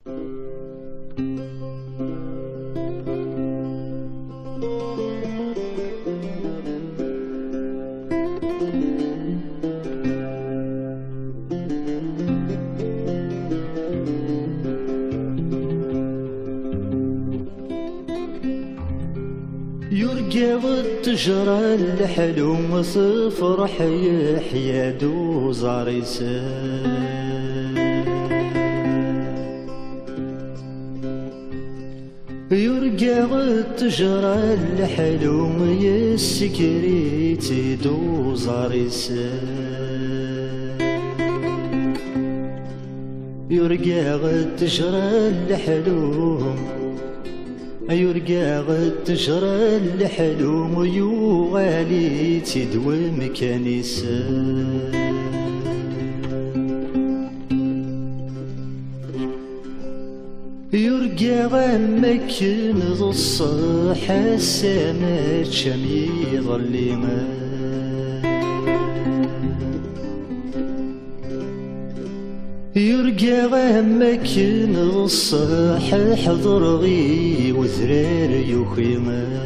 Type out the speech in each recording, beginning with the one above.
يرقى والتجرى الحلو صفرح يحيى دوز عريسان. يرقى والتجرى الحلو يسكريت دوز عريسان. يرقى والتجرى الحلو يرقى التجرى الحلو يوالي تدوم كنيسان. يرقى غمكن ذو الصحة السماء شمي ظلمان. يرقى غمكن الصح حضر غي وذرار يخيمان.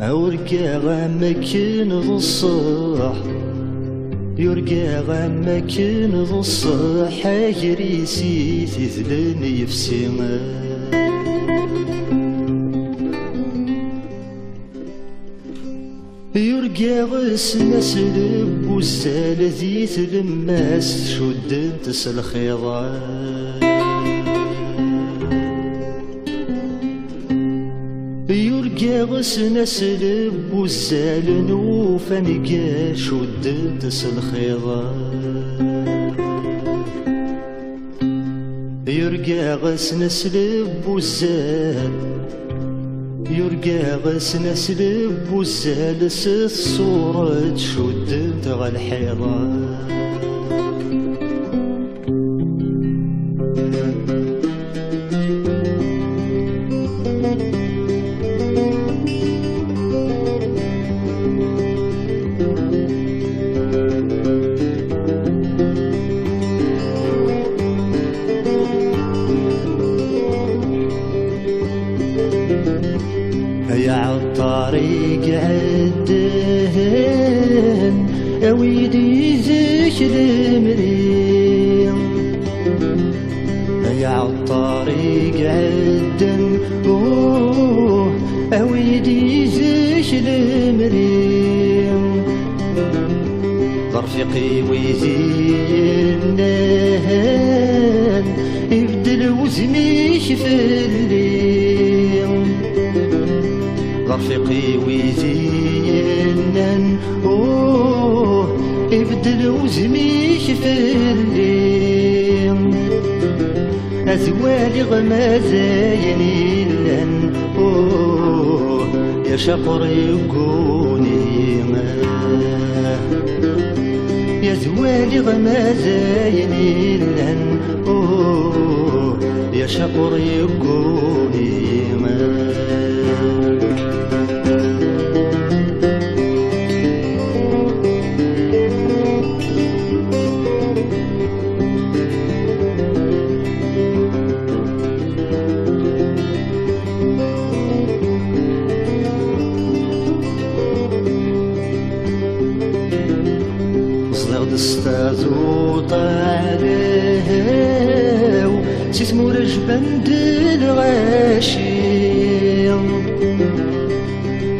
يرقى غمكن الصح يرقى غمكن الصح يريسي تذلن يفسمان. يرقى غسنا سلب والسال ذي تلماس شد تسل خيضان. يرقى غسنا سلب والسال نوفا نقا شد تسل خيضان. يرقى غسنا سلب والسال يرقى غسنا سلب والسالس الصورة شدت غا الحيضان. يا عالطريق عدهن اويدي ذكر مريم. يا عالطريق عدن اويدي ذكر مريم. رفيقي ويزينهن يبدل وزميش في الليل. رفيقي ويزينن يبدل وزميش في الليل. أزوالي غمازاين لن يا شقر يقوني ما. يا زوالي غمازاين لن يا شقر يقوني ما. استاذو طالعو سيسمو رجبان الغاشي.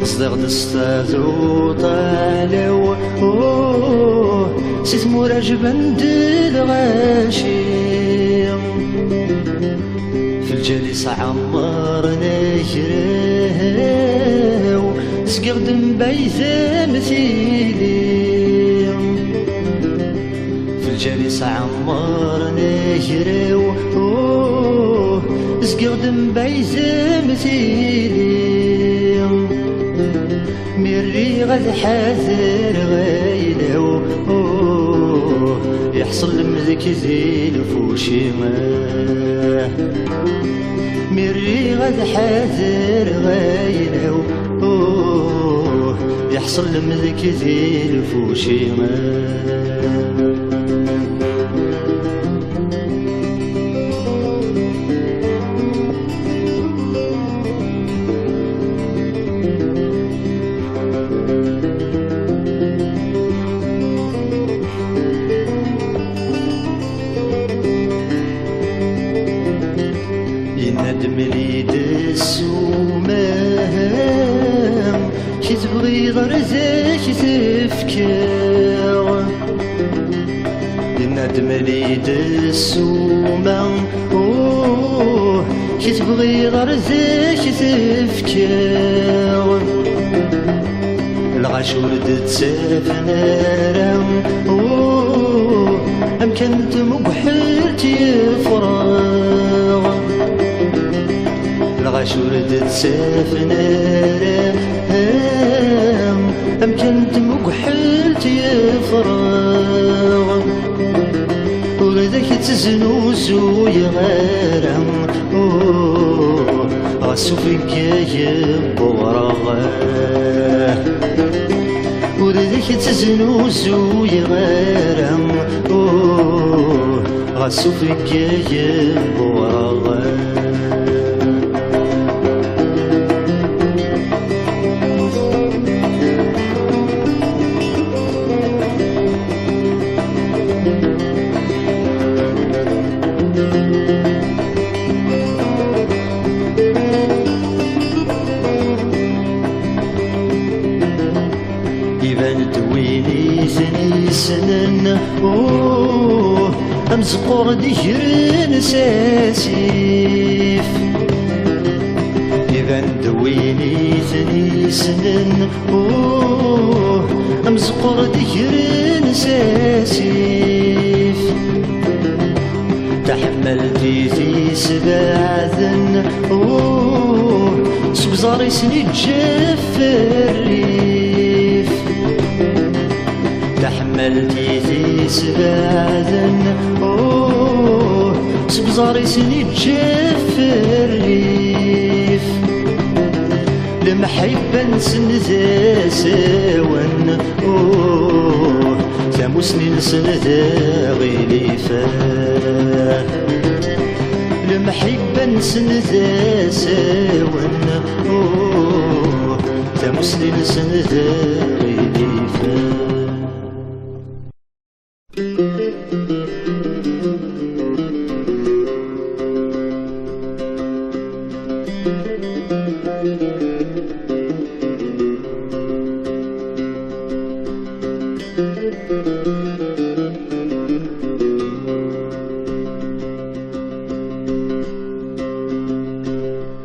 صدق استاذو طالعو سيسمو رجبان الغاشي. في الجليس عمرنا جراو سقردم بيزا مثيلي. الجليس عمرنا جراو سقردم بيزا مثيلي. مري غد حاذر غايلو يحصل مذك زين فوشيما. مري غد حاذر غايلو يحصل مذك زين فوشيما. تبغي ضرزك تفكر الندم ليد السومة كي تبغي ضرزك تفكر الغاشور تسافنر أم كنت مقحلت يفرغ الغاشور تسافنر أم كنت مقحلت يفرغ وذاك تزنوزو يغارم غاسو فيك يبورغ وذاك تزنوزو يغارم غاسو فيك يبورغ دويني ثني سنن أمزقور ديجرن ساسيف إذا دويني ثني سنن أمزقور ديجرن ساسيف تحملتي في سباعذن سبزاري سني جفري تحملتي في سباذن سبزاري سني تجفر ريف لمحبة نسن ذا ساون ثاموسني نسن ذا غليفة لمحبة نسن ذا ساون ثاموسني نسن ذا غليفة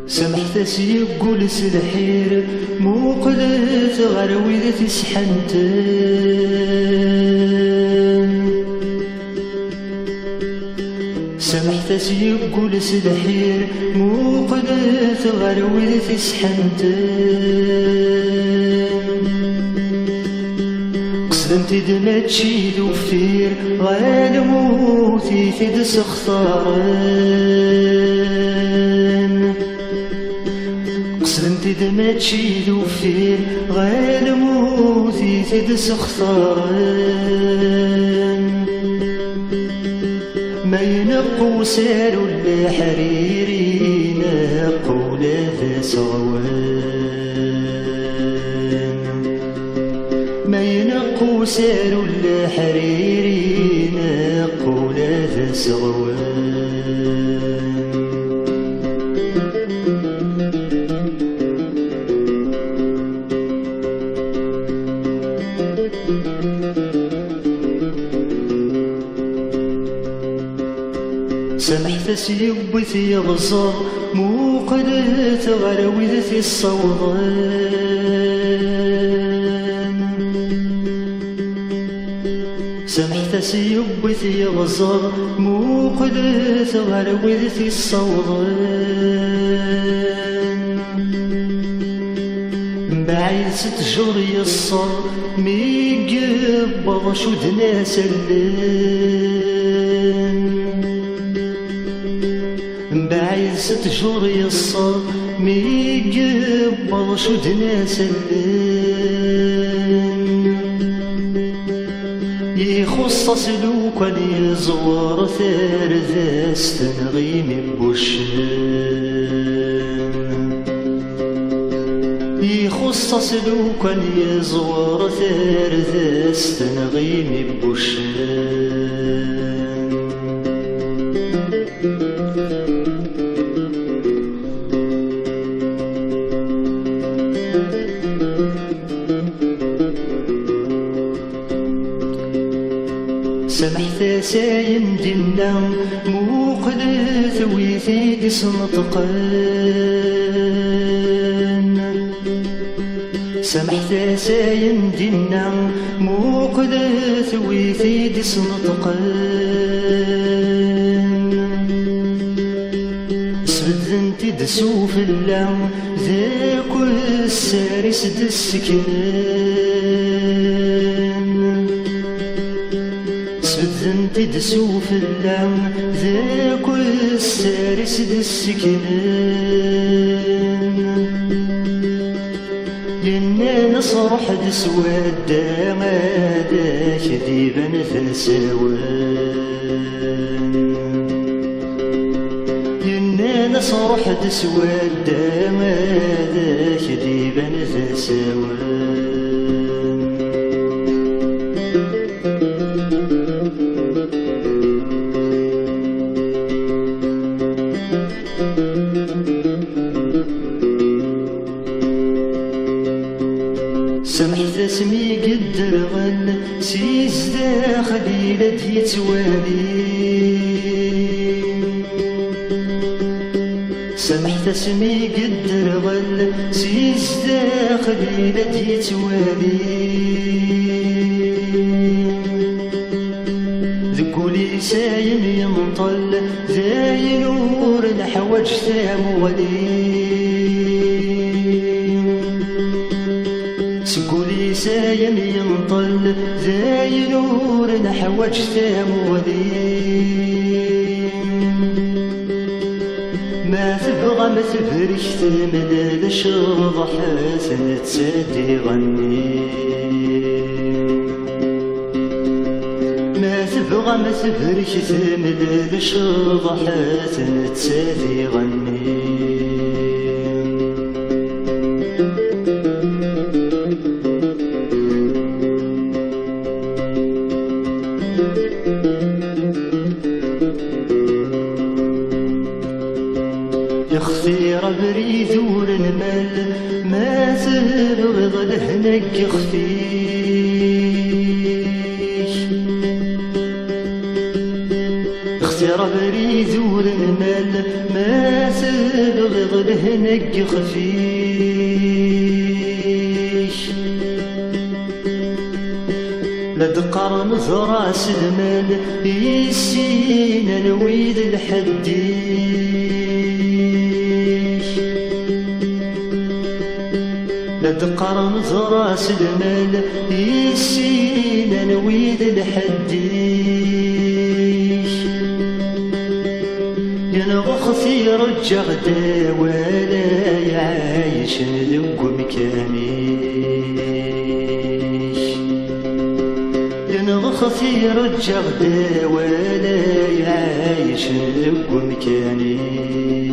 سمحت يقول سلحير مو قلت غير ويذا تسحنتن سمحت يقول سلحير مو قلت غير ويذا تسحنتن قصدنتي دماتشي دوفير غير موتي ثيد سخطارن قصدنتي دماتشي دوفير غير موتي ثيد سخطارن ما ينقو سالو الحريري نقو لا صوان ما ينقو سالو الحريري نقو لا صوان سمحت سيبثي يغزر مو قدرت غير وذثي الصوضان سمحت سيبثي يغزر مو قدرت غير وذثي الصوضان بعيد 6 شهور يصر ميقبض شدنا سلان بعيد 6 شهور يصر ميقبض شدنا سلان يخص سلوك يزور ثارث تنغيم بوشان يخص سلوك يزور ثارث تنغيم بوشان سمحت سايم دينا موقد ثويثي دي سنطقان سمحت سايم دينا موقد ثويثي دي سنطقان سبدنتي دسوف اللام ذاك السارس دسكنان سبدنتي دسوف اللام ذاك السارس دسكنان لنا نصرح دسواد ماذا كذيبا ثساوان لنا نصرح دسواد ماذا كذيبا ثساوان سمحت اسمي قدر غل سيس داخلي لدي توالي سمحت اسمي قدر غل سيس داخلي لدي توالي ذكولي سايم ينطل زي نور الحواج ثامولي سكولي سايم ينطل زي نور الحواج ثامولي ما تبغى ما تبرك ثمن الشرض حسن تسدي غني ما تبغى ما تبرك ثمن الشرض حسن تسدي غني يخفي بريد ورنمل ما تبغض لهنك يخفيك يخفي بريد ورنمل ما تبغض لهنك يخفيك لا تقرن ذراس المال يسين الويد الحديك لا تقرن ذراس المال يسين الويد الحديك ينغخثي رجع دا ولا يعايش ذوق مكانيك ينغخثي رجع دا ولا يعايش ذوق مكانيك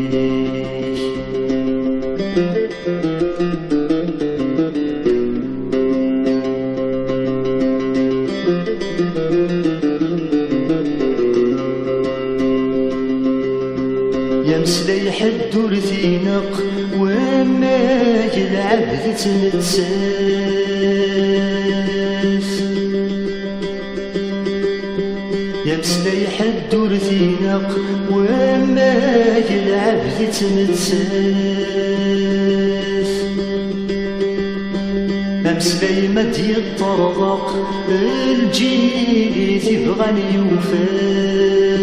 يمسلي حد ورثينق وما يلعب تنتساس يمسلي حد ورثينق وما يلعب تنتساس أمسلي مد يطرق الجيل تبغى يوفاس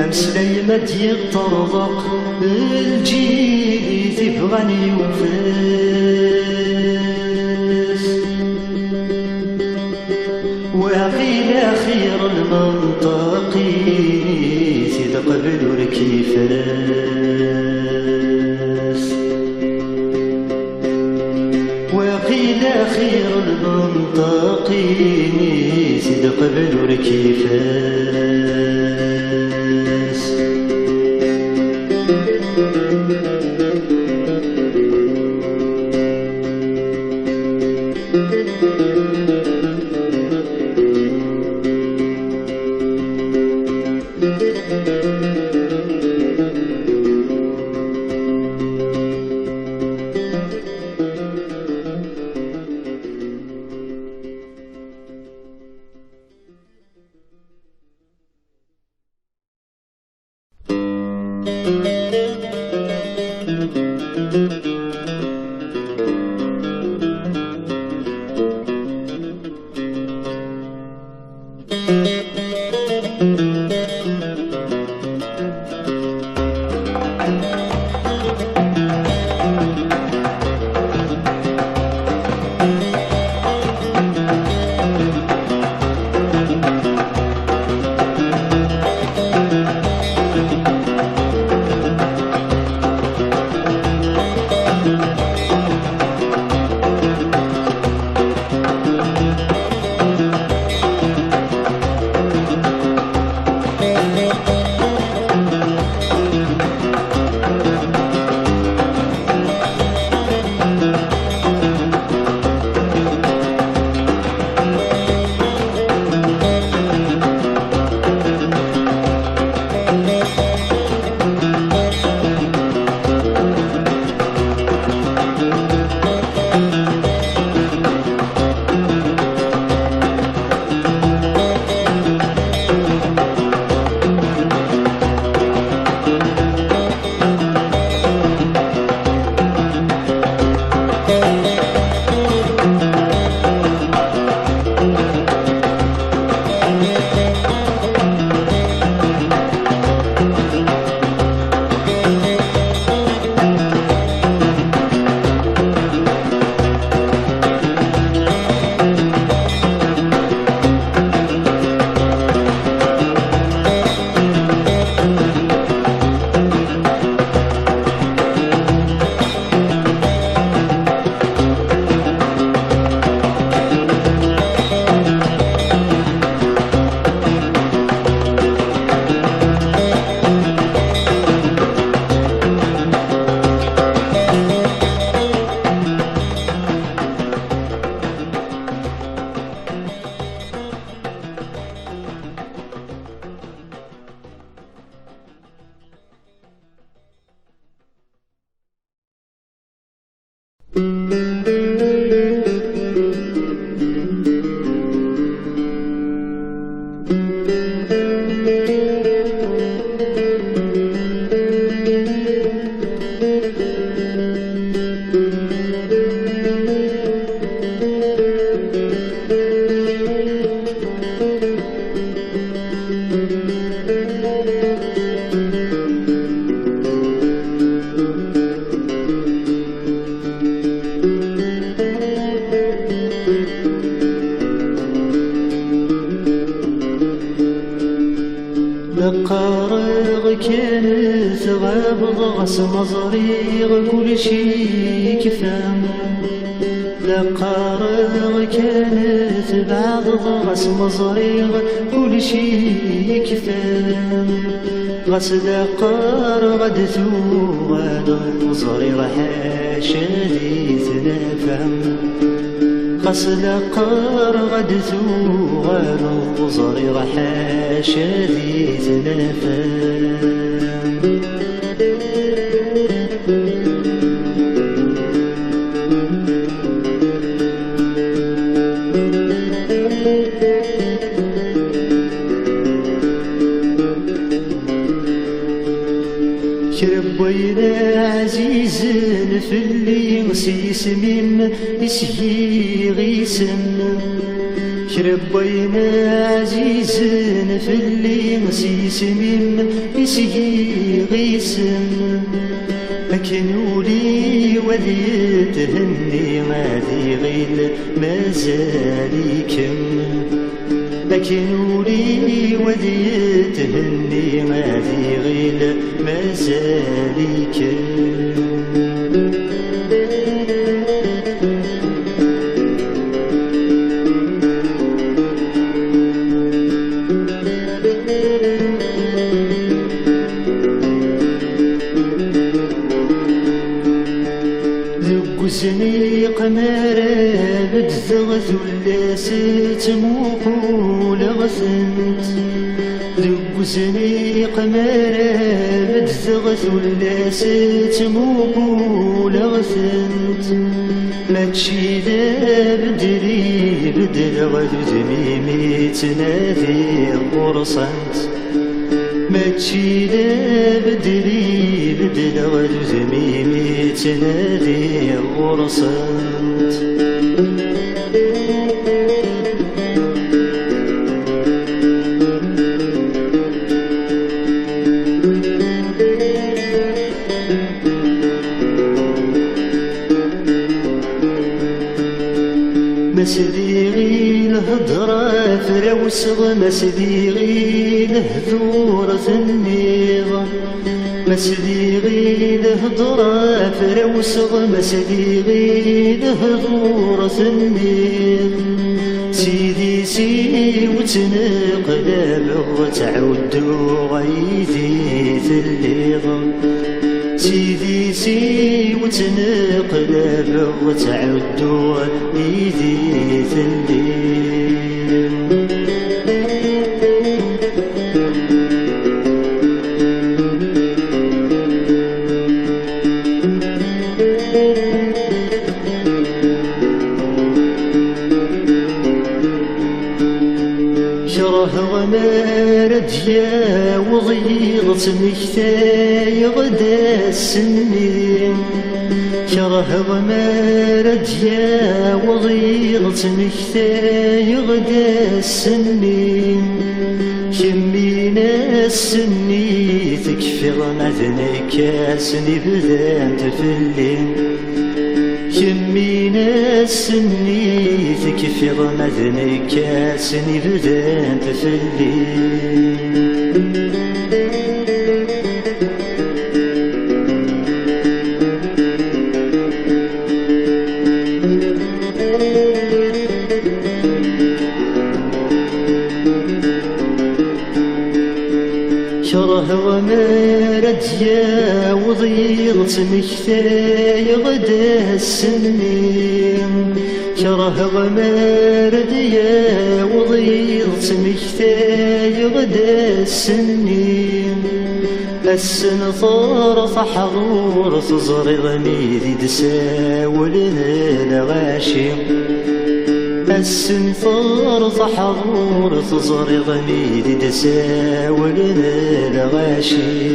أمسلي مد يطرق الجيل تبغى يوفاس وقيل خير المنطقي سيد قبل ركيفاس وقيل خير المنطقي سيد قبل ركيفاس بضغس مزريغ كل شي كفام لقارغ كانت بعد ضغس مزريغ كل شي كفام غس لقار غدثو غاد مزريغ حاشا ذي تنفهم غس لقار غدثو غاد مزريغ حاشا ذي تنفهم شرب وينا عزيز في اللي نسيس من يسهي غيسن شرب وينا عزيز في اللي نسيس من يسهي غيسن لكن ولي ولي تهني غادي غيل ما زاليكم لكن ولي ولي تهني غادي غيل ما زاليكم ذقزني قمارة بدثغث ولا ستموقو لغثنت ذقزني قمارة بدثغث ولا ستموقو لغثنت ما تشيدا بدري بدل غدو ذميمي تنادي قرصنت ما تشيدا بدري بدل غدو ذميمي تنادي قرصنت مسديغي الهضرة فراوسغ مسديغي الهذور ثنيغ مسديغي الهضرة فراوسغ مسديغي الهذور ثنيغ سيدي سي وتنقلب وتعودو غيدي ثليغ سيدي سي وتنقلب وتعدو ايدي ثليل شره غمارد يا وضيغت مكتاي غدا السنين شره غمارد يا وضيغت مكتاي غدا السنين شمينا السني تكفر مذنك اسني بذان تفلين شمينا السني تكفر مذنك اسني بذان تفلين شره غمارد يا وضيغت مكتاي غدا السنين شره غمارد يا وضيغت مكتاي غدا السنين السن ثار حضور تزرغ ميدي تساول الغاشي السن ثار حضور تزرغ ميدي تساول الغاشي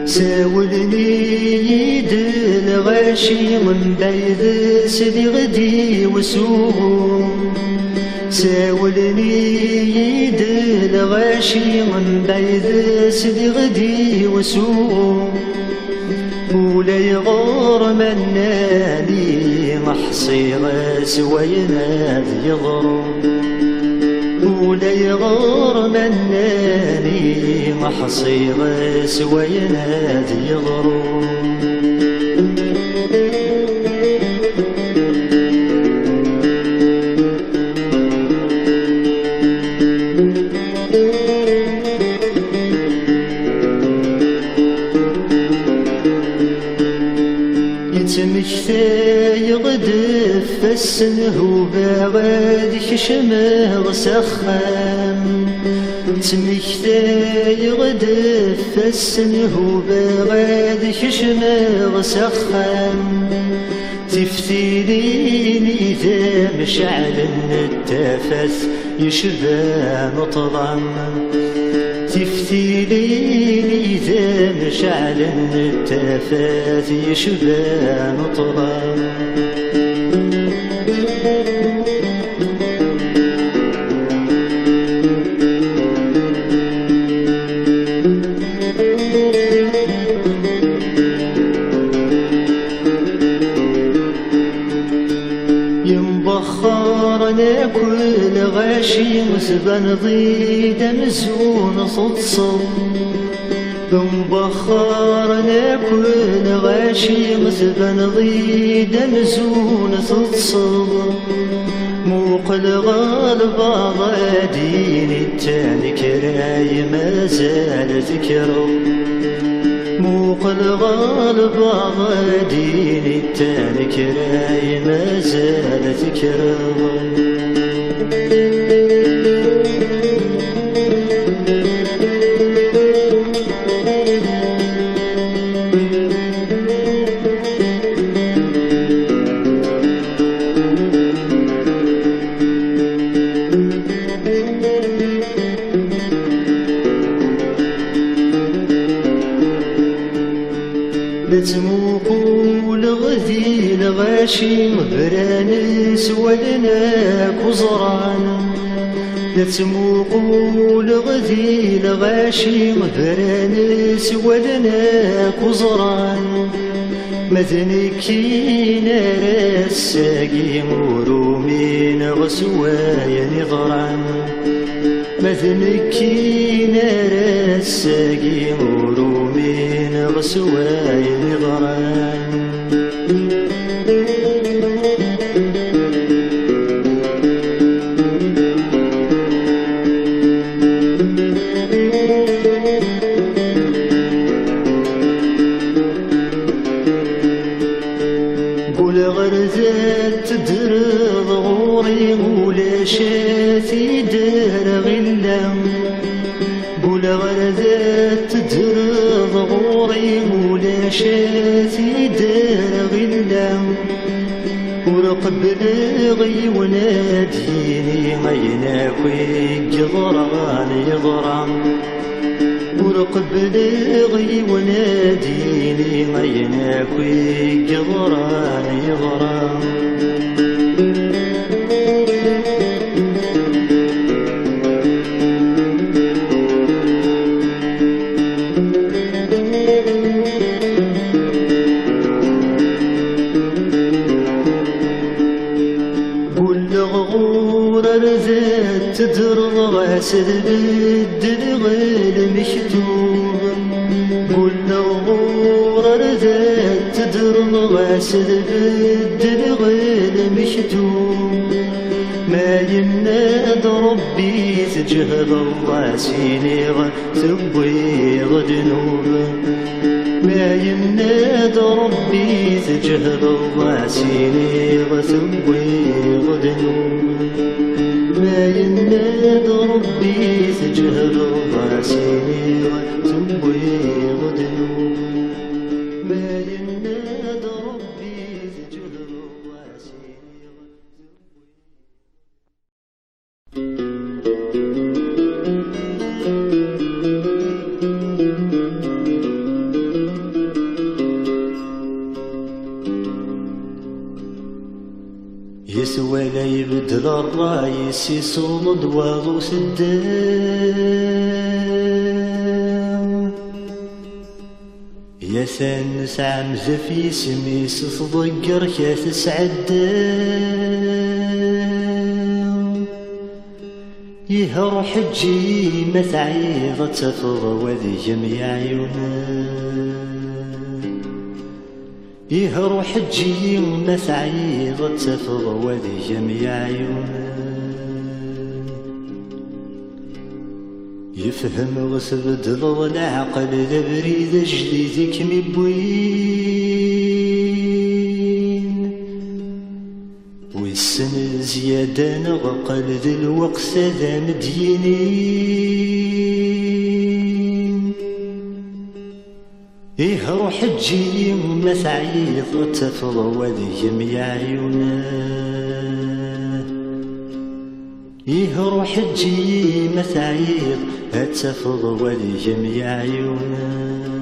ساولني يد الغاشي من بيد سدي غدي وسوق ساولني يد الغاشي من بعيد سدي غدي وسوق ولا يغور مناني محصي غاس ويناد يضرب ولا يغور مناني محصي غاس ويناد يضرب يتمكثى يغدف السنه باغاد يشمه سخام يتمكثى يغدف السنه باغاد يشمه سخام تفتيليني ذا مشعل التفاث يشبه مطلم تفتيليني ذا مشعل التفاث يشبه مطلم ينبخرنا كل غاشي مسبن ضيد مزون صدصل ينبخرنا كل غاشي مسبن ضيد مزون صدصل موق الغالب ضادين التاني كراي ما زال ذكره موق الغالب غادين التاني كراي ما زال ذكره لتموقوا لغذي الغاشي مبرانس ولناك وزران لتموقوا لغذي الغاشي مبرانس ولناك وزران مذنكين راساقي مرومين غسوايا نظران مذنكين راساقي مرومين غسوايا نظران قول غرزات تدرض غوري ولا شاتي دار غلام قول غرزات تدرض غوري ولا شاتي دار غلام ورقب لغي وناديني غيناكوي قضران يضرم ورقب لغي وناديني غيناكوي قضران يضرم تدرض غاسل بالدلغ المكتوب قول غور ذات تدرض غاسل بالدلغ المكتوب ما يناد ربي تجهد الله سيني تبويض ذنوب ما يناد ربي تجهد الله سيني تبويض ذنوب ما يناد ربي تجهل راسي وتبويض ذنوب ما يناد ربي تجهل راسي يسوى لا يبدل الرايس يصمد واضو سدام يا ثانس عمزة في سميس تضجر كاس عدام يهر حجي ما تعيض تفض وذي جميع عيونه يهر حجي ما تعيض تفض وذي جميع عيونه يفهم وسبدل العقل ذا بريد جديدك مبوين والسن زيادة نغقل ذا الوقت ذا مدينين يهر حجي ما تعيض تفض وذي جميع عيونه يهر حجي ما تعيض هتفض ولي جميع عيونه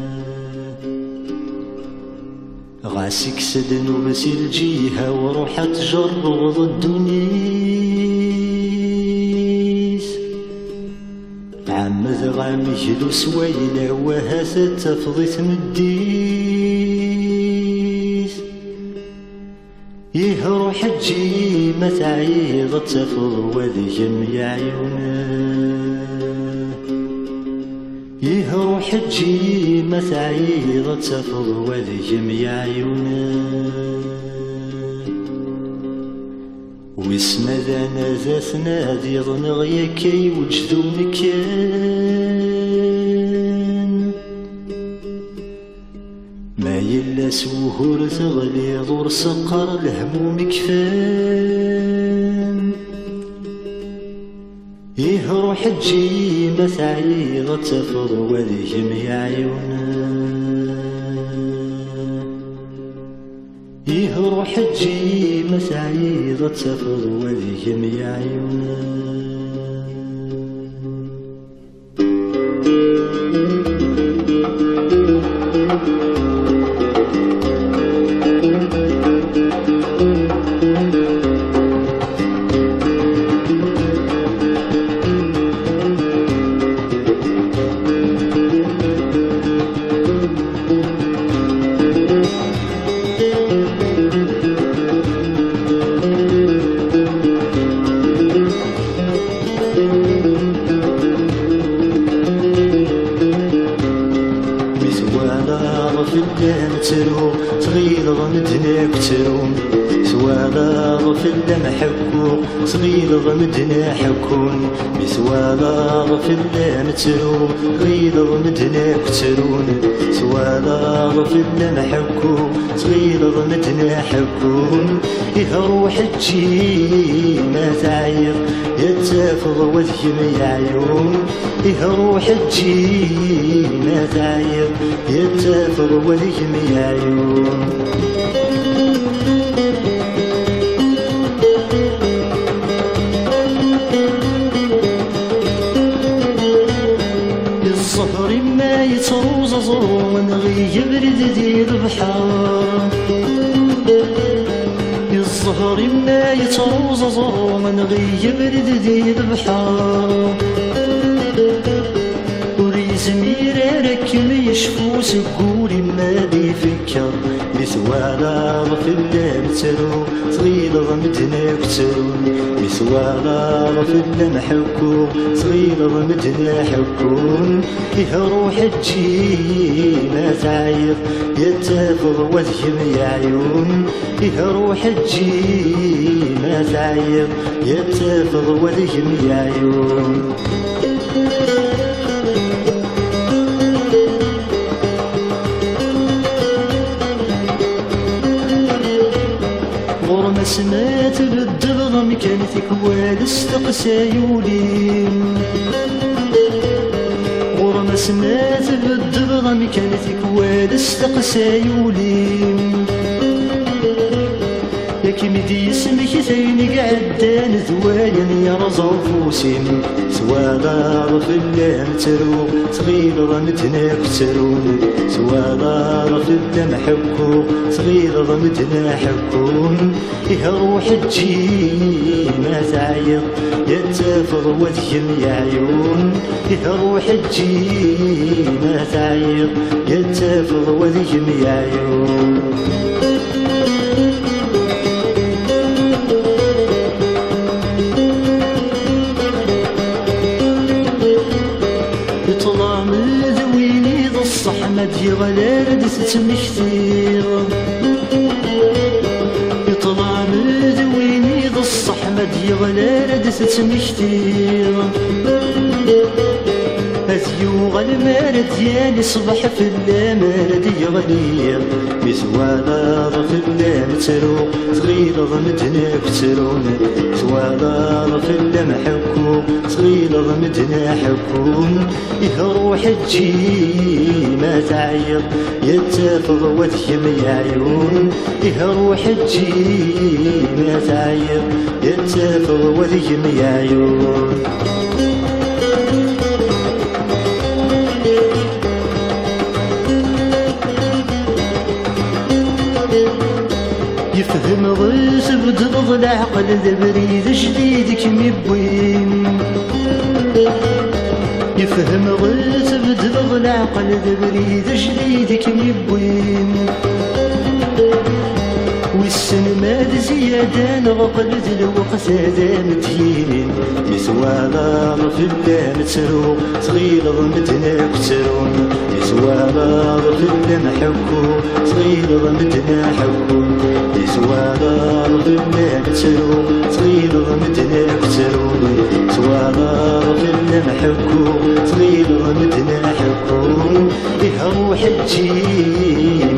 غاسك سدن وبسي الجيهة وروح تجرغ الدنيس عمد غامي جلو سويلة وهاث تفضي تمديس يهر حجي ما تعيض تفض وذي جميع عيونه يهر حجي ما تعيض تفض وذي جميع عيونه واسم ذانا ذات نادي ظنغيا كي وجدون كان ما يلا سوهور تغلي ضور سقر الهموم كفان يهر حجي ما تعيض تفض وذي جميع عيونه يهر حجي ما تعيض تفض وذي جميع عيونه ترو صغير ضمدنا كترو سوالا ضف اللم حكو صغير ضمدنا حكون بسوالا ضف اللم ترو صغير ضمدنا كترون سوالا ضف اللم حكو صغير ضمدنا حكون يهر حجي ما تعير يتفض وذي جميع عيون يهر حجي ما تعير يتفض وذي جميع عيون الصهر ما يتروز ظلم غيب رد دير بحار الظهر ما يتروز ظلم غيب رد دير بحار وريزمير ركب يشفو سكوري ما بيفكر مثوالا ضف اللم ترو صغير ضمدنا كترون مثوالا ضف اللم حكو صغير ضمدنا حكون يهر حجي ما تعير يتفض وذي جميع عيون يهر حجي ما تعير يتفض وذي جميع عيون غرم سمات بالدبغ مكانتك والاستقسى يولين غرم سمات بالدبغ مكانتك والاستقسى يولين ياكي مدي اسمك زين قعدان ذوايا يرزو فوسين سوالا في اللام ترو صغير ضمتنا كترون سوالا في اللام حكو صغير ضمتنا حكون إيه روح تجي ما تعيط يتفض وذيم يا عيون إيه روح تجي ما تعيط يتفض وذيم يا عيون يطلع من ذويني ذا الصحمة دي غلال دست مكثير يطلع من ذويني ذا الصحمة دي غلال دست مكثير أذيوغ المارد يالي صبح في اللامارد يغلير مسوالا في اللام ترو صغير ضمتنا كترون سوالا في اللام حكو صغير ضمتنا حكون إيه روح تجي ما تعيط يتفض وذيم يا عيون إيه روح تجي ما تعيط يتفض وذيم يا عيون يفهم غيث بدرض العقل ذا بريد جديد كم يبوين يفهم غيث بدرض العقل ذا بريد جديد كم يبوين والسن ماد زيادة نغقل ذا الوقت هذا مدين يسوالا في اللام ترو صغير ضمتنا كترون يسوالا في اللام حكو صغير ضمتنا حكو سوالا في اللام ترو صغير ضمتنا كترون سوالا في اللام حكو صغير ضمتنا حكون إيه روح تجي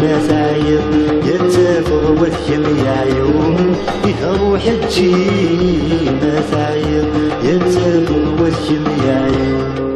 ما تعيط يتفض وذيم يا عيون إيه روح تجي ما تعيط يتفض وذيم يا عيون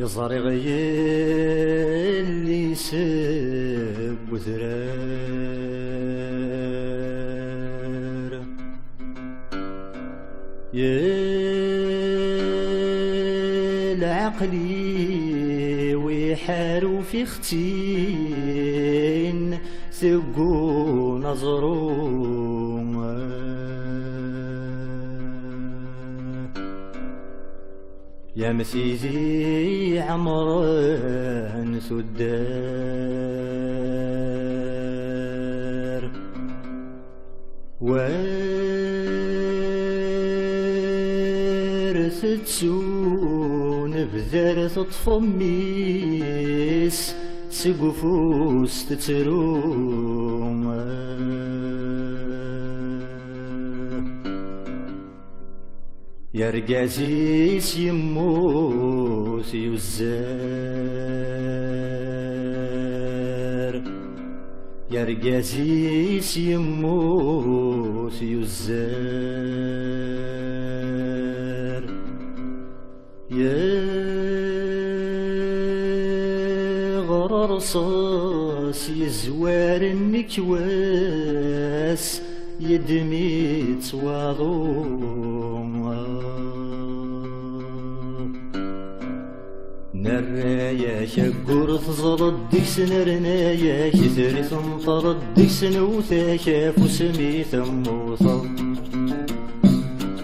يزري غير اللي يسب وثرار يا العقلي ويحارو في ختين ثقو نظرو يا مسيزي عمران سدار وارثت سون بذار تطفميس سقفوس تتروم يا رقازيس يموس يزار يا رقازيس يموس يزار يا غرر رصاص يزوار النكواس يدمي تواضوم نرايا شقور تزرد ديكس نرنايا كثري تنطرد ديكس نوثا شافو سمي ثموثا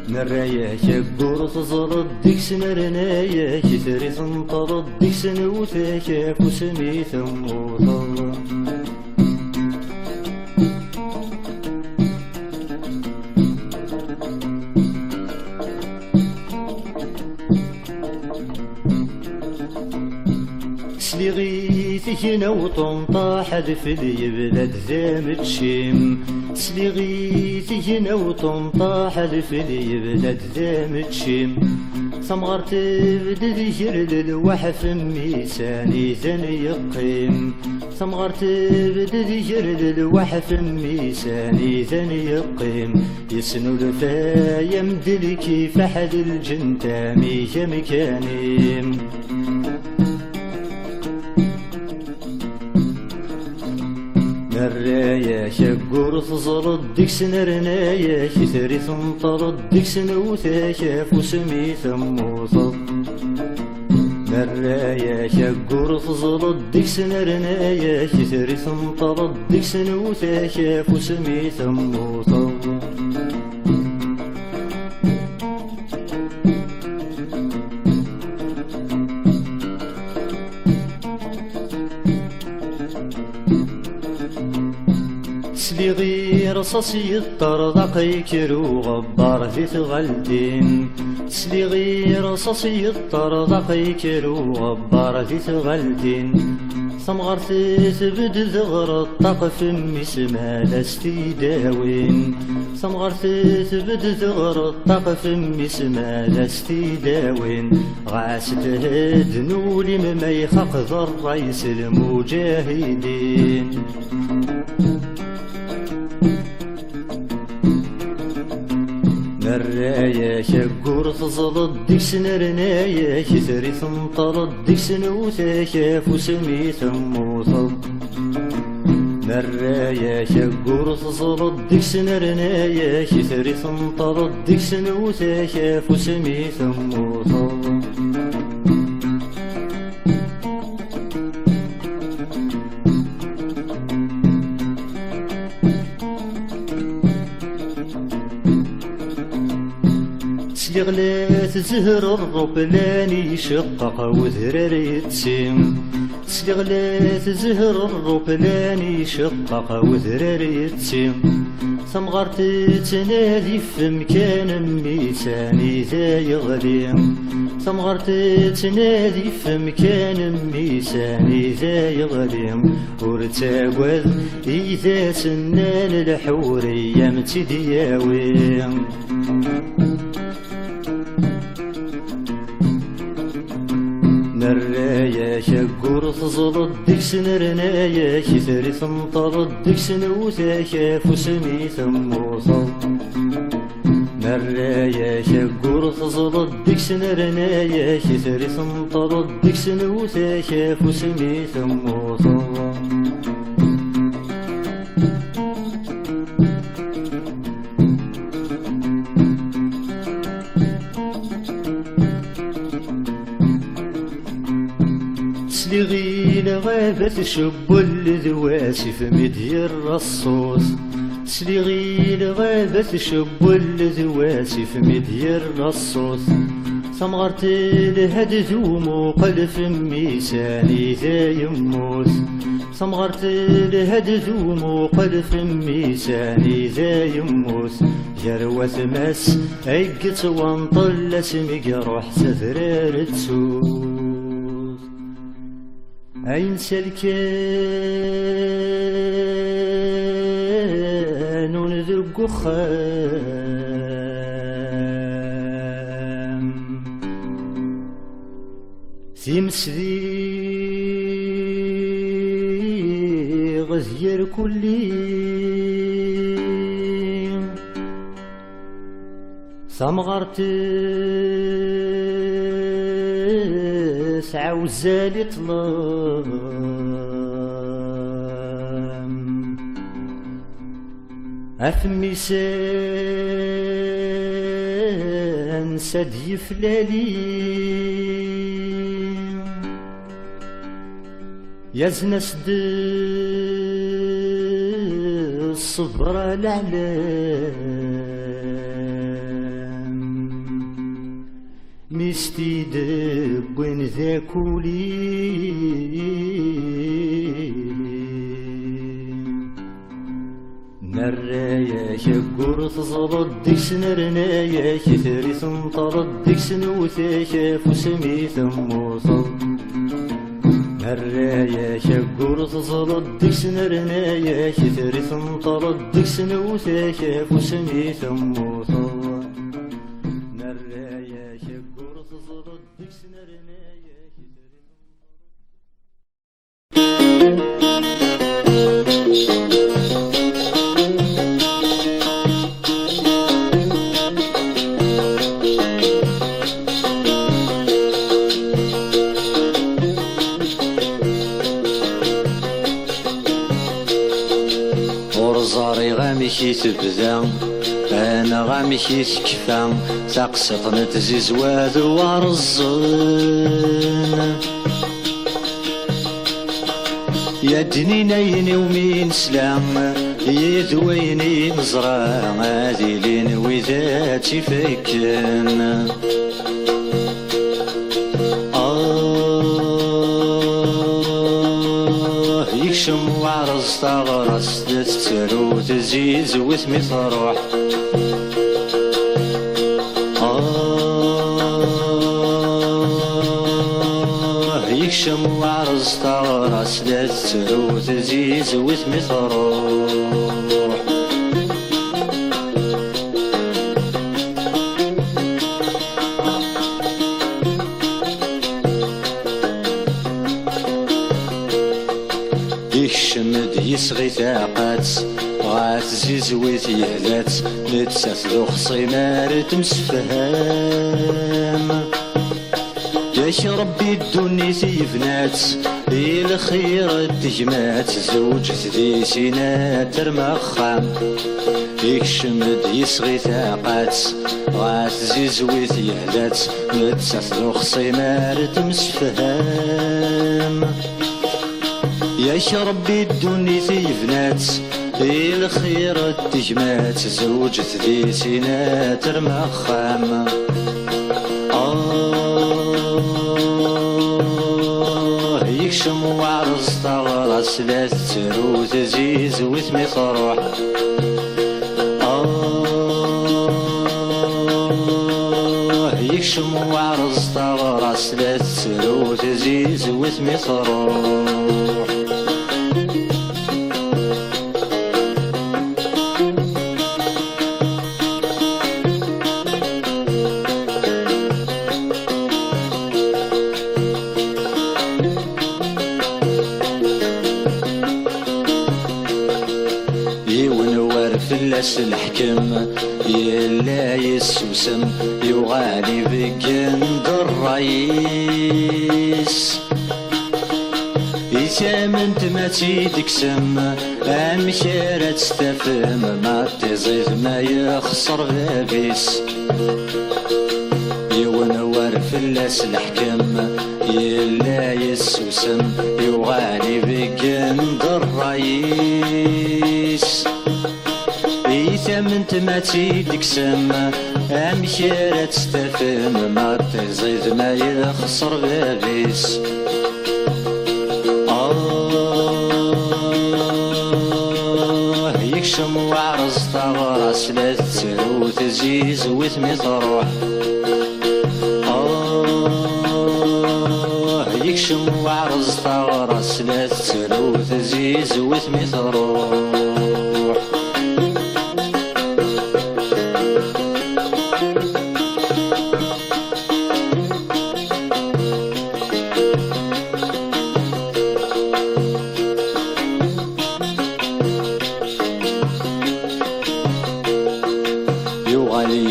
نرايا شقور تزرد ديكس نرنايا كثري تنطرد ديكس نوثا شافو سمي ثموثا سليغيث هنا وطنطاح في البلاد ذا متشيم سليغيث هنا وطنطاح في البلاد ذا متشيم ثمغر تبدد يرد الوحف ميساني ذن يقيم ثمغر تبدد يرد الوحف ميساني ذن يقيم يسنو الفايا مدلكي فحد الجنتامي مكانيم نرايا شقور تزرد ديكس نرنايا كثري تنطرد ديكس نوثا شافو سمي ثموثا نرايا شقور تزرد ديكس نرنايا كثري تنطرد ديكس نوثا شافو سمي ثموثا سليغي رصاصي الطرد يكرو غبار في ثغلتين سليغي رصاصي الطرد يكرو غبار في ثغلتين ثمغر تثبد ذغر الطاق فمي سمال استيداوين ثمغر تثبد ذغر الطاق فمي سمال استيداوين غاس تهدنو لما يخاق ذر رئيس المجاهدين نرايا شقور تزلط ديكس نرنايا كثري تنطرد ديكس نوثا شافو سمي ثموثا نرايا شقور تزلط ديكس نرنايا كثري تنطرد ديكس نوثا شافو سمي ثموثا سليغلات زهر الربلان يشقق وذرار يتسم سليغلات زهر الربلان يشقق وذرار يتسم ثمغر تتنادي في مكان ميساني ذا يغليم ثمغر تتنادي في مكان ميساني ذا يغليم ورتاقوذ إذا سنان الحورية متدياويم نرايا شقور تزلط ديكس نرنايا كثري تنطرد ديكس نوثا شافو سمي ثموثا نرايا شقور تزلط ديك سنرنايا كثري تنطلط ديك سنوثا فوسمي ثموثا تسلغي لغابة شبل ذواسي في مدي الرصوص تسلغي لغابة شبل ذواسي في مدي الرصوص ثمغرت الهد ذوم قلف ميساني ذا يموس ثمغرت الهد ذوم قلف ميساني ذا يموس جروة مس ايقت وانطل اسمك روح سثرار تسوس عين سلكان ونذق خام ثمس ذي غزير كلي ثمغرت سعى وزالي طلام أثمي سان سدي فلالي يزن سد الصبر الأعلام مستي دب وين ذاكولي نرايا شقور تزلط ديك سنرنايا كثري تنطلط ديك سنوثا فوسمي ثموصل نرايا شقور تزلط ديك سنرنايا كثري تنطلط ديك سنوثا فوسمي ثموصل ورزاري غامشي تبدا انا غامشي سكفا تقسط نتزيز وادو ورزن يا دنينين ومين سلام يذويني مزرعة هذيلين وذاتي فيكن يكشم وعرز تغرس تتسرو تزيز وثمي تروح يكشم وعرز تغرس تتسرو تزيز وثمي تروح يشمد يسغي ثاقات غات زيزويت يهلات نتسات ذو خصيمار تمسفهام ياش ربي الدني سيفنات الخير التجمات زوج ذي سينات رمخام يكشمد يسغي ثاقات غات زيزويت يهلات نتسات ذو خصيمار تمسفهام ياش ربي الدني سيفنات الخير التجمات زوج ذي سينات رمخام يكشم وعرز تغرس لا تسرو تزيز وثمي تروح يكشم وعرز تغرس لا تسرو تزيز وثمي تروح فلاس الحكم يلا يسوسم يغالي بقند الرئيس يتامنت ما تيدكسم امشارة تستفهم ما تزيد ما يخسر بابيس يونور فلاس الحكم يلا يسوسم يغالي بقند الرئيس يتامنت ما تيدكسم امشارة تستفهم ما تزيد ما يخسر بابيس يكشم وعرز تغرس لا تسرو تزيز وثمي تروح يكشم وعرز تغرس لا تسرو تزيز وثمي تروح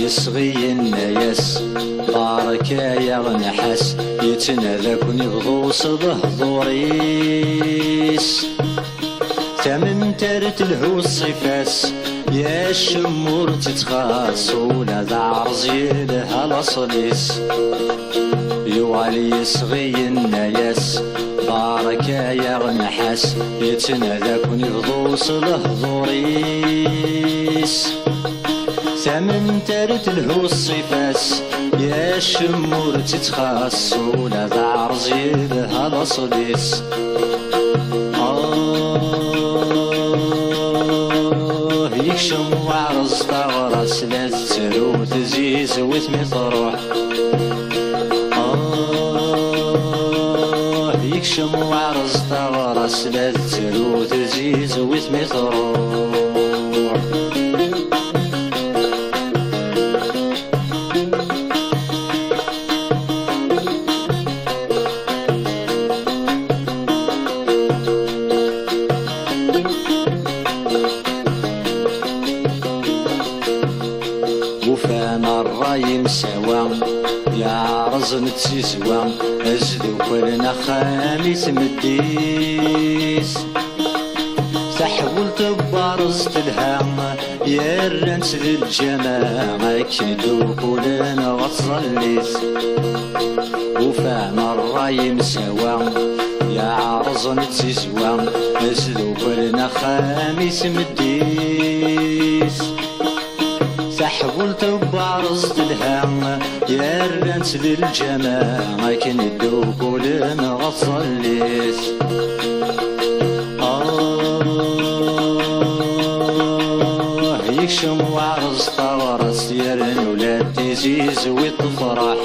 يصغي الناس بارك يا غنحاس يتناداكن يبغوص بهضوريس ثمن تارت الهو الصفاس يا الشمور تتخاص ولا ذا عرزي لها لصليس يوالي يصغي الناس بارك يا غنحاس يتناداكن يبغوص بهضوريس ثمن تارت الهو الصفاس يا الشمور تتخاص ولا ذا عرزي لها لصليس يكشم وعرز تغرس لا تسرو تزيز وثمي تروح يكشم وعرز تغرس لا تسرو تزيز وثمي تروح وفانا الراي مساوى يا عرز نتسيسوى أزدو كلنا خامس مديس تحولت بارز تلهام يا الرنس للجماعة كندو كلنا غتصليس وفانا الراي مساوى يا عرز نتسيسوى أزدو كلنا خامس مديس تحولت بعرض الهم يا الرنس للجماعة كندو كلنا غتصليس يكشم وعرض طورس يا الولاد تزيز وتفرح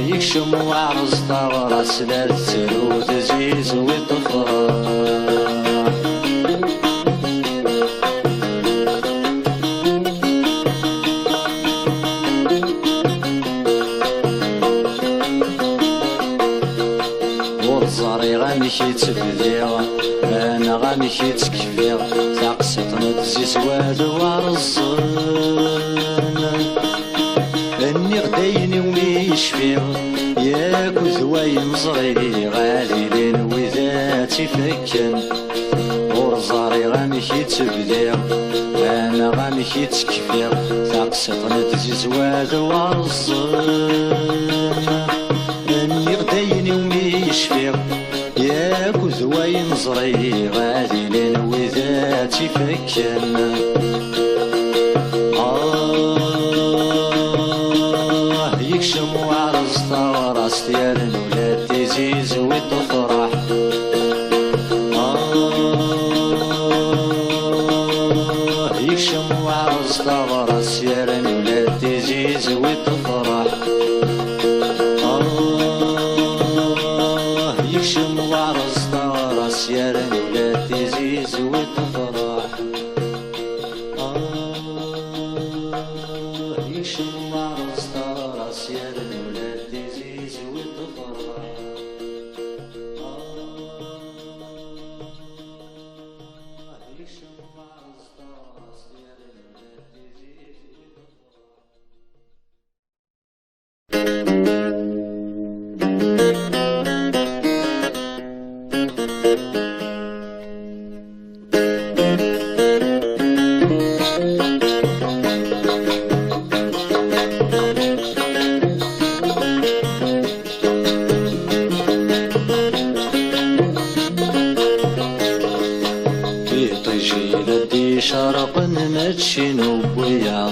يكشم وعرض طورس لا تسرو تزيز وتفرح ورزاري غامشي تبديغ انا غامشي تكفيغ تقسطنا تزيز وادو ورزان اني غدايني وميشفيغ ياك وذواي مزري غاليلين وذاتي فكن ورزاري غامشي تبديغ انا غامشي تكفيغ تقسطنا تزيز وادو ورزان اني غدايني وميشفيغ ياك وذواي نزري غاديلين وذاتي فكن يكشم وعرز طورس ديال الولاد تزيز وتفرح يكشم وعرز طورس ديال الولاد تزيز وتفرح يكشم وعرز طورس يا الولاد تزيز وتفرح يكشم وعرز طورس يا الولاد تزيز وتفرح يطيجي لدي شرق نمتشي نوبويا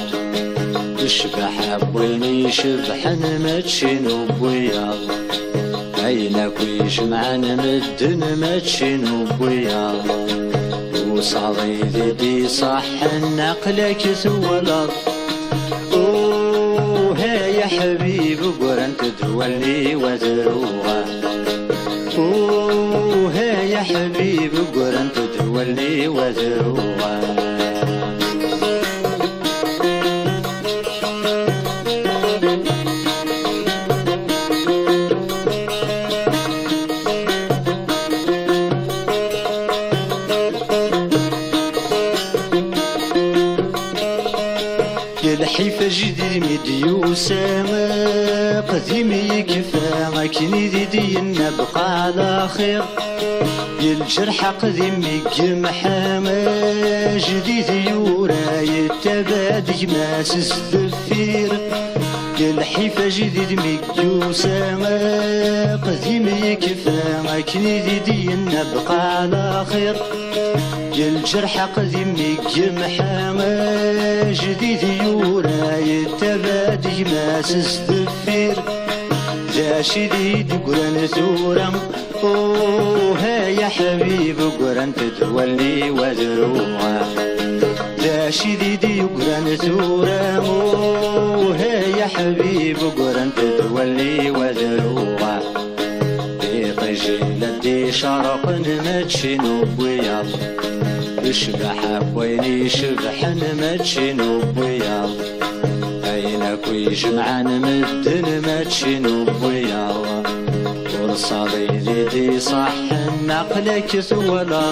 تشبح بويني شبح نمتشي نوبويا عينك ويجمع نمد نمتشي نوبويا وصعي ذي صح نقلك ثولط اوه يا حبيب قرن تدولي وذروها اوه يا حبيب قرن تدولي وذروها الحيفة جديد مديو سما قديمي كفا كني ديدي نبقى على خير الجرح قديمي محامى جديد يورا يتبادي ماس الزفير الحيفة جديد مديو سما قديمي كفا كني ديدي نبقى على خير الجرح قديمي محامى جديد يورا يتبادي ماس الزفير ذا شديد قرن ثورا اوه يا حبيب قرن تتولي وذروها ذا شديد قرن ثورا اوه يا حبيب قرن تتولي وذروها طيجي لدي شرق نمتشي نوبويا اشبح بويني شبح نمتشي نوبويا عينك ويجمع نمد نمتشي نوبويا ورصالي ذي صح نقلك ثولا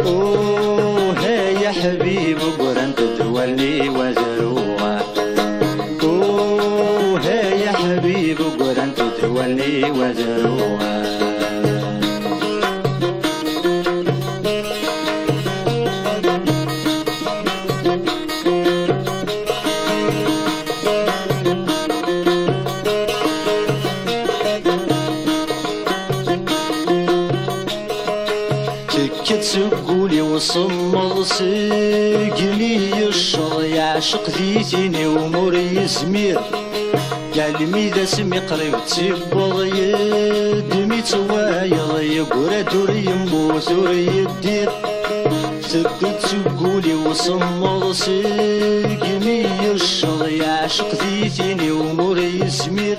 اوه يا حبيب قرن تدولي وذروها اوه يا حبيب قرن تدولي وذروها تقولي وصمد سقلي الشر يعشق ذيتيني وموري زمير قلبي ذا سمي قريب تسبض يدمي توايض يقرا دوري يموت يدير تقولي وصمد سقلي الشر يعشق ذيتيني وموري زمير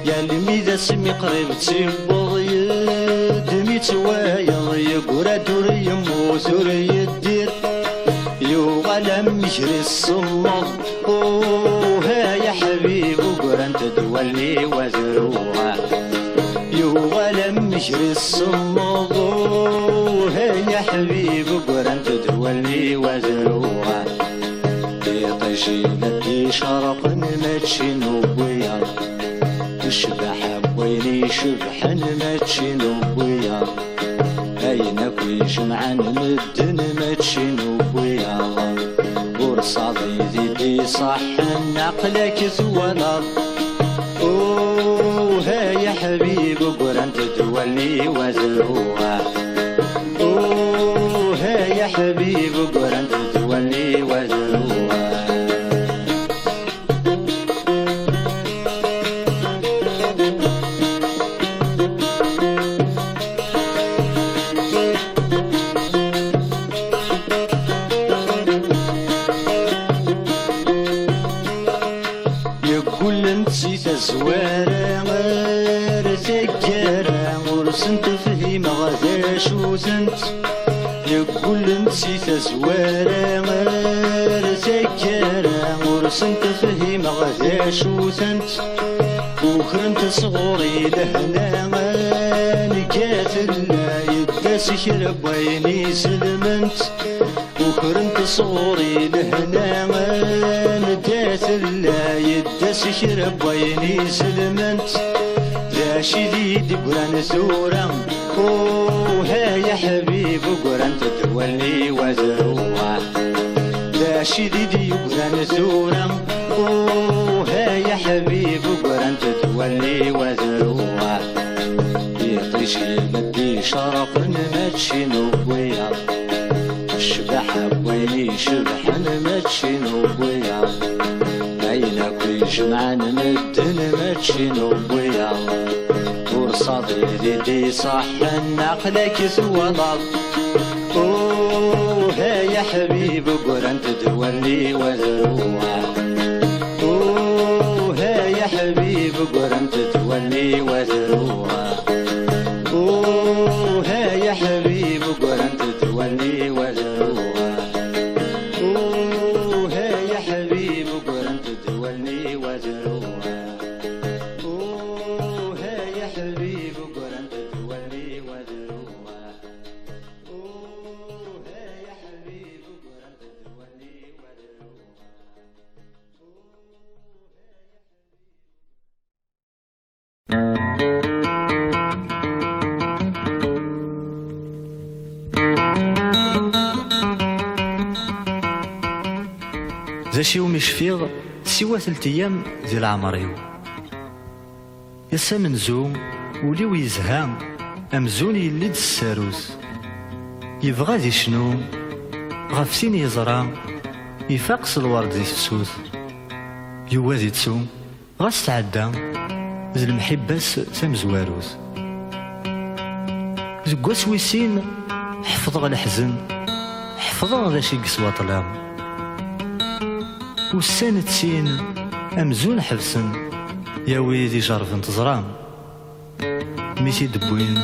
قلبي ذا سمي قريب تسبض يدمي توايض يقرا دوري يموت يدير يغلم يجري الصمد اوه يا حبيب قرن تدولي وذروها يغلم يجري الصمد اوه يا حبيب قرن تدولي وذروها يطيجي لدي شرق نمتشي نوبويا تشبح بويني شبح نمتشي نوبويا عينك ويجمع نمد نمتشي نوبويا ورصادي ذي صح نقلك ثولا اوه يا حبيب قرن تدولي وذروها اوه يا حبيب قرن تدولي وذروها زوارة غير ثقارة ورسنت فهيم غدا شو ثنت يقول نسيت زوارة غير ثقارة ورسنت فهيم غدا شو ثنت وكرمت صغوري لهنا نقات الله يداس شرب ويني سلمنت وكرمت صغوري لهنا ندات الله يداس شرب ويني سلمنت ذا شديد قران ثورا اوه يا حبيب قران تتولي وذروها ذا شديد قران ثورا اوه يا حبيب قران تتولي وذروها يطيشي بدي شرق نمتشي نوبويا الشبح وين يشبح انا ماشي نوبيا عينك يجمعن مدن ماشي نوبيا ورصادي دي صح نقلك سوالط اوه يا حبيب قرنت تولي وذروع اوه يا حبيب قرنت تولي وذروع اوه يا حبيب قرنت تولي وذروع اوه يا حبيب قرنت تولي وذروع اوه يا حبيب قرنت تولي وذروع اوه يا حبيب قرنت تولي وذروع. ذا شي ومش فيغ سوا 3 أيام ديال عمريو يسا منزوم وليو يزهام أمزون يلد الساروس يبغى ذي شنو غف سين يزرى يفاقس الورد ذي فسوس يوازي تسوم غاس تعدى ذي المحباس سمزواروس زقواس ويسين حفظغ الحزن حفظغ ذا شي قسوة طلام والسنة سين أمزون حفسن يا ويدي جرف انتظرام ميتي دبوين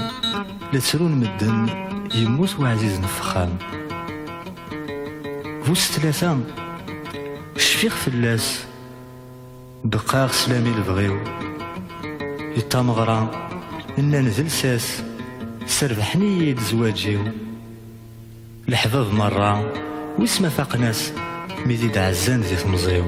لتسرون مدن يموت وعزيز نفخام فوس 3 شفيق فلاس بقاغ سلامي البغيو يتامغرا إنا نزل ساس سربحني يد زواجيو الحباب مرة واسما فاق ناس ميدي عزان زي تمزيو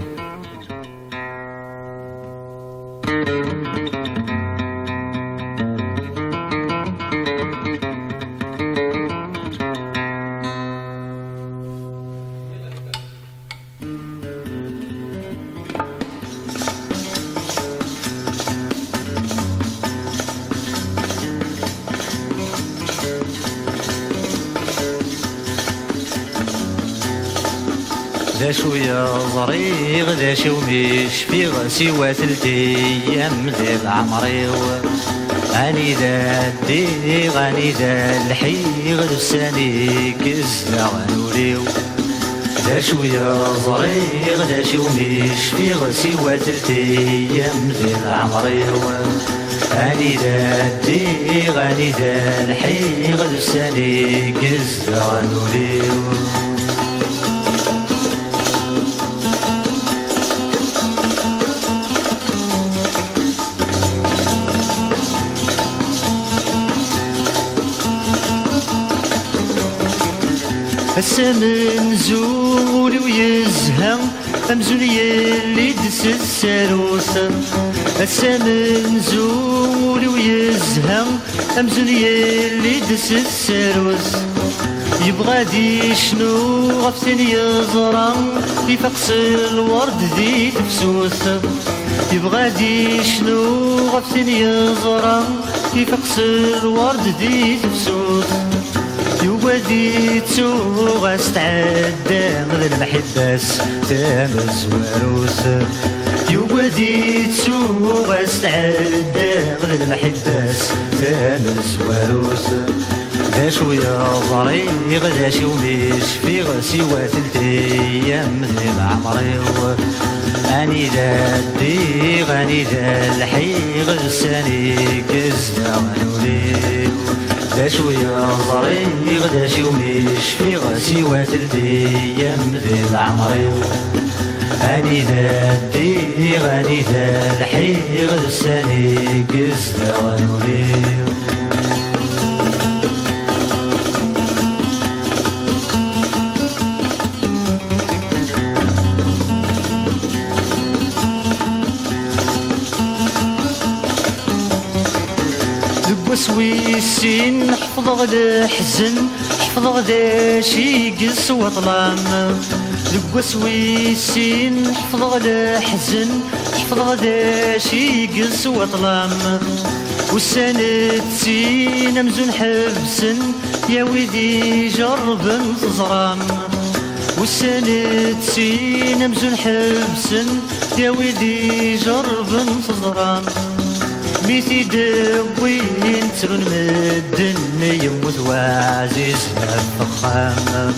ذا شوية ظريغ ذا شو مش في سوا 3 أيام ذي عمريو غني ذا الدي غني ذا الحيغ لساني كزا غنوريو ذا شوية ظريغ ذا شو مش في سوا 3 أيام ذي عمريو غني ذا الدي غني ذا الحيغ لساني كزا غنوريو السمن زول ويزهم أمزون يلي دس الساروس السمن زول ويزهم أمزون يلي دس الساروس يبغى دي شنو غفسن يزرع في فقس الورد ذي تفسوس يبغى دي شنو غفسن يزرع في فقس الورد ذي تفسوس يوادي تسوغ استعدى غد المحباس تامز وروس يوادي تسوغ استعدى غد المحباس تامز وروس ذا شوية ظريغ ذا شي ومش في سوا 3 أيام ذي عمريو غني ذا الدي غني ذا الحيغ لساني كزا غنوليو ذا شوية ظريغ ذا شي ومش في سوا 3 أيام ذي عمريو غني ذا الدي غني ذا الحيغ لساني كزا غنوليو وسويسين حفظغ الحزن حفظغ ذا شي قس وظلام وسويسين حفظغ الحزن حفظغ ذا شي قس وظلام والسنة سين أمزون حبسن يا ويدي جرب تزران والسند سين مزون حبسن يا ويدي جرب تزران ميتي دوين ترون مدن يموت وعزيز الفخام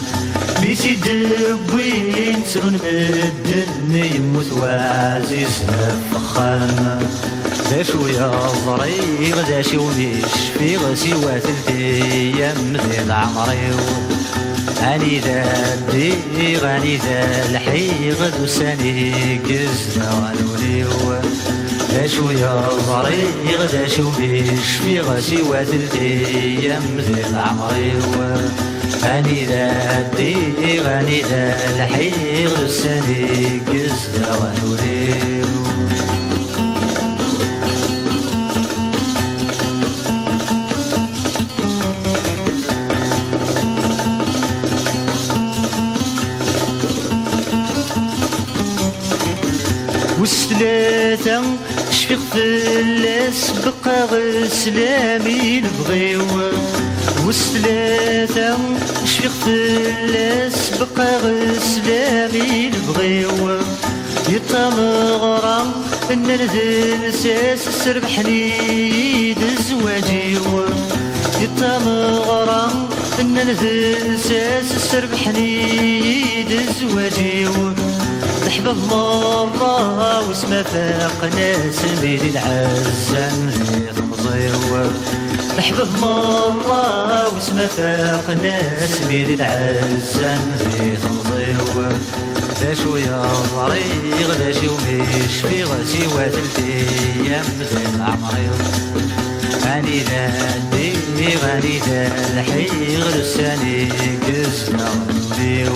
ميتي دوين ترون مدن يموت وعزيز الفخام ذا شوية ضري غدا شي ونشفي غسي واتلتي يمدي عمري غني ذا الدي غني ذا الحي غدو ساني قزنا غنوليو ذا شوية ضري غدا شي ونشفي غسي واتلتي يمدي عمري غني ذا الدي غني ذا الحي غدو ساني قزنا غنوليو والثلاثة شفيق فلاس بقى غسلامي البغيو والثلاثة شفيق فلاس بقى غسلامي البغيو يطمغرا ان نزل ساس سربحني دزواجيو يطمغرا ان نزل ساس سربحني دزواجيو الحباب مرة واسما فاق ناس ميد العزان في تمضيو الحباب مرة واسما فاق ناس ميد العزان في تمضيو ذا شوية ضري غدا شي وميش في غسي واتلتي يمزن عمري غني ذا الدي غني ذا الحي غدو الساني قزنا غنوليو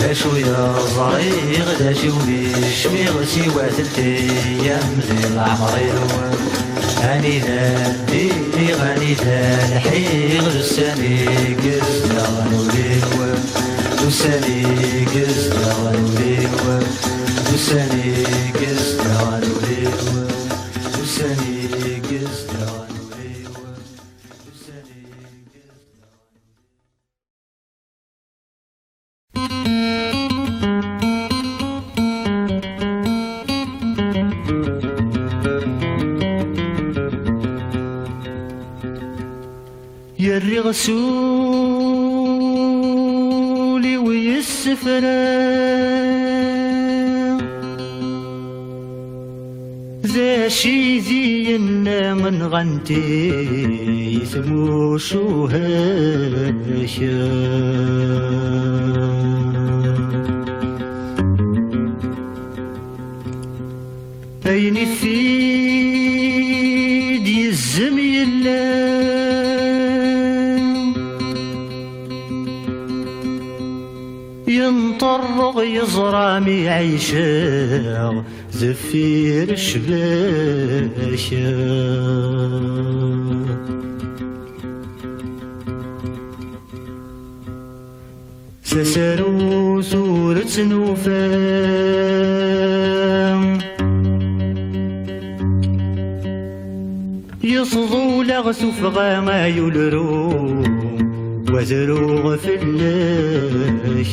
ذا شوية ضري غدا شي وميش في غسي واتلتي يمزن عمري غني ذا الدي غني ذا الحي غدو الساني قزنا غنوليو دوساني قزنا غنوليو دوساني قزنا غنوليو دوساني قزنا غنوليو دوساني يا الرسول ويسفرا ذا شي ذينا من غنتي يثمو شو هاشا أين في دي الزميلة ينطرق يزرامي عيشا زفير الشباشا سسرو سورة نوفا يصدو لغسو فغاما يلرو وزروغ في اللاشا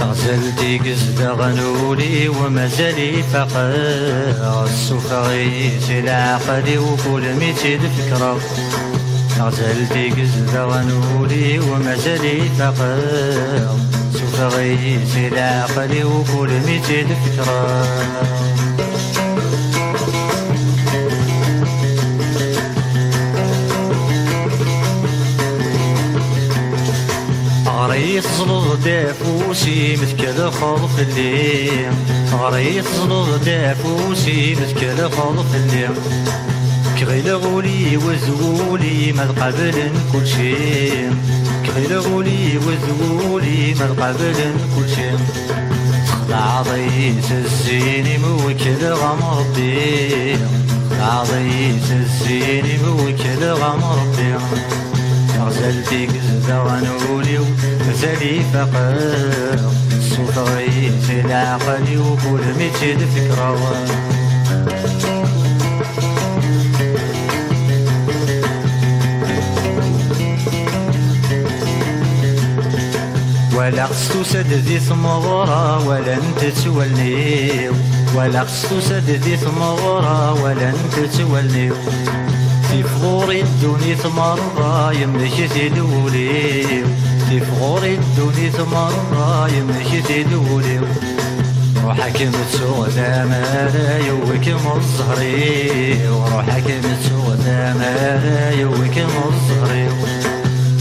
غزلتي قزد غنولي ومازالي فقر السفغيت العقدي وكل ميتي الفكرة غزلتي قزد غنولي ومازالي فقر السفغيت العقدي وكل ميتي الفكرة غريت زلط دافوسي مثكل خلف الليل غريت زلط دافوسي مثكل خلف الليل كغيل غولي وزولي ما قبل كل شيء كغيل غولي وزولي ما قبل كل شيء عضيت الزين موكل غم ربي، عضيت الزين موكل غم ربي. غزل فيك زغنولي ومازالي فقر، الصوت غيت العقل وكل ميت الفكرة. ولا خصو سد ذي ثمغرة ولا انت تولنيو، ولا خصو سد ذي ثمغرة ولا انت تولنيو. في فغوري الدوني ثمرة يملك تدوليو، في فغوري الدوني ثمرة يملك تدوليو. روحك متسوى ثمارة يوكم الزهري، وروحك متسوى ثمارة يوكم الزهري.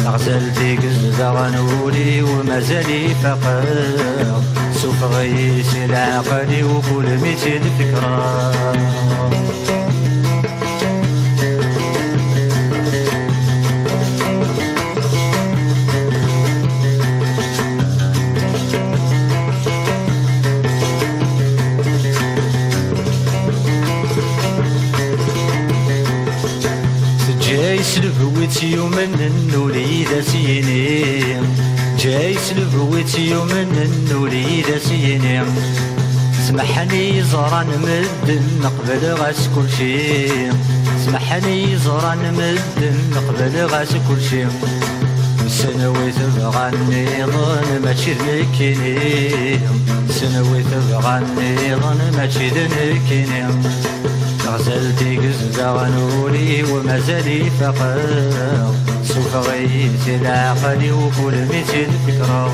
غزل فيك زغنولي ومازالي فقر، سوف غيس العقل وكل ميت الفكرة. سلفويت يومن النولي ذا سيني، جاي سلفويت يومن النولي ذا سيني. سمحني زران مدن نقبل غاس كل شي، سمحني زران مدن نقبل غاس كل شي. سنوي تبغى النظام ماشي ذنكيني، سنوي تبغى النظام ماشي ذنكيني. غزل فيك زغنولي ومازالي فقر، سوف غيت العقل وكل ميت الفكرة.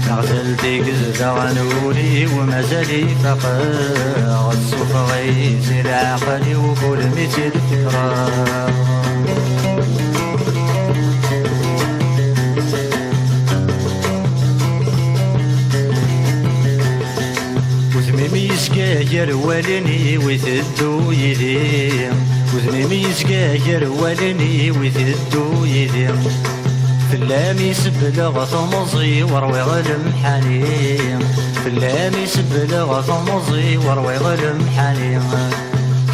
غزل فيك زغنولي ومازالي فقر، سوف غيت العقل وكل ميت الفكرة. وذميمي يسقاير والني ويثدو يدي، وذميمي يسقاير والني ويثدو يدي. فلام يسبلغ ثمزي وروي غلم حنين، فلام يسبلغ ثمزي وروي غلم حنين.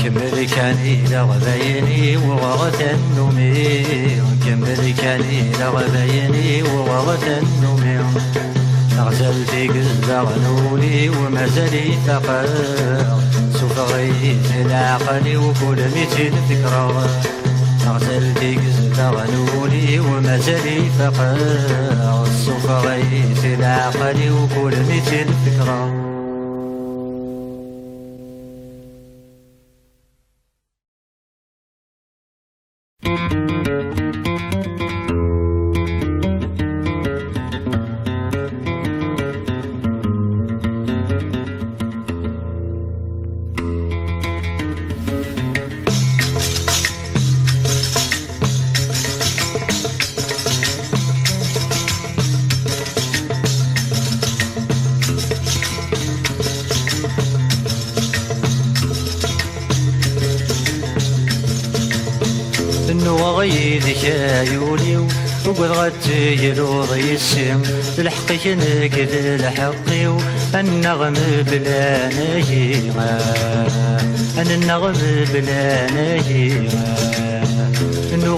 كمل كان إلى غبايني وغغت النومي، كمل كان إلى غبايني وغغت النومي. غزل فيك زغنولي ومازالي فقر، سوف غيت العقل وكل ميت الفكرة. غزل فيك زغنولي ومازالي فقر، سوف غيت العقل وكل ميت الفكرة. وغيدك عيوني وقد غتي الوضي السم. الحقي نكد الحقي والنغم بلا نهيمة، أنا النغم بلا نهيمة.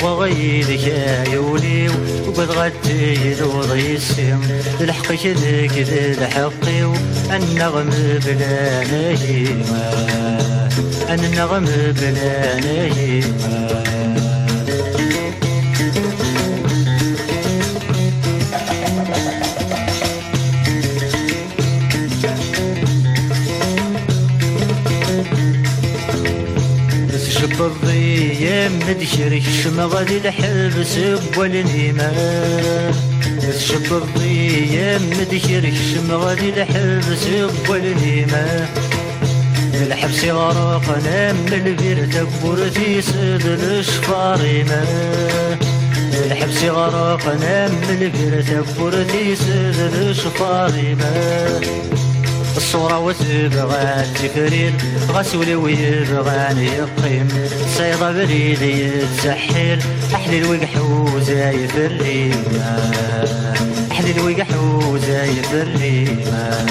وغيدك عيوني وقد غتي الوضي السم. الحقي نكد الحقي والنغم بلا نهيمة، أنا النغم بلا نهيمة. بالضيام مدشرك شمغلي الحبس والنيمة، شب الضيام مدشرك شمغلي الحبس والنيمة. الحبس غرقنا من البير تكبر في سد الشفاريمة، الحبس غرقنا من البير تكبر في سد الشفاريمة. الصورة وتبغى تكرير غسولي ويبغاني يقيم. صيدة بريدي يتسحر أحلي الوقح وزايف الريمة، أحلي الوقح وزايف الريمة.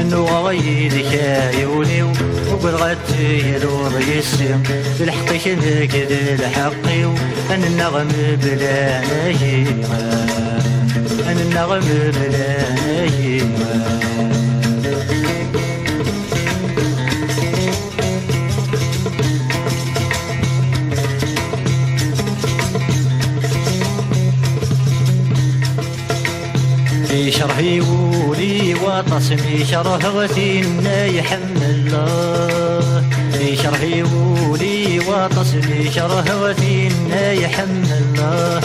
انو غيدك عيوني وقد غتي الوض يسيم الحقي شنك ذي الحقي انا النغم بلا نهيمة انا النغم بلا نهيمة شرهي ولي وطسمي شرهغتين يحمل الله شرهي ولي وطسمي شرهغتين يحمل الله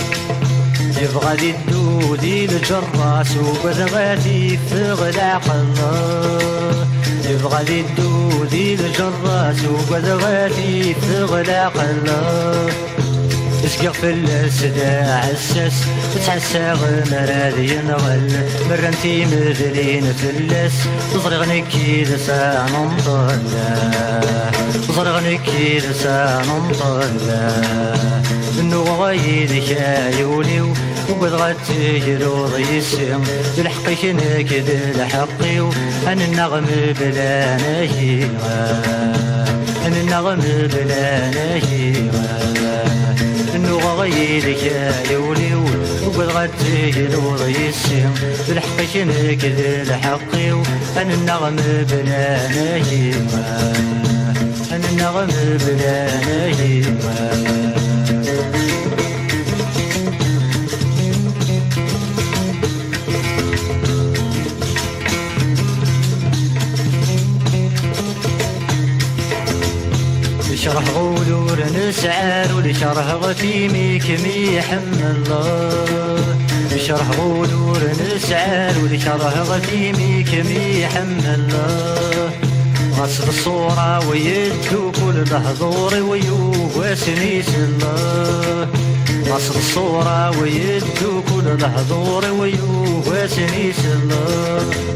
يبغى لي الدودي الجراس وبذغاتي في غلاق الله يبغى لي الدودي الجراس وبذغاتي في غلاق الله اسقق في السدا عساس تحسى غمراد ينغل مرنتي مذلين في اللس تصرغني كيد سانمطلا تصرغني كيد سانمطلا انو غايدك عيوني وقد غتجرو ضيسم بالحقي شنك ذي الحقي انا النغم بلا نهيمة انا النغم بلا نهيمة انو غيرك عيوني وقد غتجرو ضيسم بالحقي شنك ذي الحقي انا النغم بلا نهيمة انا النغم بلا نهيمة شرح غولور نسعار ولشرح غتيمي كمي يحمل الله شرح غولور نسعار ولشرح غتيمي كمي يحمل الله غصب الصورة ويدو كل لحظوري ويواسنيس الله غصب الصورة ويدو كل لحظوري ويواسنيس الله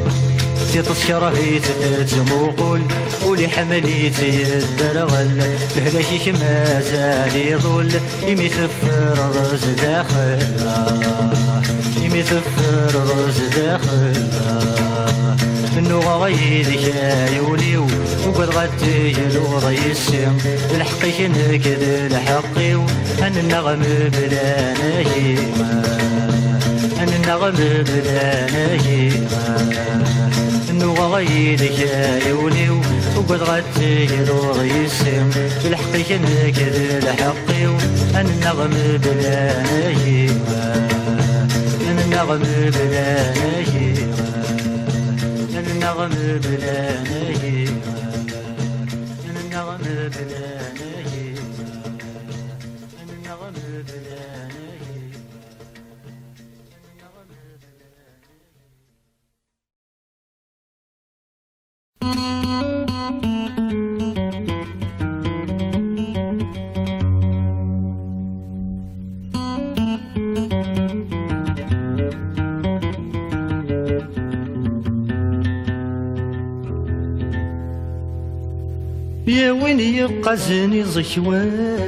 تذكر هي تتموقل ولي حمليت الدرغل بهلاشيش ما زال يظل يمي ثفر الرز داخل يمي ثفر الرز داخل انو غايدك عيوني وقد غتجلو ضيسم الحقي شنك ذي الحقي انا النغم بلا نهيمة انا النغم بلا نهيمة انو غايدك عيوني وقد غتجرو ضيسم بالحقي شنك ذي الحقي انا النغم بلا نهيمة انا النغم بلا نهيمة انا النغم بلا نهيمة انا النغم بلا نهيمة انا النغم بلا نهيمة يا وين يقزني زكوان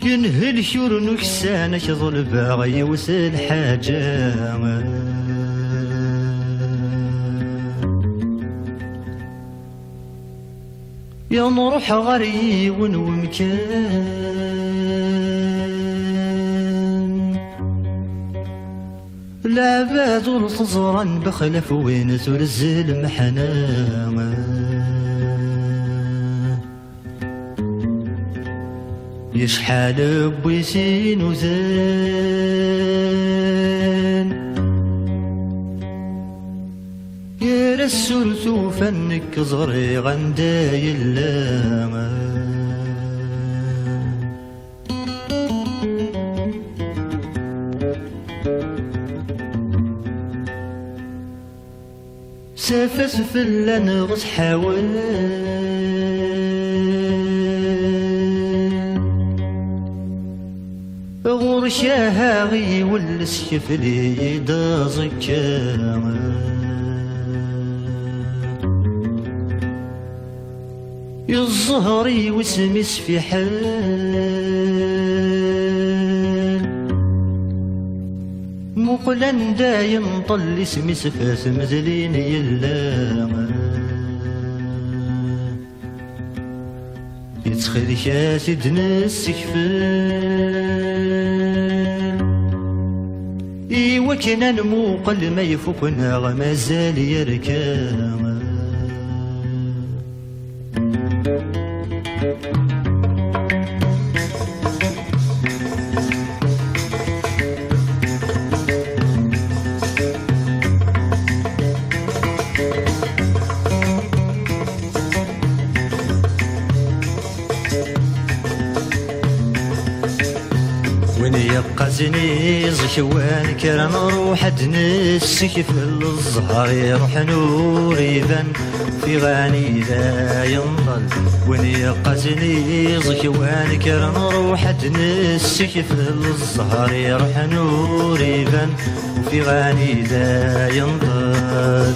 ينهل شور نكسان شظل باغي وسل حاجة يا نروح غري ومكان العباد والخزرا بخلف وين ترزل محناما يشحال بويسين وزان يا رسول فنك زغري غنداي اللاما سافس في اللنغز حاول غرشاها غي والسيف لي دازك الزهري وسمس في حال مقلن دايم طل اسمي سفاس مزلين يلا يتخذ كاسد نسكفل إيوا كنا نموقل ما يفوقنا مازال يركان وين يبقى زنيز كوان كرا نروح دنسك في الزهر يروح نور يبان في غاني لا ينضل وين يبقى زنيز كوان كرا نروح دنسك في الزهر يروح نور يبان في غاني لا ينضل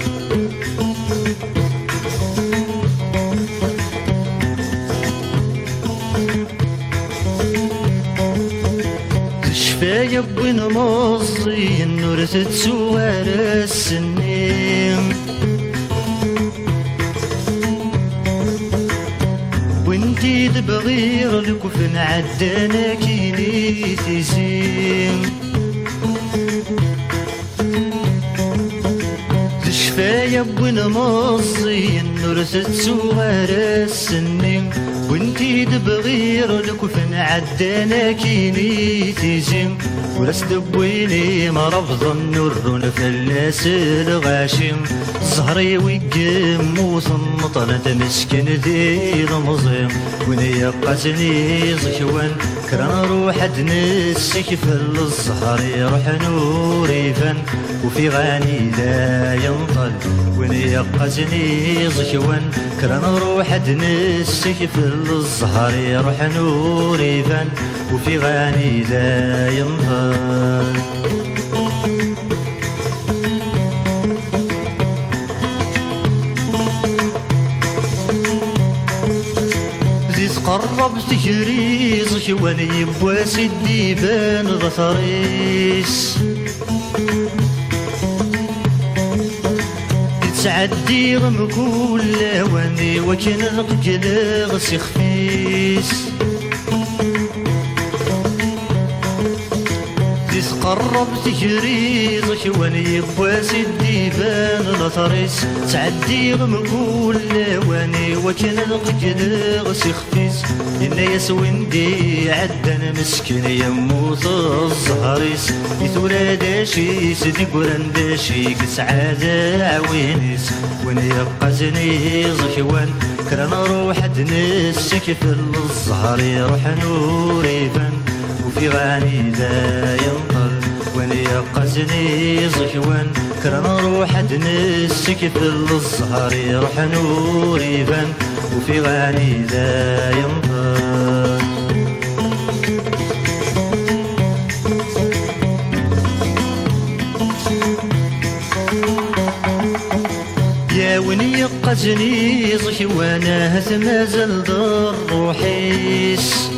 شفايا بوين مصي النور تتسوار السنين وانتي تبغير الكفن عدانا كيني تزين شفايا بوين مصي النور تتسوار السنين وانتي تبغير الكفن عدانا كيني تيجي ولاس دبويني مرفض النور نفلاس الغاشم زهري ويقم وصمطلت مسكن ذي المظيم وين يبقى زنيز كوان كرا نروح دنسك في الزهر يروح نور يفن وفي غاني لا ينطل وين يبقى زنيز كوان كرا نروح دنسك في الزهر يروح نور يفن وفي غاني لا ينطل قرب تجريز كوان يبواس الديبان غثريس تعدي غم كل واني وكن القجل غسي خفيس قرب تجريز كوان يبواس الديبان غثريس تعدي غم كل واني وكن القجل غسي خفيس إنا يسوندي عدنا مسكين يموت الزهريس يثورا داشي سدي قران داشي كسعادة عوينيس وين يبقى زنيز كوان كرا نروح دنسك في الزهر يروح نور يبان وفي غاني لا ينطل وين يبقى زنيز كوان كرا نروح دنسك في الزهر يروح نور يبان وفي غاني لا ينطل يا وين يبقى زنيز كوانا هث مازال دار روحيس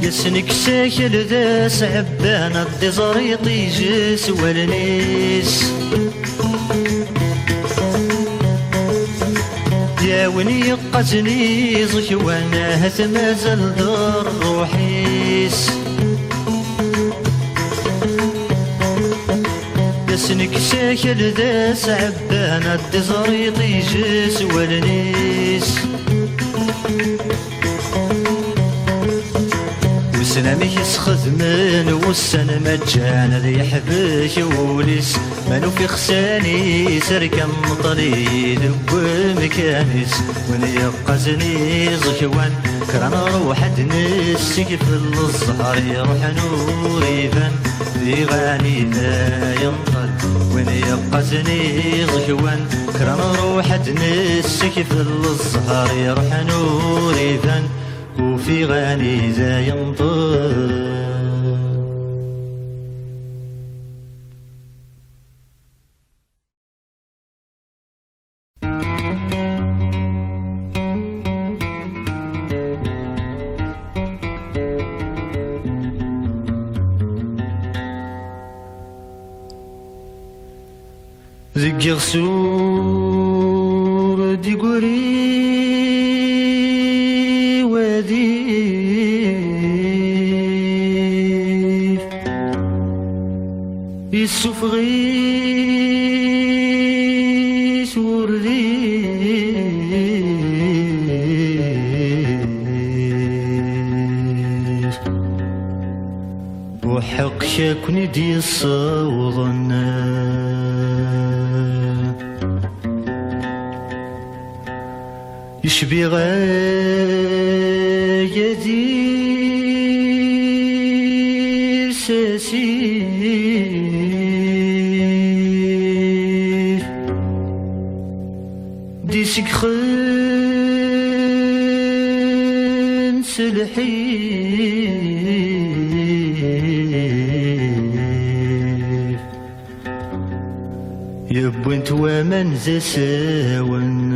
يسنك ساكل ذا سعبان الدي زريطي جس والنيس يا وين يبقى زنيز كوانا هث مازال دار روحيس يسنك ساكل ذا سعبان الدي زريطي جس والنيس سنامي يسخذ من والسن مجان ذي يحبك وليس منو في خساني سركم طليل بمكانيس وين يبقى زنيز كوان كرا نروح دنسك في الزهر يروح نور يبان ذي غاني لا ينطل وين يبقى زنيز كوان كرا نروح دنسك في الزهر يروح نور يبان وفي غاني ذا ينطل ذيك غسور دي قوري وديف يسوفغي سورليف وحق شاكني دي الصوضنا يشبي غايدي ساسير دي سكخن سلحير يبو انت ومن زساون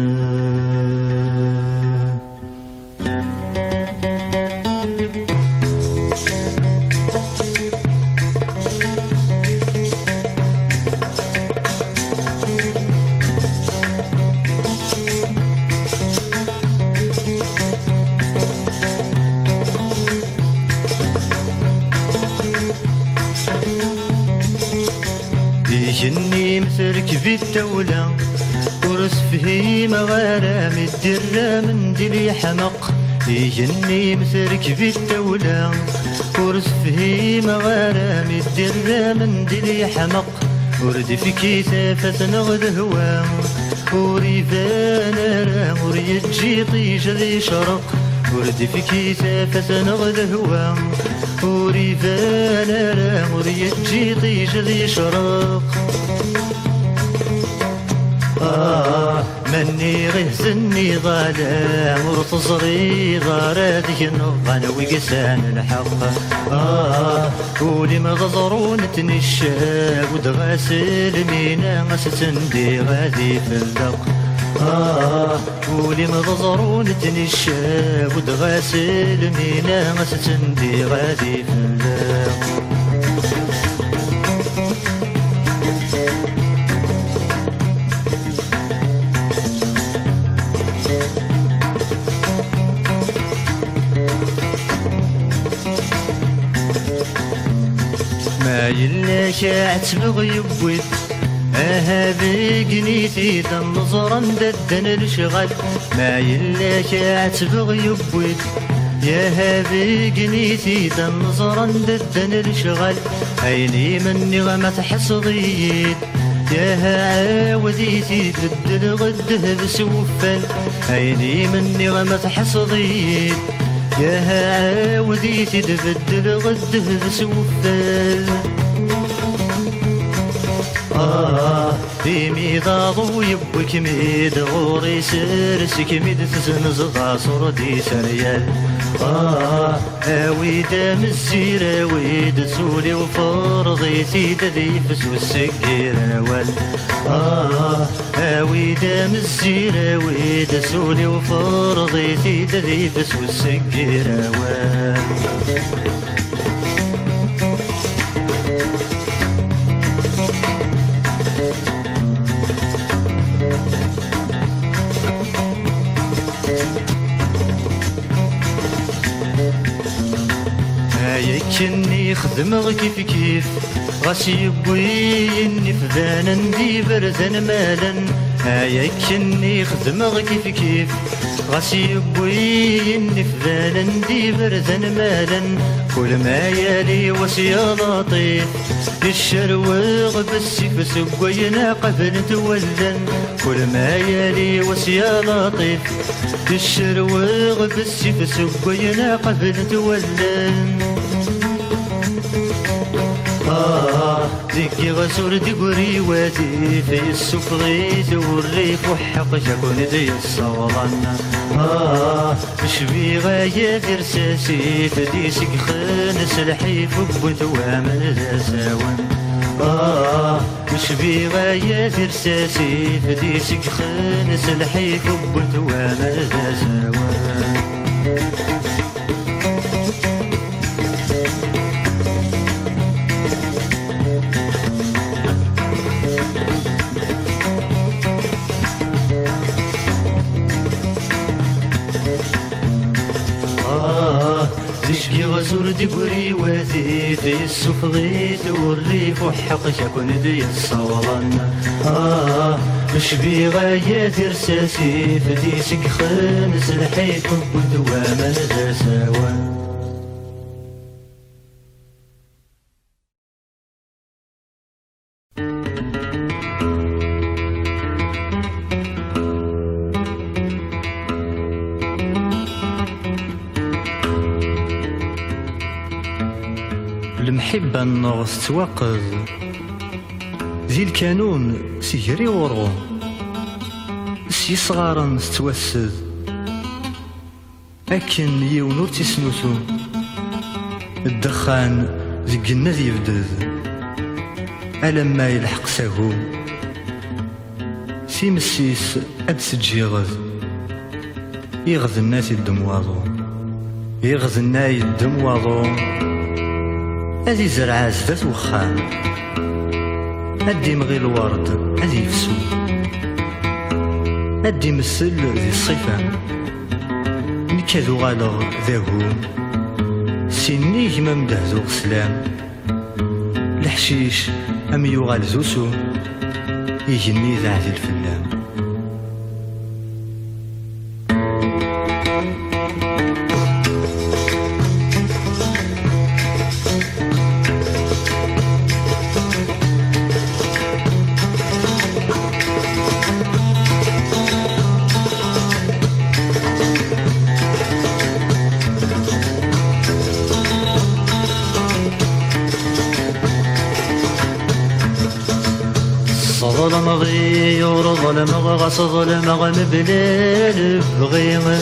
جني مثلك في الدولة ورس فيه مغارم الدرة من دلي حمق جني مثلك في الدولة ورس فيه مغارم الدرة من دلي حمق ورد في كثافة نغد هوا وريفان رام وريجي طيش ذي شرق ورد في كثافة نغد هوا وريفان رام وريجي طيش ذي شرق مني غزني ظلام ورتصري ضاراتك النغان وقسان الحق قولي ما غزرون تنشا ودغاسل مينا غستندي غادي في الدق قولي ما غزرون تنشا ودغاسل مينا غستندي غادي في الدق ما يلا شاعت بغيبوت بقنيتي تنظرا ددن الشغل ما يلا شاعت بغيبوت بقنيتي تنظرا ددن الشغل عيني مني غما تحصديت عاوديتي تبدل غده بسوفل عيني مني غما تحصديت عاوديتي تبدل غده بسوفل ديمي ضاضو يبوك ميد غوري سرسك ميد تزنزغ صردي سريال اويد مزير اويد سولي وفرضي سيد ذي فسو السكير نوال اويد مزير اويد سولي وفرضي سيد ذي فسو السكير نوال كني خدمغ كيف كيف غاسي يبويني فذانا ندي برزان مالا هايا كني خدمغ كيف كيف غاسي يبويني فذانا ندي برزان مالا كل ما يالي وسيا لطيف الشروغ بالسيف سقوينا قبل تولن كل ما يالي وسيا لطيف الشروغ بالسيف سقوينا قبل تولن ذيكي غسور دي قري وادي في السفغي والريف وحق شكون دي الصوضان شبي غاية في رساسي فدي سكخن سلحيف وبوت وامل زاوان شبي غاية في رساسي فدي سكخن سلحيف وبوت وامل زاوان دبري وذي في السفغي والريف وحق يكون دي الصوران مش بغاية رساسي فدي سكخنس الحيط ودواما نساوان. المحبة النغص توقظ ذي الكانون سيجري ورغو سي صغارا ستوسد أكن يونور تسنوسو الدخان ذي الناس يفدد ألما يلحق ساهو سي مسيس أدسجيغذ يغذ الناس الدمواضو يغذ الناس الدمواضو أذي زرع زدت وخام أدي مغي الورد أذي يفسو أدي مسل ذي الصيفان نكاذو غالغ ذاهو سيني ما مدهزو غسلام الحشيش أم يغال زوسو يجني ذا عذي الفلام. ظلم غيور ظلم غص ظلم غمبليل بغيم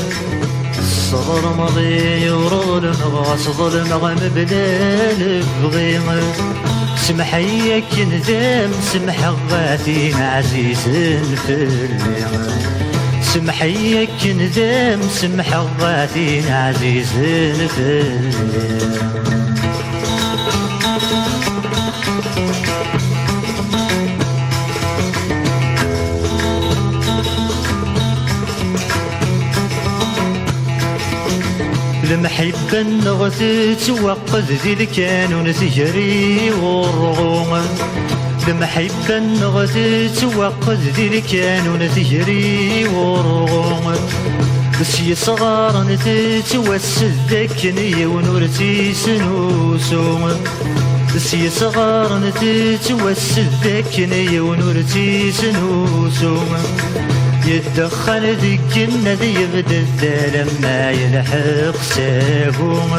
ظلم غيور ظلم غص ظلم غمبليل بغيم سمحيك ندم سمح غاتين عزيز في الليل سمحيك ندم سمح غاتين عزيز في الليل. المحبة النغث توقد ذي الكانون سجري والرغوم المحبة النغث توقد ذي الكانون سجري والرغوم بس يصغار نتتوسد ذكني ونورتي سنوسوم بس يصغار نتتوسد ذكني ونورتي سنوسوم يتدخل ذي الجنة ذي يبدا لما يلحق ساقوم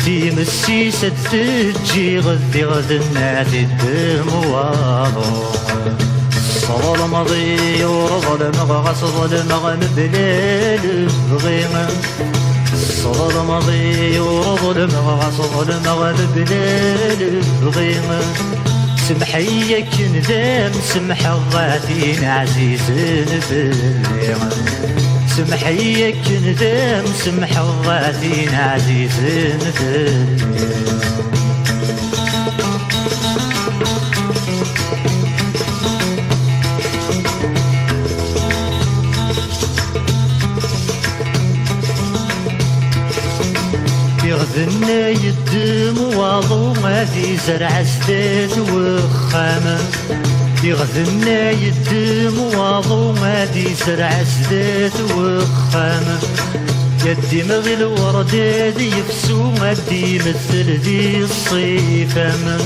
في مسيسة تجي غذي غذنا الدمواضو ظلم مضي ورظلم غص ظلم غمبليل بغيم ظلم مضي ورظلم غص ظلم غمبليل بغيم سمحيك ندم سمح غاتين عزيز بالليل سمحيك ندم سمح غاتين عزيز بالليل. يغذنا يدم واضو ما في زرع زدات وخامة يغذنا يدم واضو ما في زرع زدات وخامة يدي مغي الورداد يفسو مدي مثل ذي الصيفام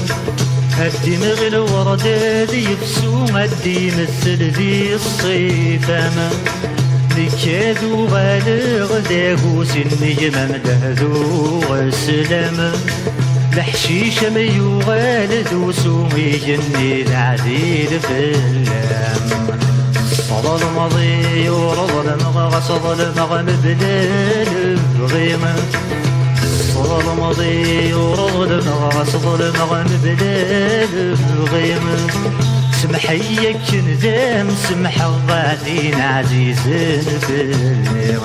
هدي مغي الورداد يفسو مدي مثل ذي الصيفام نكادو بالغ ذاهو سني ممدهدو غسلام الحشيش ما يغال دوسو يجني العديد فلام صدى الماضي ورظلم غص ظلم غمبليل بغيم صدى الماضي ورظلم غص ظلم غمبليل بغيم سمحيك ندم سمح غاتين عزيز بالليل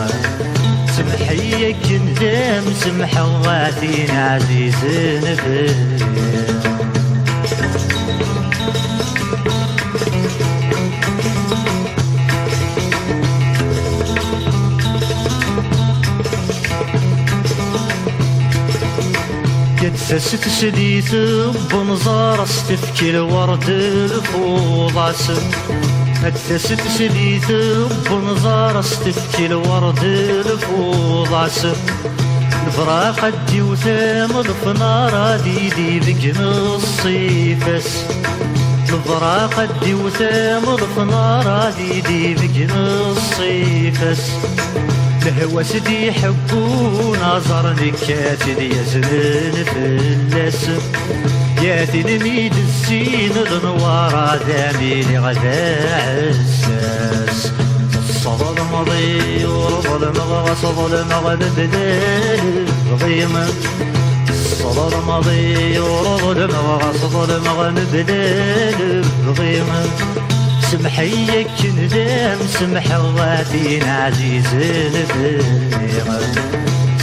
سمحيك ندم سمح غاتين عزيز بالليل. ثست سديت بنظار استفكي الورد الفوضاس ثست سديت بنظار استفكي الورد الفوضاس الفراق ادي وثام الفنار ديدي ذقن الصيفس الفراق ادي وثام الفنار ديدي ذقن الصيفس الهوى سدي حبو نظر نكاتل يزنن فلس ياتي نميد الزين النوار دامي غدا عساس الصبر مضي ورضل مغصض المغل بدال الغيمة الصبر مضي ورضل مغصض المغل بدال الغيمة سمحيك ندام سمح غادين عزيز البليغ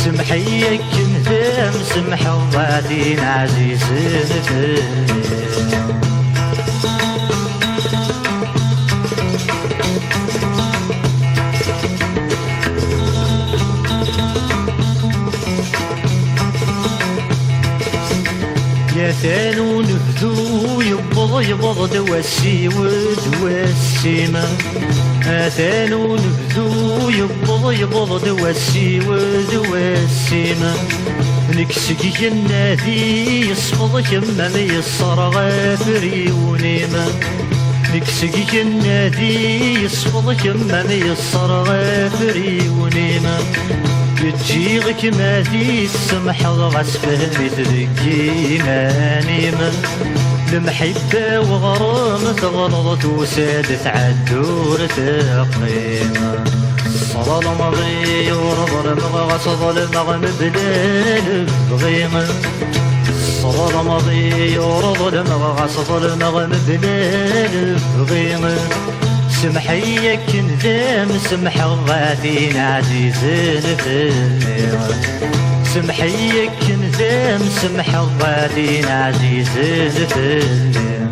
سمحيك ندام سمح غادين عزيز البليغ يا ثانو نفذو يبض دواسي ودواسيما ثانو نفذو يبض دواسي ودواسيما نكسكي النادي يصفض كما ميسر غافري ونيما نكسكي النادي يصفض كما ميسر غافري ونيما تجيغك ما دي السمح غسفه مثلكي مانيما المحبة وغرام تغلظت وسادت عالدور تقيمة صلى المضي ورضل مغصض المغم بلال بغيمة صلى المضي ورضل مغصض المغم بلال بغيمة سمحيك ندام سمح غادين عزيز البليغ سمحيك ندام سمح غادين عزيز البليغ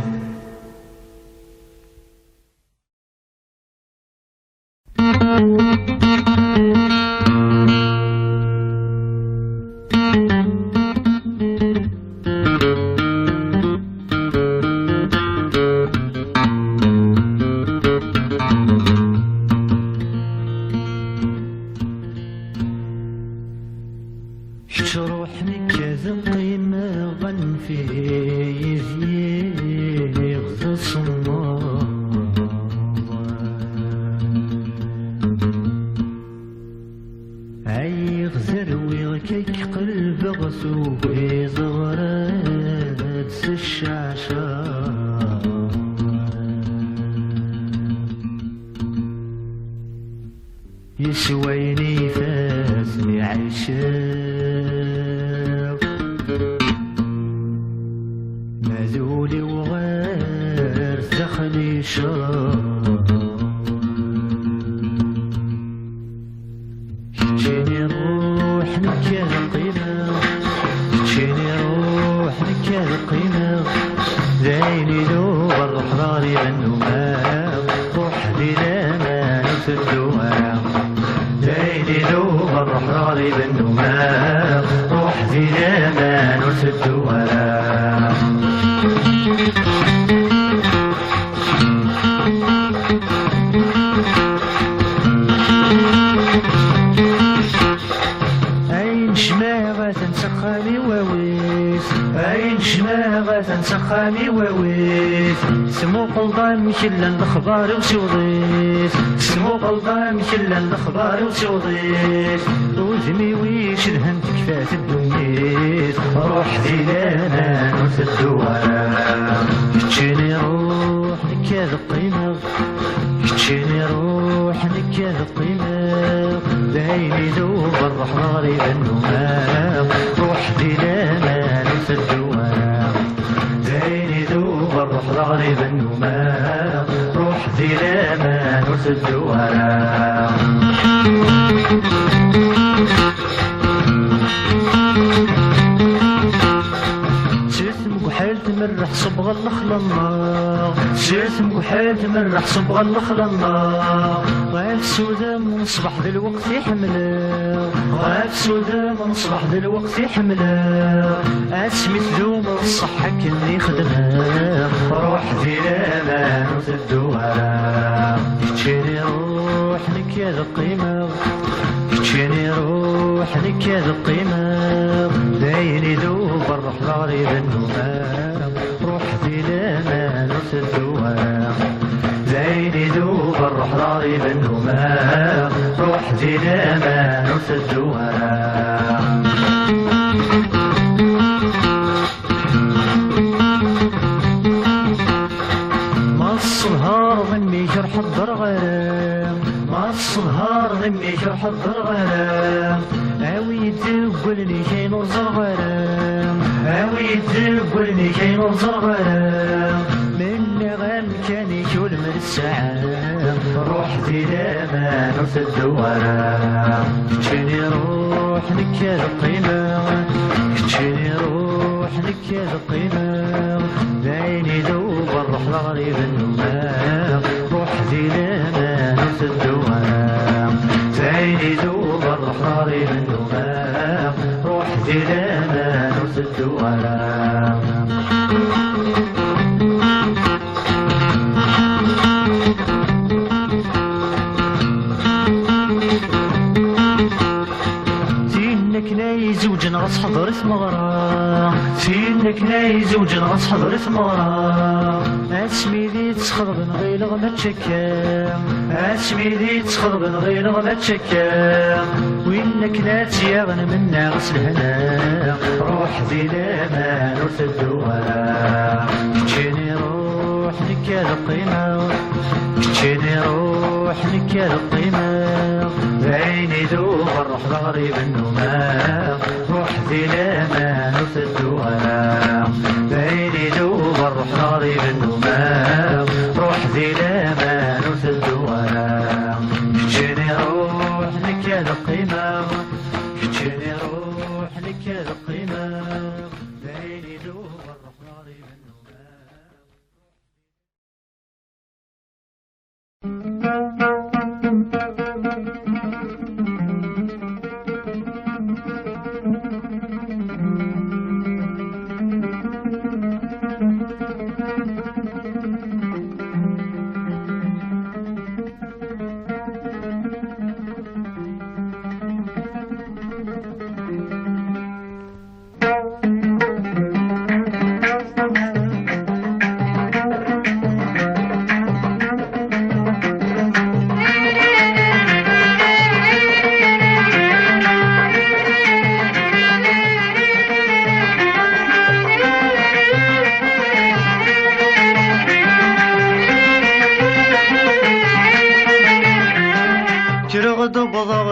روحني كذا قيمة غنفي يغزى صمار عي غزر ويغكيك قلب غسوب زغرات الشعشار يسويني فاسني عيشان مذولي وغير ثخلي شار تجيني روح نكال قيمة تجيني روح نكال قيمة زيني دور حضاري بالنماء روح بلا ما نسدوها زيني دور حضاري بالنماء روح بلا ما نسدوها أين شماغة سخاني وويس أين شماغة سخاني وويس سمو قلبان كل الأخبار وسوضيس سمو قلبان كل الأخبار وسوضيس وزمي ويش الهند كفات الدنيس روح ذيلانا نسدوها تجيني روح نكاد قيمة تجيني روح نكاد قيمة دايني ذوب الرحماري بالنماء روح ذيلانا نسدوها دايني ذوب الرحماري بالنماء روح ذيلانا نسدوها مرح صبغ الخلنا سيرت مكحات مرح صبغ الخلنا غاف سودا من صبح ذا الوقت يحمله غاف سودا من صبح ذا الوقت يحمله اسمي ثوم الصحة كني خدمه روح ذي الامان وتدوها تشيني روح لك يا ذا القيمة تشيني روح لك يا ذا القيمة داين يذوب الروح غريب النمام روح ذي الامان وتدوها داين يذوب الروح غريب النمام روح ذي الامان وتدوها الصهار ضمي جرح الضرغام ما الصهار ضمي جرح الضرغام اوي يتقولني كاين الزرغام اوي يتقولني كاين الزرغام من نغام كان يشول من الساعة روح ذي الامان وتدوها تشيني روح لك يا القيمة تشيني روح لك يا القيمة داين يذوب الروح الغريب النمام روح ذي الامان وتدوها داين يذوب الروح الغريب النمام روح ذي الامان وتدوها سينك ناي زوج نغص حضر اسم غرام سينك ناي زوج نغص حضر اسم غرام اسمي ذي تسخرب نغيلغ ما تشكام اسمي ذي تسخرب نغيلغ ما تشكام وينك ناس يغن منا غسل هنا روح ذي الامان وتدوها تشيني روح لك يا القيمة تشيني روح لك يا القيمة عيني ذوب الروح غريب النمام روح ذي الامان وتدوها عيني ذوب الروح غريب النمام روح ذي الامان وتدوها تجيني روح لك يا القيمة تجيني روح لك يا القيمة عيني ذوب الروح غريب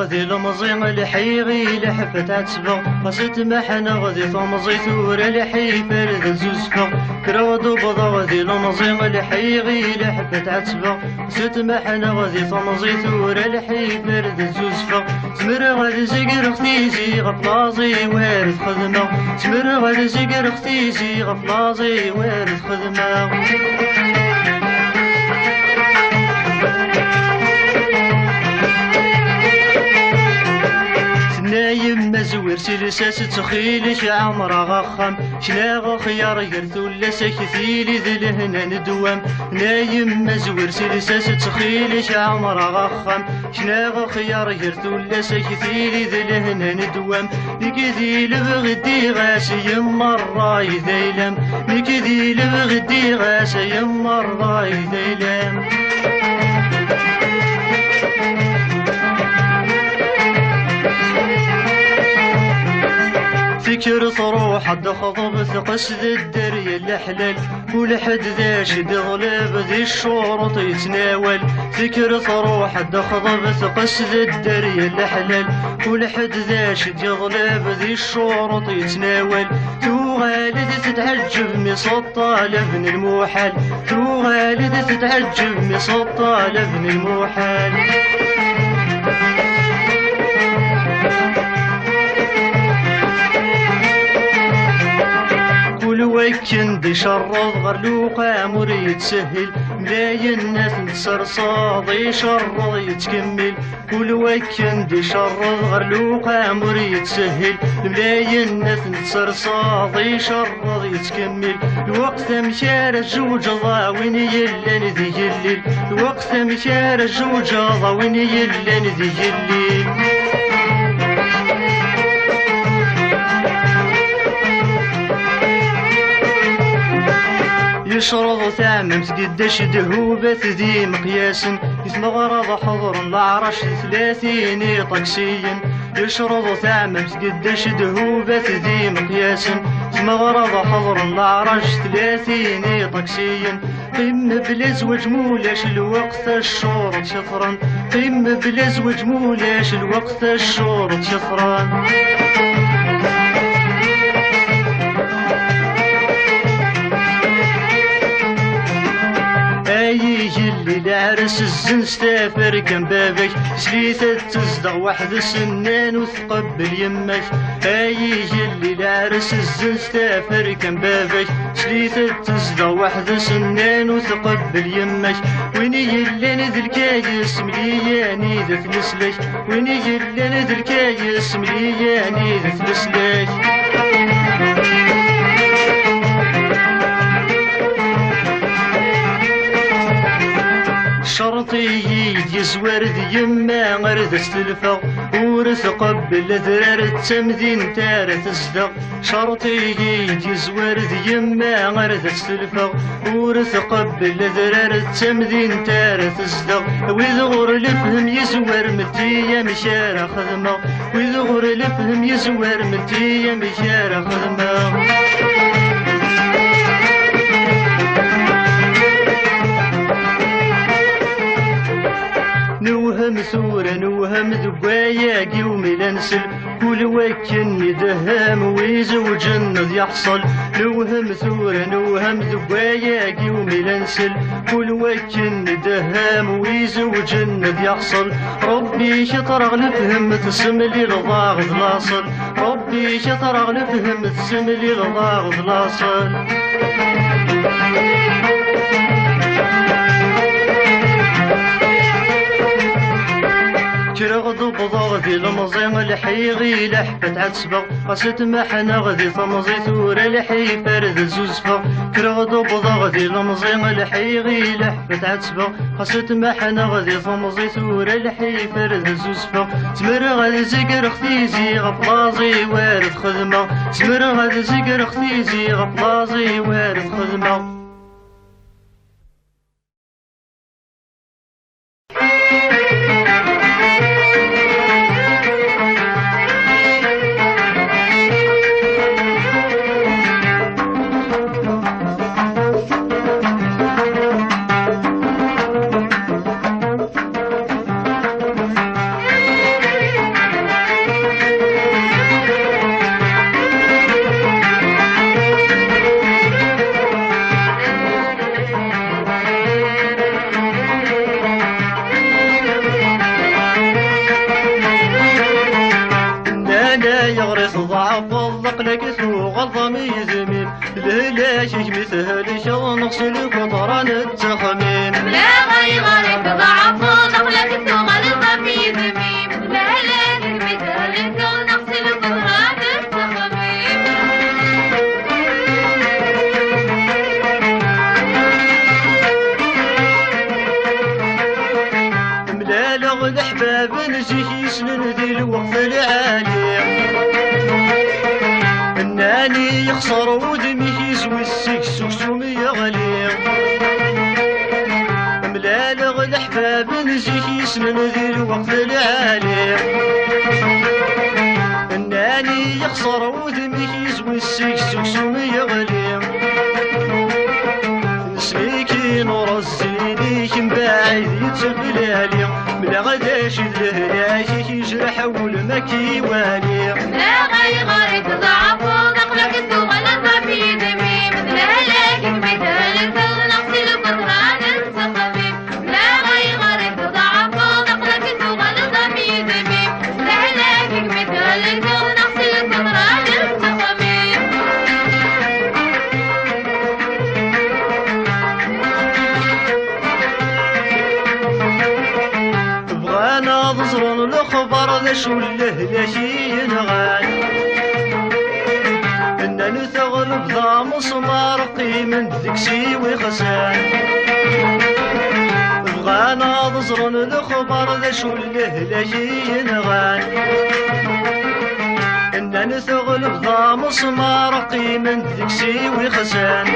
غدي المزيم لحيغي لحفت عتسبغ قصيت محنا غدي ثمزي ثورة لحي فرد زوزفغ كرودو بضا غدي المزيم لحيغي لحفت عتسبغ قصيت محنا غدي ثمزي ثورة لحي فرد زوزفغ سمر غدي زقر اختيزي غفلازي وارد خدمة سمر غدي زقر اختيزي غفلازي وارد خدمة نايم مزور سلساس تخيلش عمرها غخام شلاغ خيار قرثو لسا كثيلي ذلهنا ندوام نايم مزور سلساس تخيلش عمرها غخام شلاغ خيار قرثو لسا كثيلي ذلهنا ندوام نكذي لبغدي غاس يمر ذيلم نكذي لبغدي غاس يمر ذيلم فكر تروح حد خضب ثقس ذي الدري الحلال كل حد ذا شد غلب ذي الشورط يتناول فكر تروح حد خضب ثقس ذي الدري الحلال كل حد ذا شد غلب ذي الشورط يتناول تو غالد تتعجب مسطة لابن الموحل تو غالد تتعجب مسطة لابن الموحل ويك وكن دي شرط غرلوقا مريد سهل ملاي الناس نتسرصاض يشرط يتكمل وكن دي شرط غرلوقا مريد سهل ملاي الناس نتسرصاض يشرط يتكمل الوقت مشار الجوج ضاوين يلان ذي الليل الوقت مشار الجوج ضاوين يلان ذي الليل يشرب ثاممت قداش دهوبة ذي مقياس اسم غرض حضر العرش 30 طقسيا يشرب ثاممت قداش دهوبة ذي مقياس اسم غرض حضر العرش 30 طقسيا قم بلا زواج مولاش الوقت الشورط شفران قم بلا زواج مولاش الوقت الشورط شفران اللي العرس الزن ستافر كان بابك سليثة تصدغ واحد السنان وتقبل يمك اللي العرس الزن ستافر كان بابك سليثة تصدغ واحد السنان وتقبل يمك وين يلان ذا الكايس ملياني ذا تلسلك وين يلان ذا الكايس ملياني ذا تلسلك شرطي يزور ذي يما غرد استلفا ورث قبل ذرار التمدين تار تصدق شرطي يزور ذي يما غرد استلفا ورث قبل ذرار التمدين تار تصدق ويذغر لفهم يزور متيا مشارة خدمة ويذغر لفهم يزور متيا مشارة خدمة نوهم ثورة نوهم ذبايا قيوم لنسل كل وكن يدهم ويزوج النض يحصل نوهم ثورة نوهم ذبايا قيوم لنسل كل وكن يدهم ويزوج النض يحصل ربي شطر نفهم تسم لي الضاغط لاصل ربي شطر نفهم تسم لي الضاغط لاصل كرغض بضغذي لمزيم الحيغي لحفة عتسبغ قصت محنا غذي ثمزي ثورة لحي فرد الزوزفغ كرغض بضغذي لمزيم الحيغي لحفة عتسبغ قصت محنا غذي ثمزي ثورة لحي فرد الزوزفغ تمر غذي زقر اختيزي غفلازي وارد خدمة تمر غذي زقر اختيزي غفلازي وارد خدمة يغرس ضعف الضقلك سوق الضمي زميل لهلاش مثل شو نغسل قطران التخميم لا غيرك ضعف الضقلك سوق الضمي زميل لهلاش مثل شو نغسل قطران التخميم ملالغ الأحباب نجيه يسنن ذي الوقت العالي اناني يخسر ودمي يزوي السكس وسومي غلي ملالغ الاحباب نجيه يسنن ذي الوقت العالي اناني يخسر ودمي يزوي السكس وسومي غلي نسميكي نور الزيني كنباعد يتغلالي ملا غداش الهلاك يجرح والمكي والي لا غيرك ضعف ضقلك سوق الضمي زميم لهلاك مثل نغسل قطران التخميم لا غيرك ضعف ضقلك سوق الضمي زميم لهلاك مثل نغسل قطران التخميم ضزرون الخبر ذا شو اللهلاشي ينغان إننا نثغلب ذا مسمار قيمن ذكسي وخسان بغانا ضزرون الخبر ذا شو اللهلاشي ينغان إننا نثغلب ذا مسمار قيمن ذكسي وخسان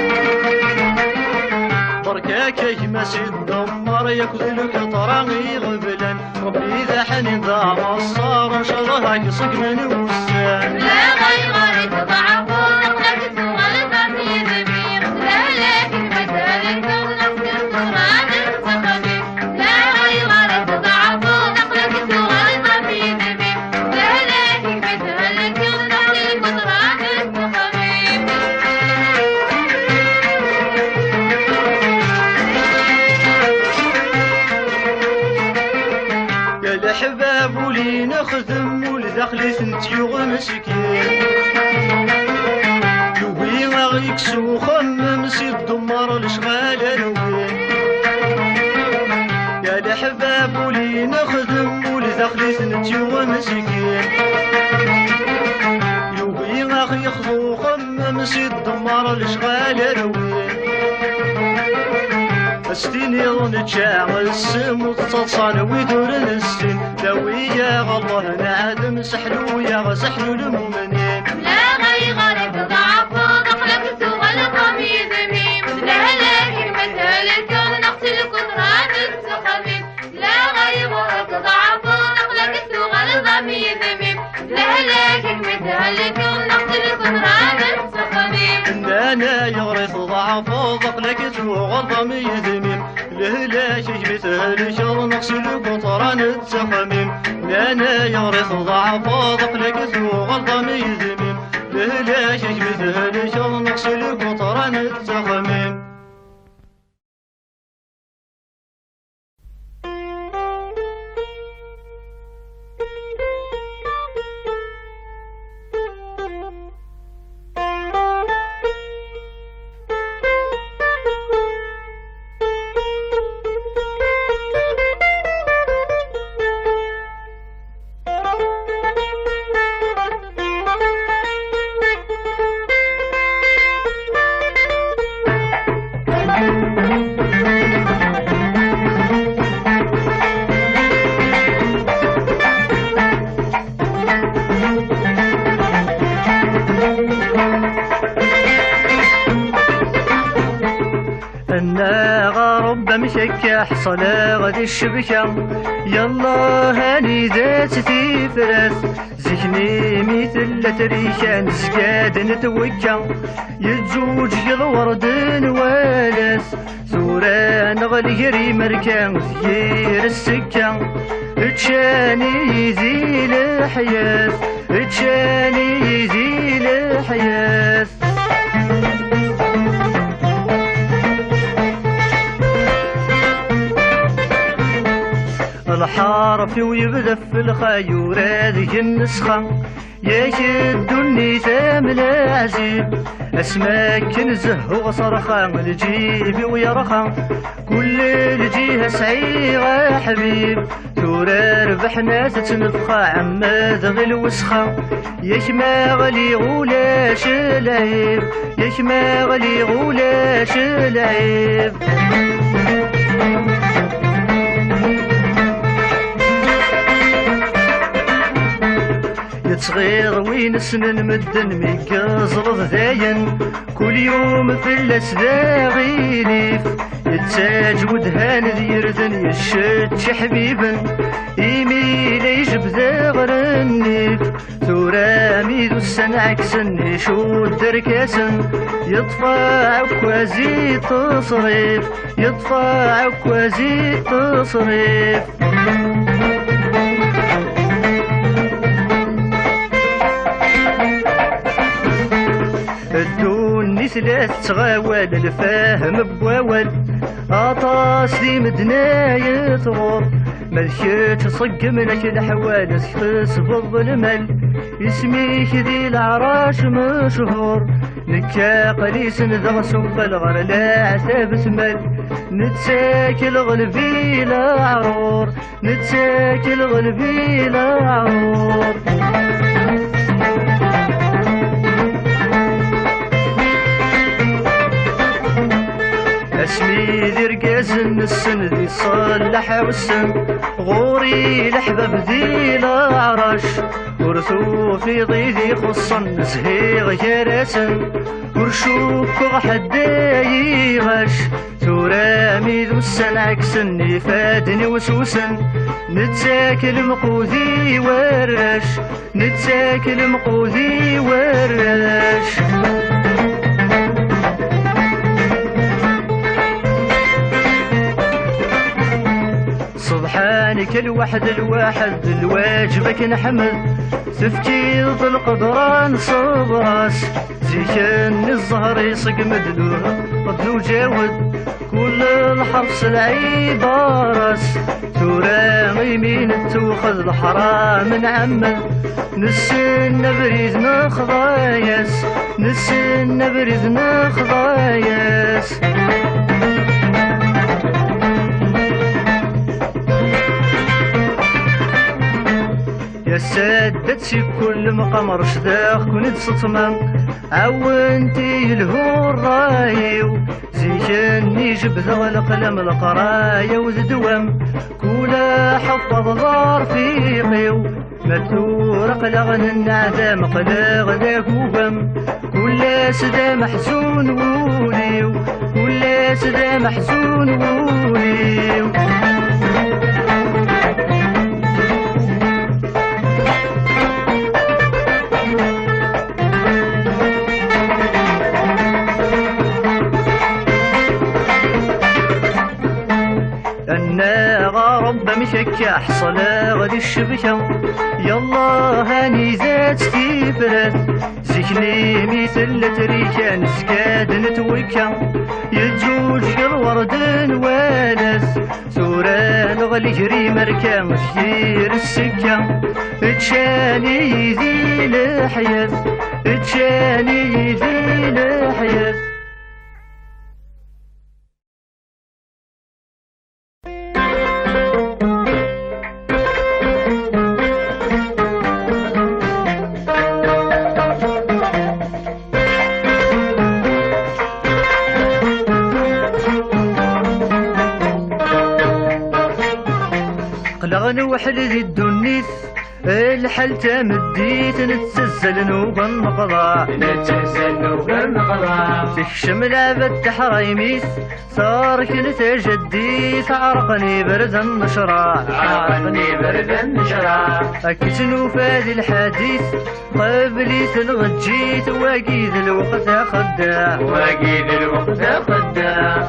بركاك يمسي الدمر يكذلك طراني غبلا ربي ذا حنين ذا مصار شرها يصق من وسان لا غير تضعف ونقلك تغلط في ذبيب لا لكن مثالك ونقل القرآن الصخبي لا غير تضعف ونقلك تغلط في ذبيب لا لكن مثالك ونقل القرآن الصخبي يا الأحباب ولي نخدم ولدخلي سنتيو مسكين لوي غيكسو خمم سي الدمر الشغال نوين يا الأحباب ولي نخدم ولدخلي سنتيو مسكين لوي غيخضو خمم سي الدمر الشغال نوين استيني ونتشاع السم وتصان ويدور السن لويا الله نعدم سحلو يا سحلو المؤمنين لا غير تضعف ونقلك تغلط في ذبيب لا لكن مثالك ونقتل قطران الصخبي لا غير تضعف ونقلك تغلط في ذبيب لا لكن مثالك ونقتل قطران الصخبي إننا يغرث ضعف ضقلك تغلط ميذمين لا شيء مثل شر نقصل قطران التخميم لنا يغرث ضعف ضقلك تغلط ميذمين لا شيء مثل شر نقصل قطران التخميم مشكة حصلة غد الشبكة يلا هاني ذات تفرس زكني مثل تريشان سكاد نتوكا يتزوج الورد والس سوران غليري مركان زير السكة اتشاني يزيل حياس اتشاني يزيل حياس الحارف ويبدا في الخيور هذه النسخة يشد النسام العزيب اسماك نزه وصرخة الجيب ويرخى كل الجهة سعيغة حبيب ثورة ربحنا تتنفخى عماد غي الوسخة يشما غلي غولاش العيب يشما غلي غولاش العيب صغير وين سنن مدن ميكزرض ذاين كل يوم في الاسداغيليف يتساج ودهان ذيردن يشتش حبيبا يميل يجب ذاغر النيف ثورا ميدو السن عكسن يشود دركاسن يطفى عكوازي تصريف يطفى عكوازي تصريف الدوني ثلاث تغاول الفاهم بواول اطاس دي مدنا يطغر مذكرت صق منك الحوادث تصبض المل اسميك ذي العراش مشهور نكا قليس ندغس بالغر لا عتاب ثمل نتساكل غلبي لا عرور نتساكل غلبي لا عرور اسمي ذي رقاز السن ذي صلح والسن غوري الحباب ذي العرش ورثو في ضيدي خصا نزهيغ كراسن ورشوك حدا يغش ترامي ذو السن عكسني فادني وسوسن نتساكل مقوذي ورش نتساكل مقوذي ورش سبحانك الوحد الواجبك نحمد تفكير القدران صبراس زيكن الزهر يصق مدلوه ضدو جاود كل الحرص العبارس ترى يمين توخذ الحرام نعمد نسن بريد نخضايس نسن بريد نخضايس يا سادت شي كل مقام رشداخ كنت صطمم عاونتي الهو الرايو زيكني جبت القلم القرايا وزدوم كولا حفظ ظار في قيو مدور قلغن النعدام قلغ ذا كوبم كل سدا محزون وليو كل سدا محزون وليو مشكا حصلا غدي الشبكة يلا هاني زاد ستيفرات زيكني مثل تريكا نسكاد نتوكا يجوج الورد نوانس سوران غلي جري مركا مسير السكة اتشاني ذي الحياة اتشاني ذي الحياة وحل ذي الدنيس الحل تمديت نتسلسل نوبا النقضاء نتسلسل نوبا النقضاء تكشم لعبة تحريميس صار كل تجديس عرقني برد النشرة عرقني برد النشرة أكتنو فادي الحديث قبلي تنغجيت واقيد الوقت خداع واقيد الوقت خداع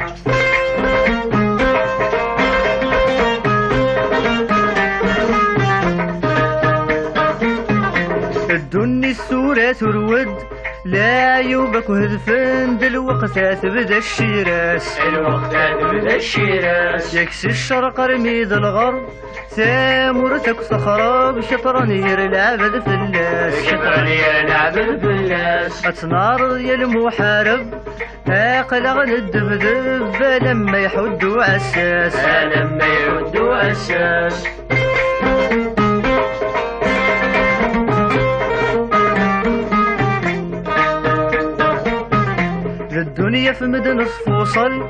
الدني السورة ترود لا يوبك هذفن دالوقت تبدا الشيراس الوقت تبدا الشيراس يكسي الشرق رميد الغرب سامورتك صخرب شطرانير العبد فلاس شطرانير العبد فلاس اتنار يا المحارب اقلغ الدبدب لما يحدوا اساس لما يحدوا اساس الدنيا في مدن فوصل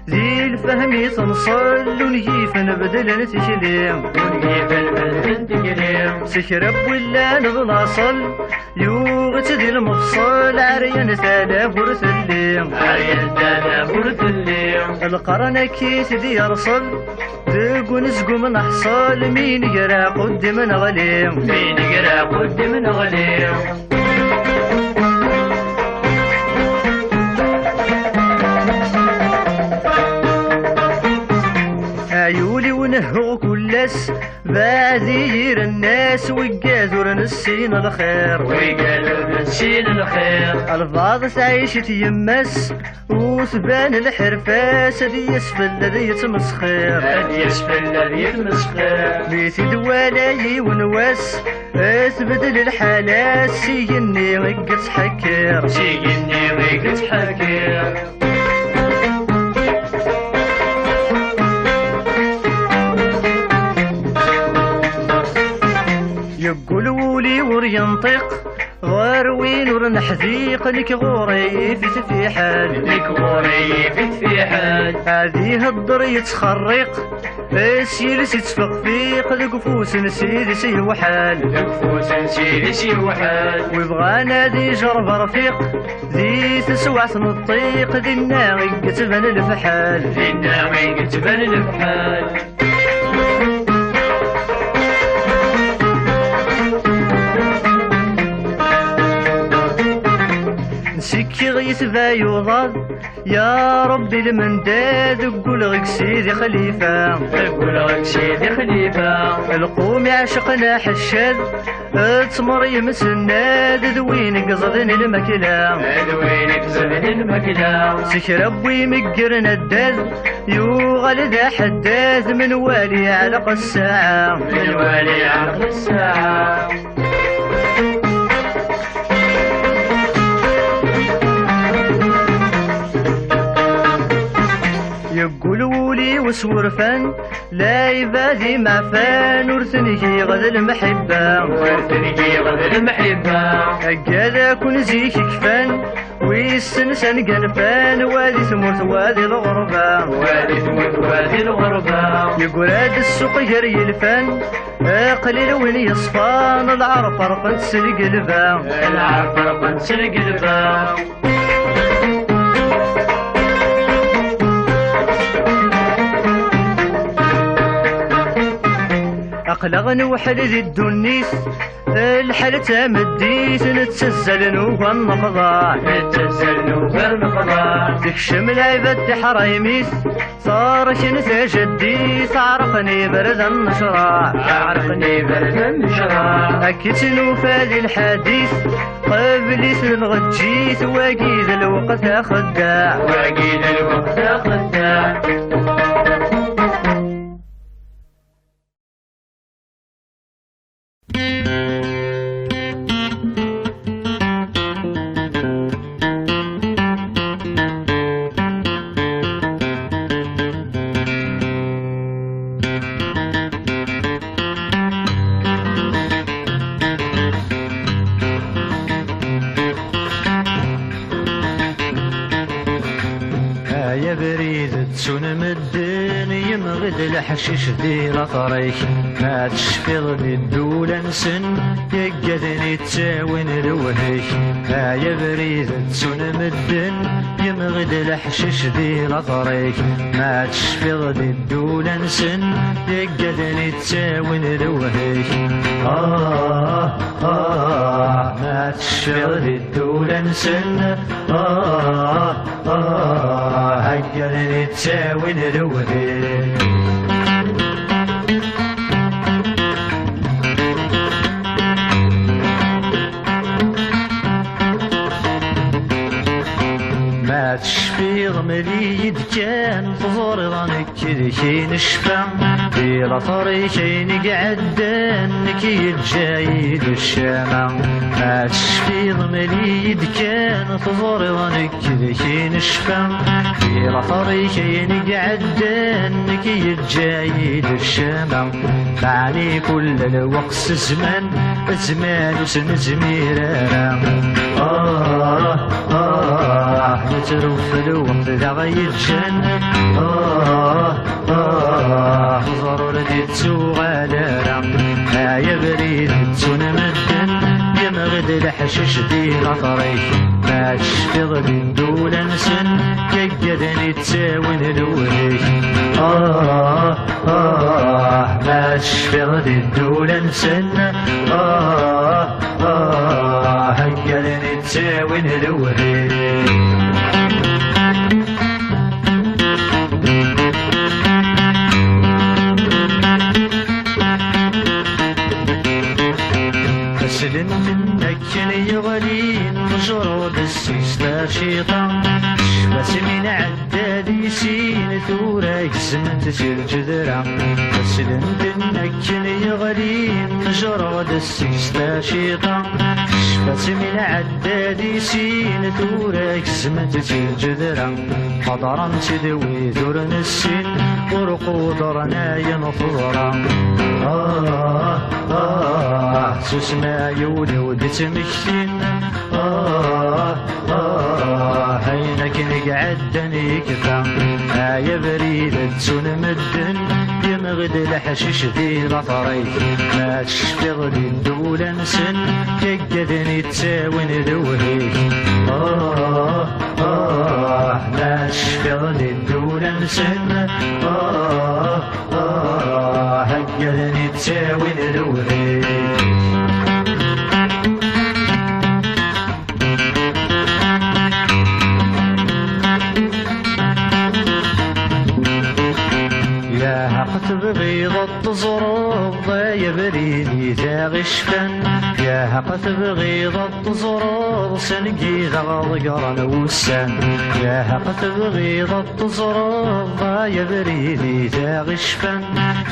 ذي الفهم يتنصل ونجيف نبدل نتكلم ونجيف نبدل نتكلم سكرب ولا نضلاصل يوغت ذي المفصل عريان تالاف ورثليم عريان تالاف ورثليم القرن كيس ذي يرصل دق ونسقو من حصل مين يقرا قدم نغليم مين يقرا قدم نغليم عيولي ونهو كلاس بعذير الناس وقازور نسين الخير وقازور ونسين الخير البعض تعيش يمس وتبان الحرفاس ذي يسفل ذي يتمسخر هادي يسفل الذي يتمسخر بيتي دوالاي ونواس تبدل الحالات سيني وقت حكر سيجني ويقت حكير يقولوا لي ورينطق غروين ورنحذيق لك غوري في حال لك غوري في حال هذه الضر يتخرق السيلس يتفقفيق القفوس نسيد سي وحال الكفوس نسيد سي وحال ويبغى نادي جرب رفيق ذي تسوع نطيق ذي الناغي كتبان الفحال فينا وين تبان الفحال نسكي غيثبا يوضاد يا ربي المنداد قول غيك سيدي خليفة تقول لك سيدي خليفة القوم يعشقنا حشاد تمر يمسناد ذوين قصدن المكلا وينك زمن المكلا سكرب ويمقرنا الداز يوغل ذا حداث من والي علق الساعة من والي عقل الساعة يقولوا لي وسورفان لا يبادي مع فان ورثني غد المحبة ورثني غد المحبة أجادا كون زيك كفان ويستنسان قنفان وادي ثمرت وادي الغربة وادي تموت وادي الغربة يقول هاد السوق جري الفان قليل وين يصفان العرب فرقا تسلق البا العرب فرقا تسلق البا أقلغ نوحل ذي الدنيس الحال تامديس نتسزل نوفا النقضاء نتسل وغير نقضاء تكشم العباد حرايميس صار شنسى جديس عرقني برد النشراء عرقني برد النشرة أكيد نوفا ذي الحديث قبليس الغجيس واقيد الوقت خداع واقيد الوقت خداع يا بريد تسون مدن يمغد الحشيش ذي لطريك ما تشفيض ذي الدولة نسن يقدني تساوين الوهيك يا بريد تسون مدن يمغد الحشيش ذي لطريك ما تشفيض ذي الدولة نسن يقدني تساوين الوهيك ما تشفيض ذي الدولة نسن هجرني تساوي الوهي ما تشفي ضمري كان تزور ظنك كي نشفى بلا طريقين قعدانك يتجايد الشامة ما تشفي ضمري كان تزور ظنك كي نشفى بلا طريقين قعدانك يتجايد الشامة معني كل الوقت زمان وسن زميرة نتروف الوقت ذا غيتجن ضروري تسوغالرا يا بريد تسون مدن يمغد الحشش دي لطريك ما تشفيض بالدول نسن يقدني تساوين الوهيك ما تشفيض بالدول نسن يقدني تساوين الوهيك سلم منك يا غالي الشيطان بس من عدادي سين ثورة قسمت في الجذرة بس لندنك يغلي مجرد السكستا شيطان بس من عدادي سين ثورة قسمت في الجذرة حضرا تدوي ذرن السن ورقودرنا ينفضرا سوسما يولي ودت مكتين هينك نقعد نكفى يا بريد تسون مدن يمغد الحشيش ذي لطريق ما تشفي غدي الدولة نسن يقدني تساوين ذوهيك ما تشفي غدي الدولة نسن هقدني تساوين ذوهيك تبغيض التزرب يا بريدي ذا غشفن يا هقا تبغيض التزرب سنقي ذا غضقرن وسن يا هقا تبغيض التزرب يا بريدي ذا غشفن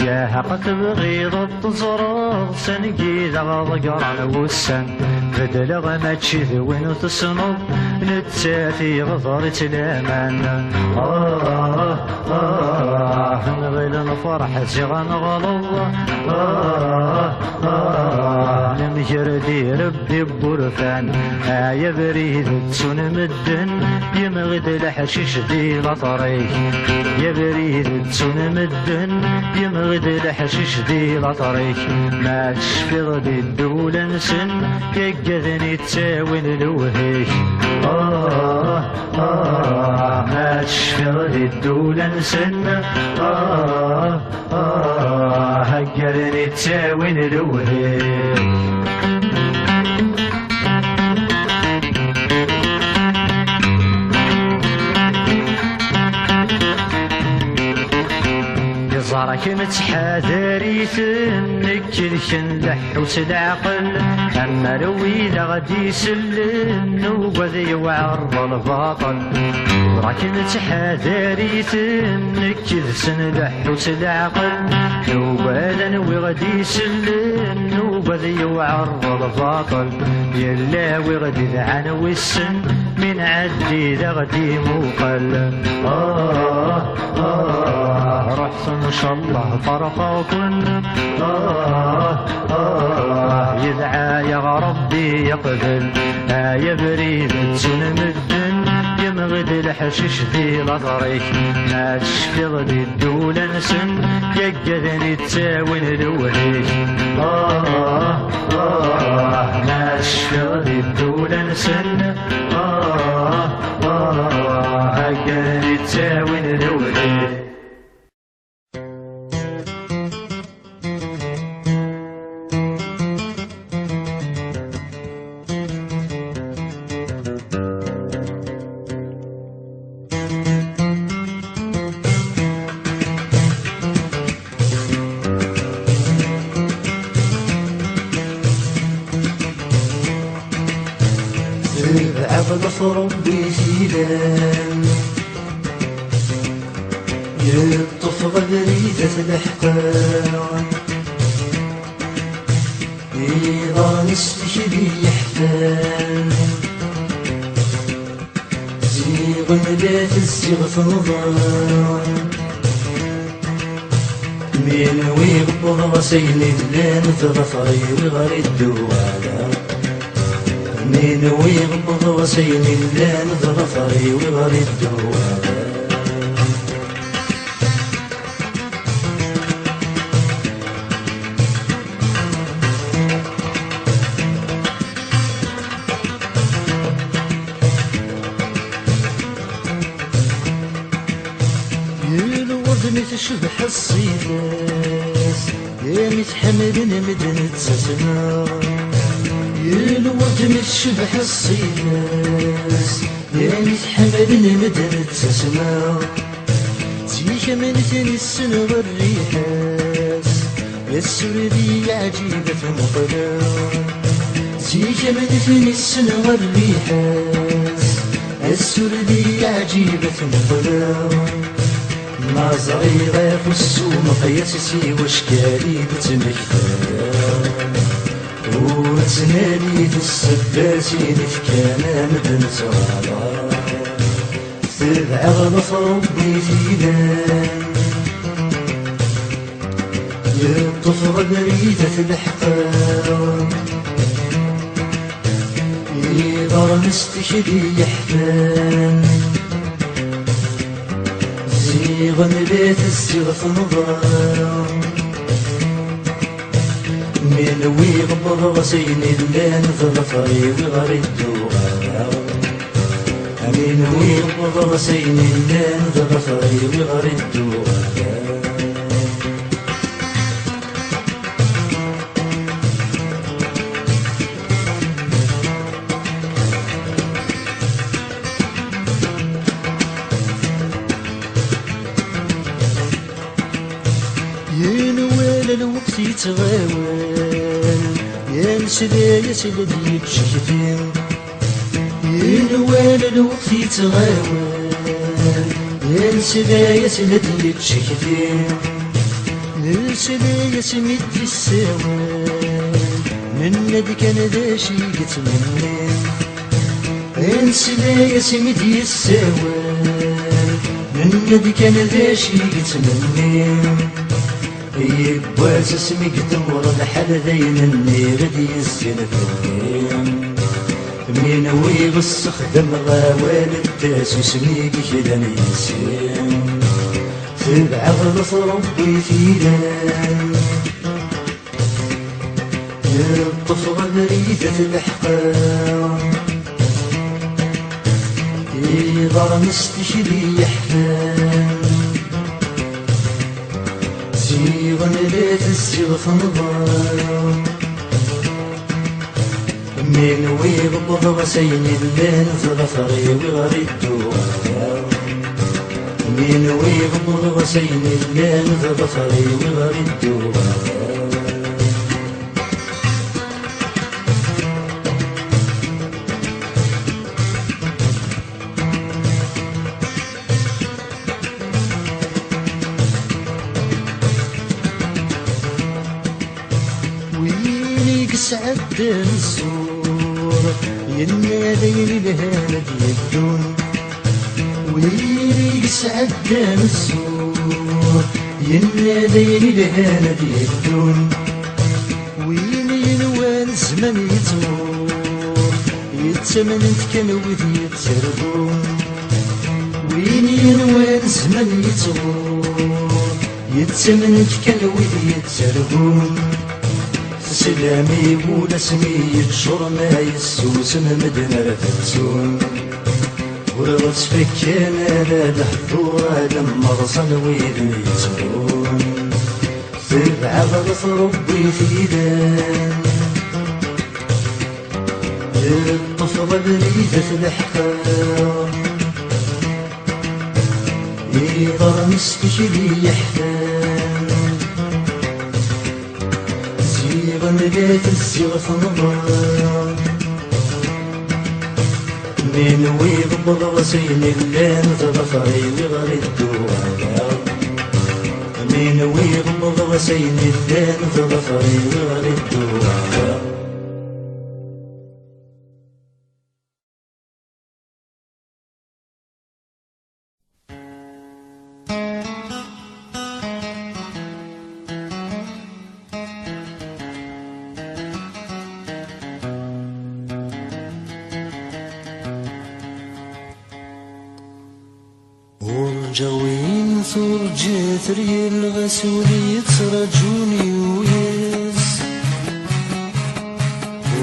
يا هقا تبغيض التزرب سنقي ذا غضقرن وسن بدل غما تشذ وين تسنض نتسافي غضرت الامان نغيل نفرح زغن غلظ نمجردي ربي ببرفان يا بريد تسون مدن يمغد الحشيش ذي لطريق يا بريد تسون مدن يمغد الحشيش ذي لطريق ما تشفي غدي الدولة نسن يقذني تساوين الوهيك ما تشفي غدي الدولة نسن هقرني تساوين الوهيك زارك متحاذري ثنك الكن لحوس العقل أما لو إذا غدي يسلم وذي وعرض الباطل راك متحاذري ثنك السن لحوس العقل نوبالا وغدي يسلم وذي وعرض الباطل يلا وغدي ذعن والسن من عدي ذا غدي موقل رحت ان شاء الله فرقاكن يدعى يا ربي يقبل يا بريد تسون مدن يمغد الحشيش ذي لطريق ما تشفي غدي الدولة نسن يقذني تساوين الوهيك ما تشفي غدي الدولة نسن يقذني تساوين الوهيك ربي زيدان يطف غريزة الأحقان إذا نسفش بي يحفان زيغ لا تزيغ في نظام من ويغبض غسين لا نتغفري وغري الدوالا من ويغبض غسين لا نتغفري وغري الدوالا تشبح الصيداس يا متحمل مدن تسسنا يا الورد متشبح الصيداس يا متحمل مدن تسسنا تيك من ثاني السن والريحاس يا السردية عجيبة مقلا تيك من ثاني السن والريحاس السر لي عجيبة الظلام ما صغيرة في السوم قياسي واشكالي بتمكتان وتنالي في السباسين في كمان بن صغار تبع غلط ربي فينا يطفغ بريدة الحقام يدار مستشري يحفان زيغ مليت الزيغ نظام من ويغ بغسين اللان ظلفري وغري الدوغام من ويغ بغسين اللان ظلفري وغري الدوغام ينوال الوقت يتغاول ينسدى يسلد يتشكفين ينوال الوقت يتغاول ينسدى يسلد يتشكفين نسدى يسمد السوال من ندي كان داشي يتمنى ينسدى يسمد السوال من ندي كان داشي يتمنى يبواس اسمك تمر الحال ذين النير دي السنفين من ويغص خدم غوال الداس وسميك كذا نيسين تبع غلط ربي فينا يطفغ بريدة الأحقام يضر مستشري يحفان زيغ مليت الزيغ نظام من ويغ بغسين اللان ظلفري وغري الدوغام من ويغ بغسين اللان ظلفري وغري الدوغام سعد الزور ينادي لهنا يبدون ويلي سعد الزور ينادي لهنا يبدون ويلي نوال زمان يتمور يتمن كان وذي يتسربون ويلي نوال زمان يتمور يتمن كان وذي يتسربون سلامي ولا سمي تشور ما يسوس مدن رفتون ورغس فكنا لا الحضور لما رصن ويدن يتمون تبع غلط ربي فيدان الطفل بريدة الأحقام يضر مستشري يحتان زيغ مليت الزيغ نظام من ويغ بغسين اللان ظلفري وغري الدوغام من ويغ بغسين اللان ظلفري وغري الدوغام ورجاوين ثرجات ريال الغسولي يترجوني ويس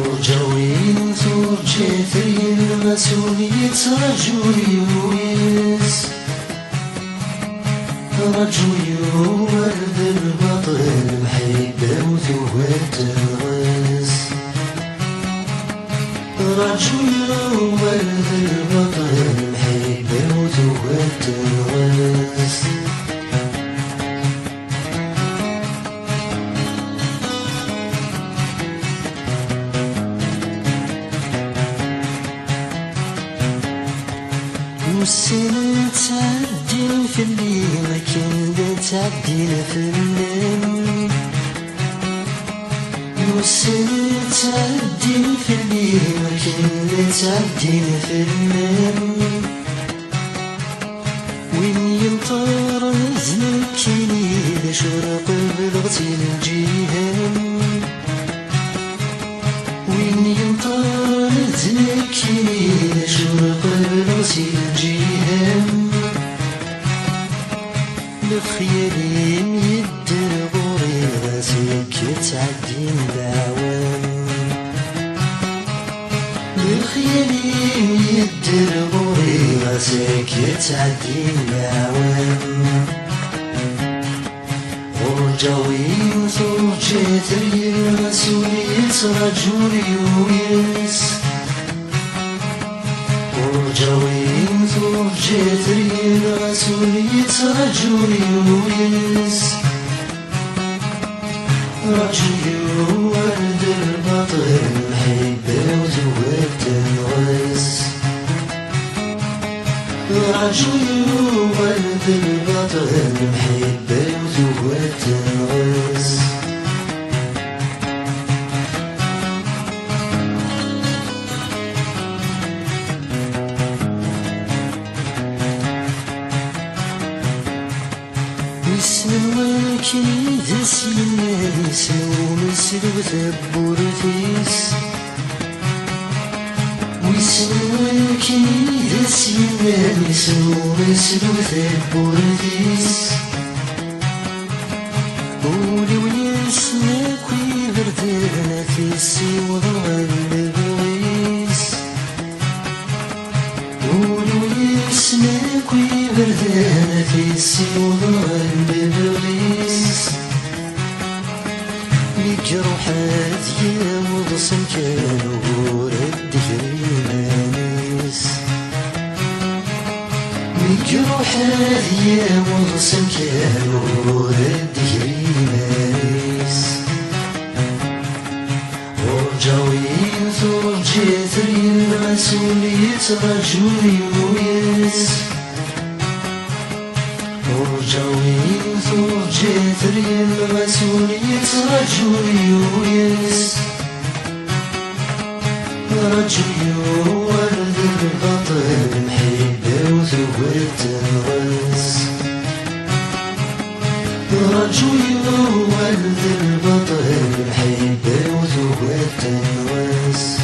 ورجاوين ثرجات ريال الغسولي يترجوني ويس رجوي ورد البطل محيبة وذوات الغاز رجوي ورد البطل محيبة وذوات الغاز وسنة تعدين في اللي ما كنت تعدين في الليل وسنة تعدين في اللي ما كنت تعدين في الليل وين ينطر زنكيني لشرق بلغتي الجيهان وين ينطر زنكيني لشرق بلغتي الجيهان لخيالي ميدر غوري غاسيك تعدين العوام لخيالي ميدر غوري غاسيك تعدين العوام ورجاوين زوجات الياس وليت رجل يويس ورجاوين زوجات الياس وليت رجل يويس رجل ولد البطل محبة وزوجت الغيس رجل ولد البطل محبة وزوجت الغيس اسم الواكي دسينا يسلو مسلو ثبورتيس واسم الواكي دسينا يسلو مسلو ثبورتيس قولي ويسنا كوي بردنا في السيوض والبغيس قولي ويسنا كوي بردنا في السيوض والبغيس جروحات يا مضصم كانوا ردك ريمانيس جروحات يا مضصم كانوا ردك ريمانيس ورجاوين زوجات المسؤولية رجل يويس ورجاوين زوجات المسؤولية رجل يويس رجل ولد البطل محبة وزوجت الغيس رجل ولد البطل محبة وزوجت الغيس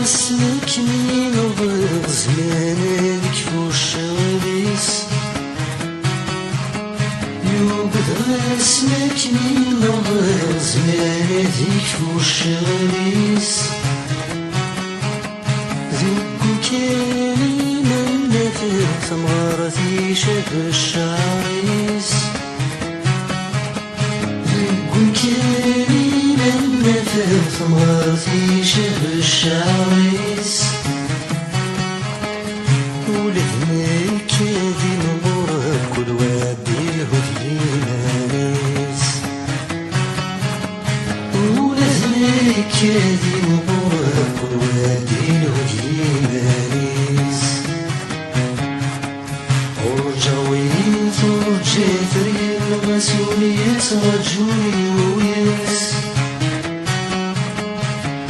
اسمك مين وضيق زمانك فوش غليس يوبد اسمك مين وضيق زمانك فوش غليس ذوق كاني من نفر ثمرتي شكل الشعريس ذوق كاني من نفر ثمرتي شكل الشعريس ولهناك هذي نمر كل وادي الهدي مانيس ولهناك هذي نمر كل وادي الهدي مانيس ورجاوين زوجات المسؤولية رجل يويس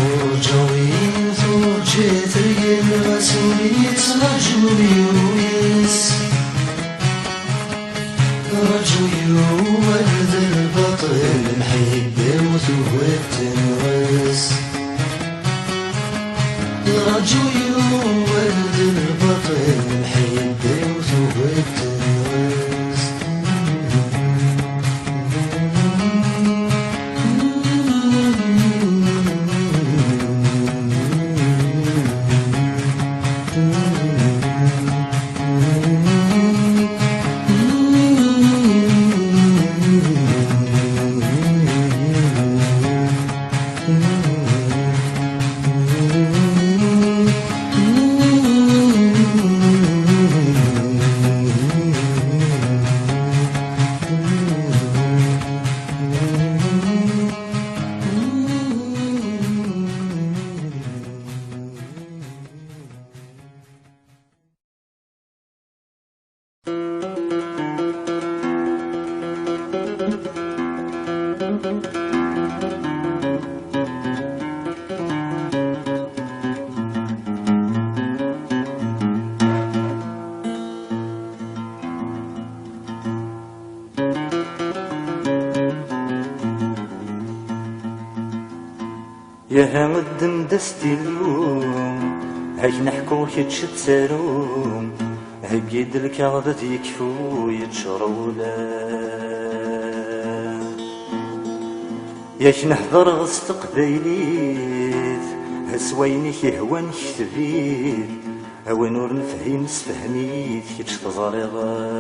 ورجاوين زوجات المسؤولية رجل يويس رجل ولد البطل محبة وزوجت الغيس رجل ولد البطل محبة وزوجت الغيس يا هندم دستي اليوم هاك نحكو كيتش تسالوم هاك يد الكعبة يكفو يتشرولا ياك نحضر غصت قبايليت هسوينك يهوان كتبيت هوا نور نفهم سفهميت كيتش تزاريغا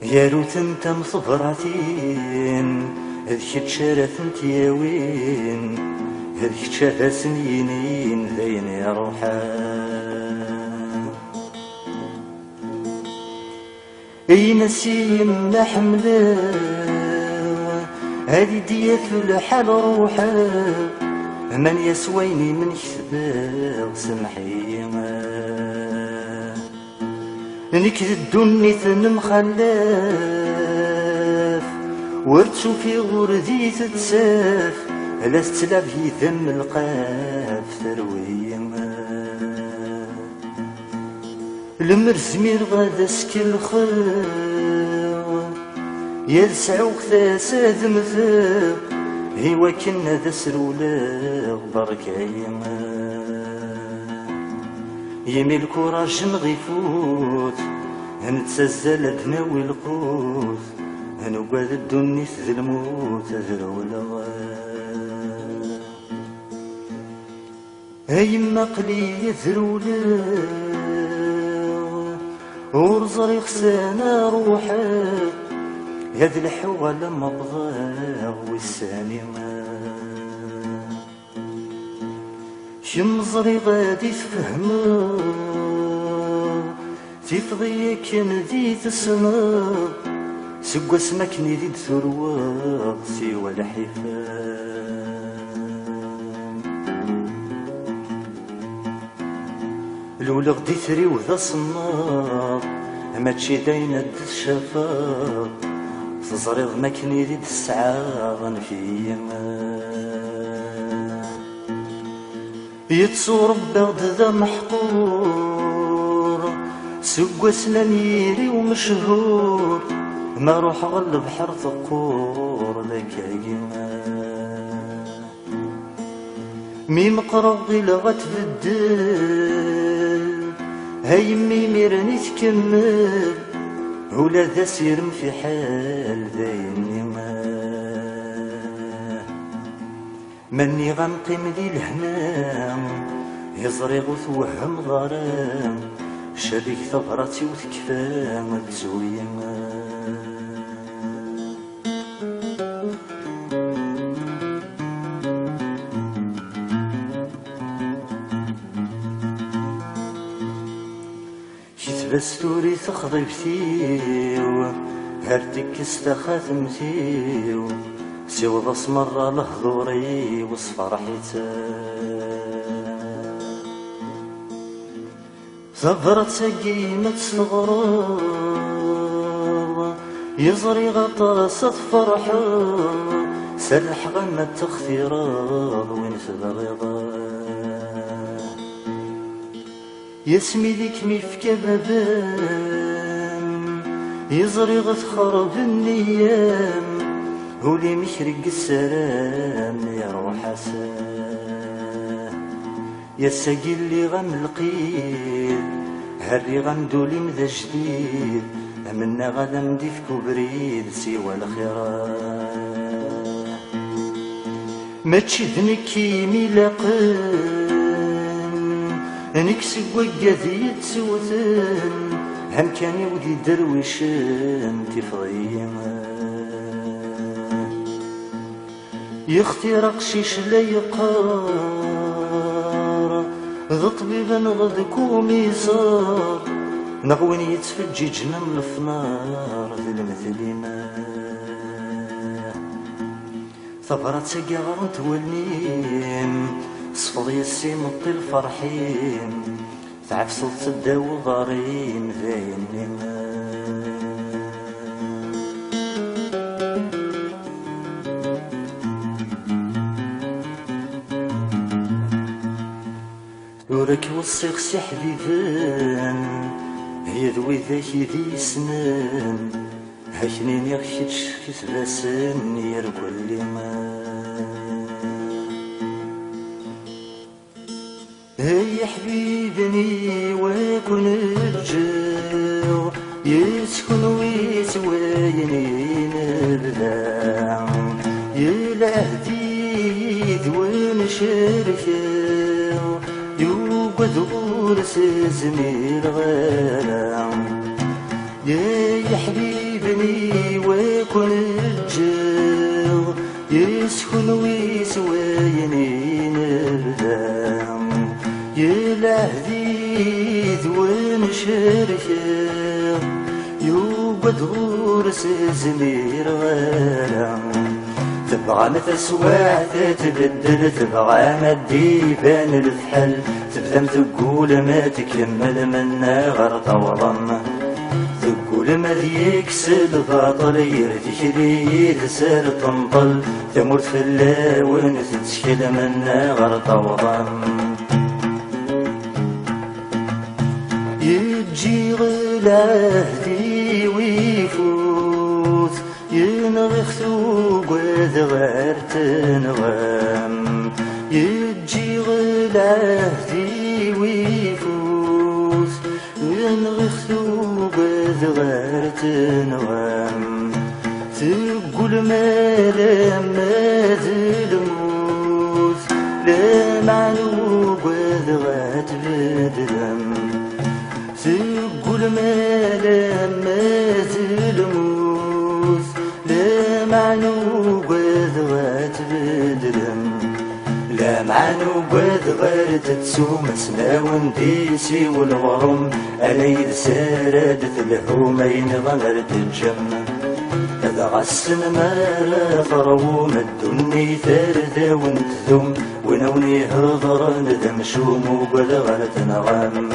يا روت انت مصبراتين هذيك تشارثن تياوين هذيك تشاثا سنينين ذين يا روحان اي نسيم ما حمله هذي ديت الحال روحا من يسويني من كتباغ سمحي نكد الدنيا مخلاف ورتو في غردي تتساف لا استلاب ذم القاف ثروي المرزمير غادا سكل خير يلسعوك ثاساد مثاب هيوا كنا ذا سرولا بركا يمي الكوراج نغيفوت نتسزل دناوي القوت نقعد الدنيا ذي الموت ذرولا هيما قلي ذرولا ورزري خسانا روحا هذا الحوال مبغى والساني شمزري غادي تفهمو تفضي كان ذي تسمى سقوا سمكني ذي تثروى سوى الحفان لولا غدي ثري وذا صنار ما تشي داينا د الشفا تزريض مكني ذي تسعى في يتصور بغد ذا محقور سقوا سنان يري ومشهور ما روح غل بحر ثقور ذاك مي مقرضي لغت بالدل هاي مي ميراني تكمل ولا ذا سيرم في حال ذاين مني غنقيم ذي الهنا يزريغ وتوهم غرام شريك ثغرتي وتكفى متزوية كتبستوري تخضبتيو هردك استخاتمتيو سيوض اسمر لهضوري وصفرحيتا ثغرت سقيمة صغرى يزري غطاسة فرحة سلح غمة تختيراض وين تبغيضا يسمي ذيك ميفكا بابان يزري غتخرب النيام هولي مشرق السلام يا روح سام يا ساقي اللي غنلقيل هاللي غندولي مذا جديد منا غدا ندي في كوبريد سوى الخيرات ما تشدني كيمي لاقن نكسق وقاذي تسوثن هم كان يودي درويشن تفضيما يختي رقشيش لا يقار ذا طبيبا غذكو ميزار نغوين يتفججنا من الفنار ذي المثلين ثبرت ساقي غرنت والنيم صفضي السيم الطيل فرحين تعفصت تداو ضارين ذاين ورك وصيق سي حبيبان هي ذوي ذاك ذي سنان هكنين يغشتش كثباسن يرقو اللي ما هي حبيبني وكن الجو يسكن ويسويني نبلع يلهدي ذوين شركه يوقد غرس زمير غالع يا حبيبني وكن الجو يسكن ويسويني نبلع يلهدي ذوين شركه يوقد غرس زمير غالع تبغى متسواع تتبدل تبغى مدي بان الفحل تبدا تقول ما تكمل منا غرطة وضم تقول ما ذيكس الباطل يرتش لي تسال تنطل تموت في اللاون تتشكل منا غرطة وضم يجي غلاهدي ويفوت ينغختو قد غير تنغم يجي غلاهدي ويفوت ينغختو قد غير تنغم تقول ما لما الموت لا معنو قد غير تبدلم تقول ما لما الموت لا معنو قد غتبدلم لا معنو قد غير تتسوم سناون ديسي والغرم أليد ساردت الحومين غير تتجم هذا غسن ما فرون الدني ثاردا وانتذم ونوني هضر ندم شوم وقد غير تنغم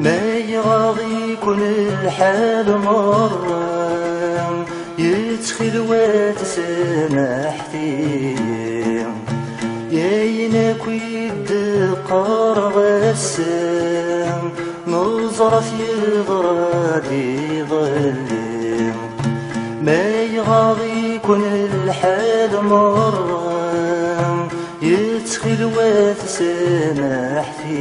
ما يغاضي يكون الحال مرة يدخل وتسامحتي يا يناك ويدقار غسام نظرة في غرادي ظلم ما يغاضي يكون الحال مرة يدخل وتسامحتي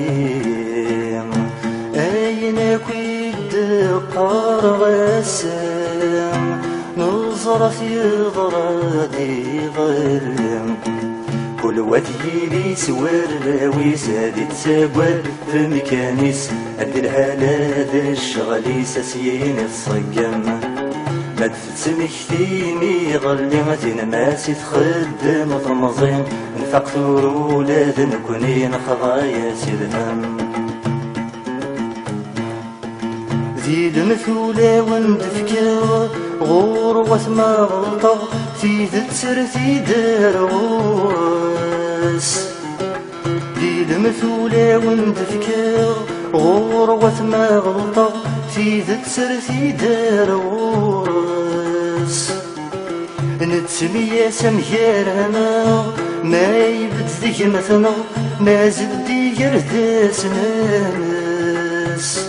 أينك ويدقار غسام نظرة في غرادي ظلم كل وجهي لي سوار لاوي سادي تساقل في مكانيس أدرها لهذا الشغل ساسيين الصقم ما تسمكتيني غلي ماسي تخدم طمزين نفق ثور ولاد نكونين خضايا سيدهم ذي المثولة وندفكر غور ما غلطة في ذتسر في دروس ذي المثولة وندفكر غور ما غلطة في ذتسر في دروس نتسمية سميارنا ما يبد ذي مثلا ما زدي يرداس ناس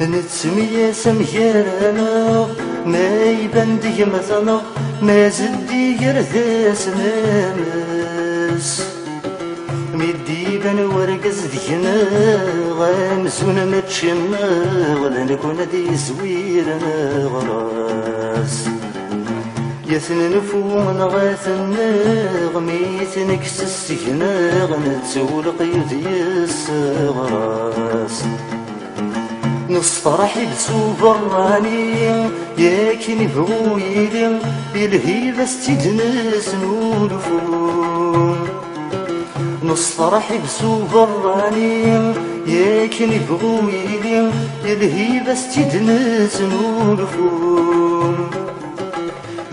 نتسمية سميارنا ما يبندي مثلا ما زدي يرداس ناس مدي بن ورقز دينا غامسون ما تشنا ولا نكون دي زويرنا غراس يثن نفون غاثنا غميث نكسس هنا غنتسول قيد يسغراس نصطرح بسوب الراني ياكن بغويلي بالهيبة استدناس نولفون نصطرح بسوب الراني ياكن بغويلي بالهيبة استدناس نولفون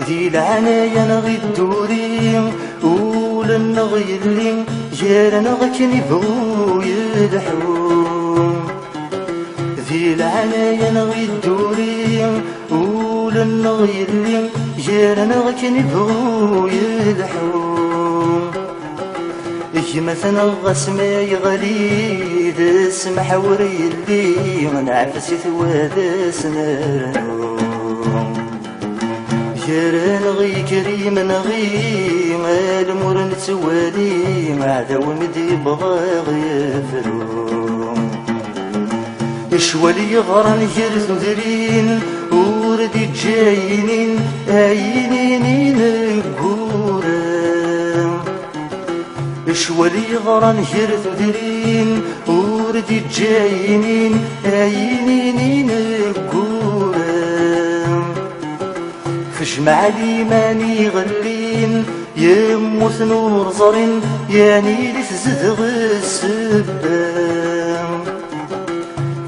ذي العنايا نغي الدوري ولن نغي اللي جارنا غكني بغو يدحون ذي العنايا نغي الدوري ولن نغي اللي جارنا غكني بغو يدحون مثلا الغسم يغلي اسمح وري اللي نعفسي ثواد سنرنو جران غي كريم نغي المور نتوالي عدو مدي بغاغ يفرو شوالي غران جرث درين وردي جاينين عينين نقورا شوالي غران جرث درين وردي جاينين عينين نقورا فجمع لي ماني غلين يموت نور زرين يعني لتزدغ السبان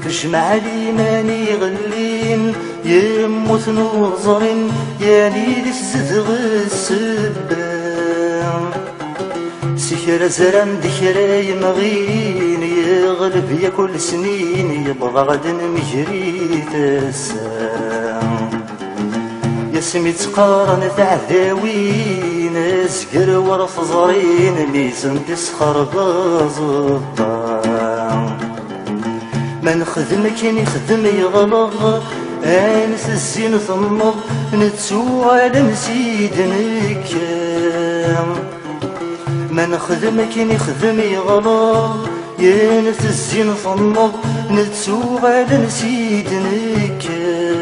فجمع لي ماني غلين يموت نور زرين يعني لتزدغ السبان سكر زرم دكرا يمغين يغلب يا كل سنين يبغى غدا مجري تسام يسمي تقارن تعذاوين اسقر ورف زرين ميزن تسخر بازطان ما نخدم كي نخدم يغلغ انس الزين ثمض نتسو على مسيد نكام ما نخدم كي نخدم يغلغ ينس الزين ثمض نتسو على مسيد نكام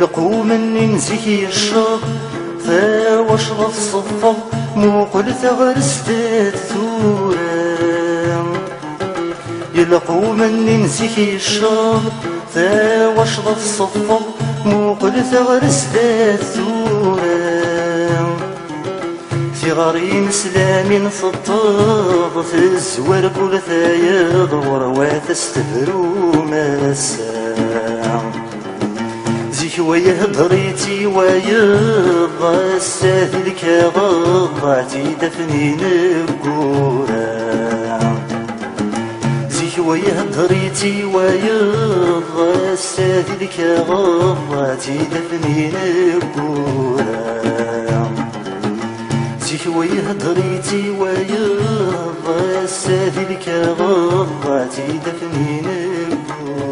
القوم مني نزكي الشر فواشرف الصفر مو قلت غرستات ثورا القوم مني نزكي الشر فواشرف الصفر مو قلت غرستات ثورا صغاري مسلامين في الطاغ في الزوار كل ثايض وروات استفرو مسام ويهضريتي ويغضى الساذل كغضاتي دفني نقورا زيك ويهضريتي ويغضى الساذل كغضاتي دفني نقورا زيك ويهضريتي ويغضى الساذل كغضاتي دفني نقورا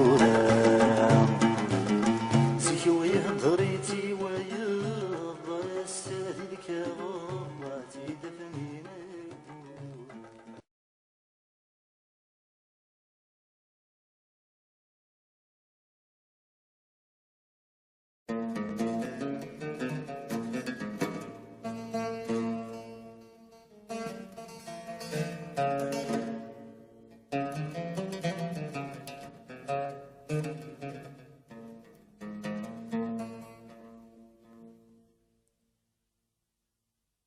ضريتي ويغضى الساذل كغضاتي دفني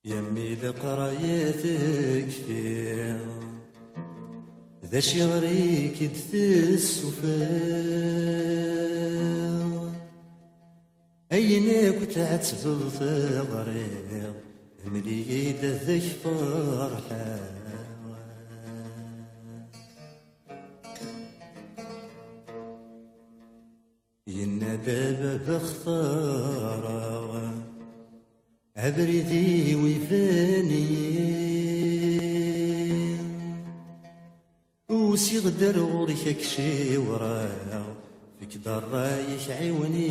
يمي لقرايتك فيها ذا شغريك دثس وفاء أينك تعتبل ثغريض مليد ذك فرحة ينا بابا بخطارة عبردي ويفاني وسي غدر غوريك كشي ورا فيك دار رايح عيوني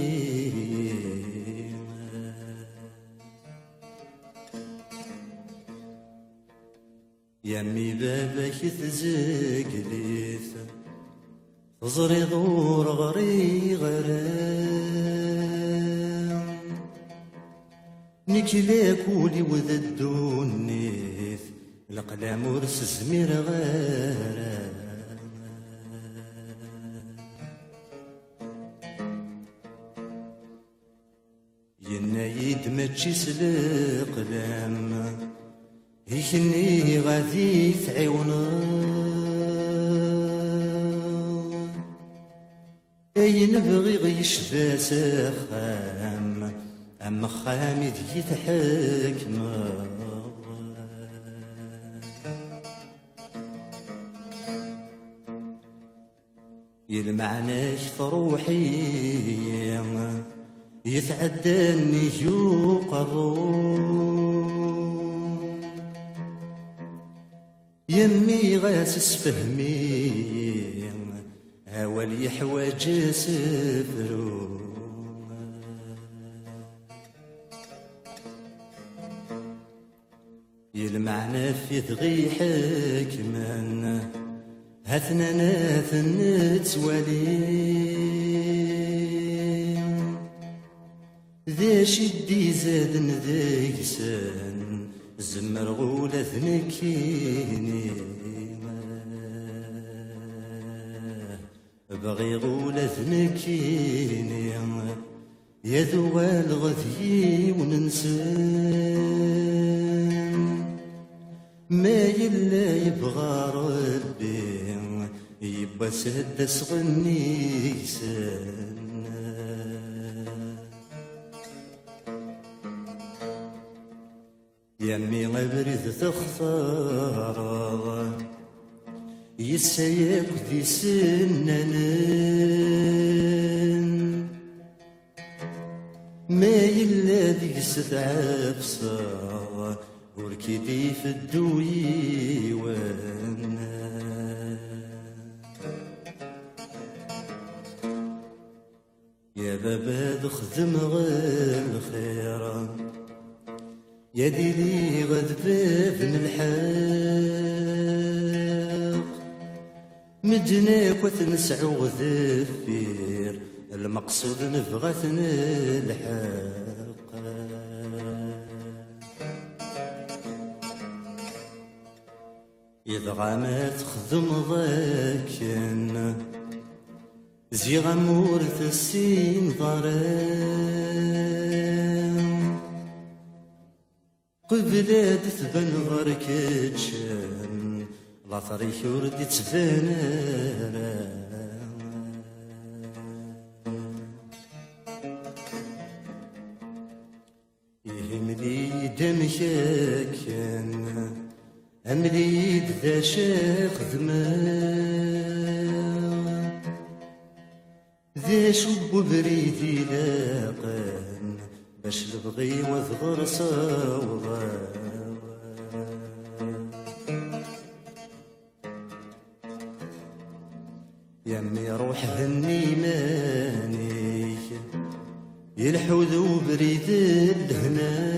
يمي باباك تزقليث تزري ضور غري غرام نكلاك ولي وذدونيث القلام ورس زمير غرام ينايد ماتشي سلقلام يكني غادي تعيونا اي نبغي غيشبا سخام اما خامي ذي تحكم يلمعناش فروحي يتعداني يوق الروح يمي غاس اسفهمي هوال يحواج سفرو يلمعنا في ذغي حكمان هثنا ناثن نتوالي ذا شدي زادن ذيسان زمر غولة ذنكيني بغي غولة ذنكيني يا ذوال غذي وننسان ما يلا يبغى ربي يبا سدس غنيسان يمي غبرث تختار يسيك ذي سنن ما يلا ذي ستعب صار وركدي في الدوي وانا يا بابا خدم غير خيرا يا ديلي غد بابن الحق مجناك وتنسعو غذفير المقصود نبغى نلحق يبغى ما تخدم ضاكن زي غمور السين ضرام قبلاد تبان غركتشان لا طريق ورد تبان يهملي دمشاكن أمليد ذا شاخ ذمان ذا شب بريدي لاقان باش لبغي وثغر صوغا يمي روح هني ماني يلحوذو بريد الهنا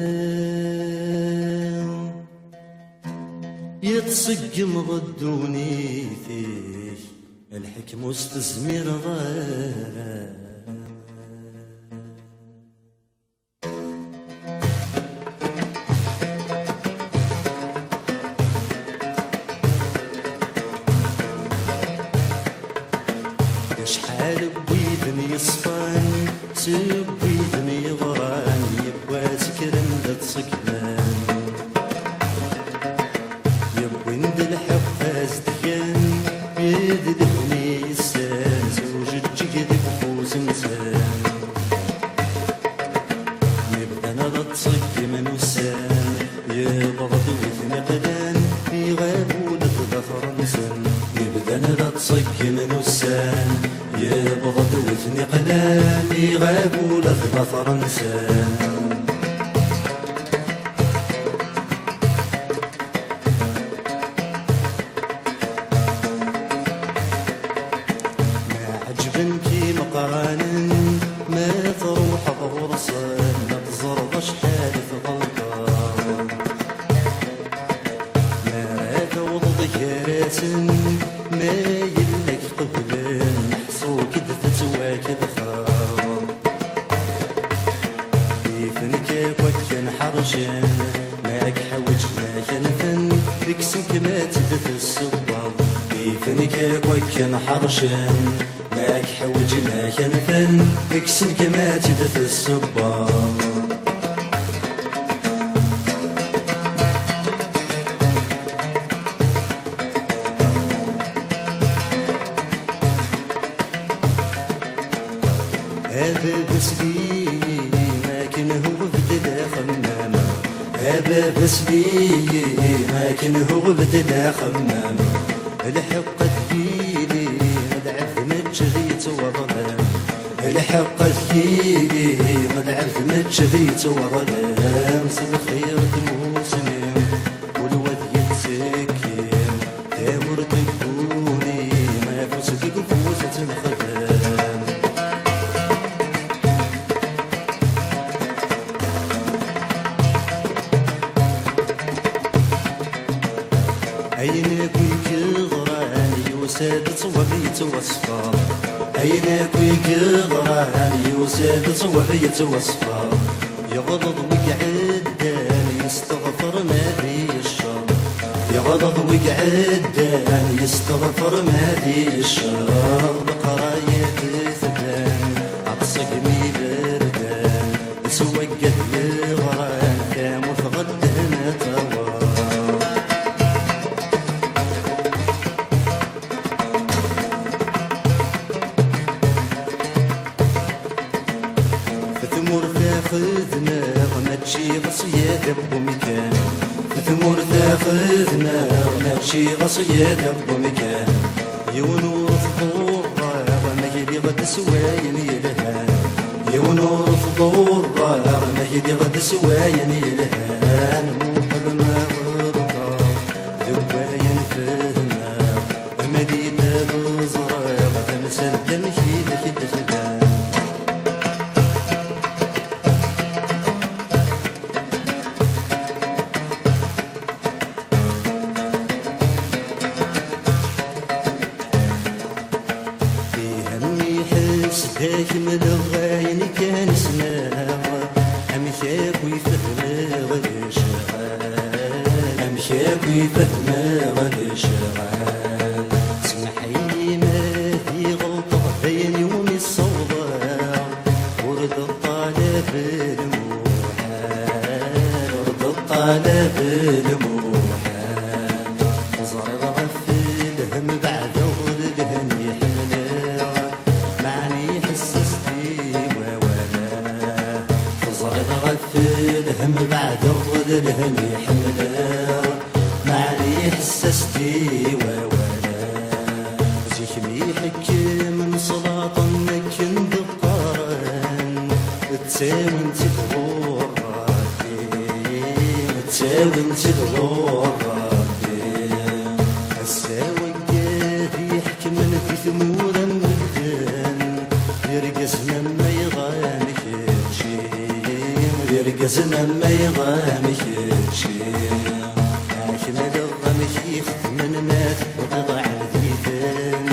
يتصقم غدوني فيه الحكم واستزمير ضارا شحال بويدني يصفان سبويدني غران يبغى سكرن تصقمان ويند الحق ازدكان بيد دفني السان زوج الجيد بفوز انسان يبقى انا تصق من وسان يبغض ويثني قدان يغابون تضفر نسان يبقى انا تصق من وسان يبغض ويثني قدان يغابون تضفر نسان ما تروح بغرصان ما تزرب شحال في غلطان ما راك وضضك راسن ما يلك قبلان حصوك تتواكد خام كيفنك وكان حرشان ماك حوج ما كنفن ذيك سنك ما تدت الصباب كيفنك وكان حرشان ماك حوج ما كنفن اكسن كما تدت الصبار هذا بسبي ما كان هو بدلا خمامة هذا بسبي ما كان هو بدلا خمامة الحق تبيلي مدعف متشغيت وظلام الحق تبيلي مدعف متشغيت وظلام سبخير الموسم والواد يتسكن يوسد صوبيت وصفا أينك ويقران يوسد صوبيت وصفا يغضض ويقعدان يستغفر ما ذي الشر يغضض ويقعدان يستغفر ما ذي الشر بقراية ثبان عطسك مي بردان سوقت الغران كام وفغدنا توا ثمور تاخذنا ما تشي غصية بمكان ثمور تاخذنا ما تشي غصية بمكان يونور فضورة ما يلي غد سواين يلهان يونور فضورة ما يلي غد سواين يلهان موحد ما غرطة ذواين فهنا مدينة بزرق تمثل تمشي لكدخلان داك من الغاين كان سماها أمشاك ويفهمها غدا شغال أمشاك ويفهمها غدا شغال سمحيلي ما في غلطة بين يومي الصوبة ورد الطالب الموحال ورد الطالب الموحال زرد غفل هم بعد غد الهني حملا الهم بعد الغد الهني حملا معني حسستي وولا زيك ميحك من صلاة مكن دقارن تساوي تدور تساوي تدور الساوي قاد يحكي من في ثمورا مدن يرقص لما يغامك يرقصنا ما يغامك شيء أحمد الغمك من مات وقضى على ذيثن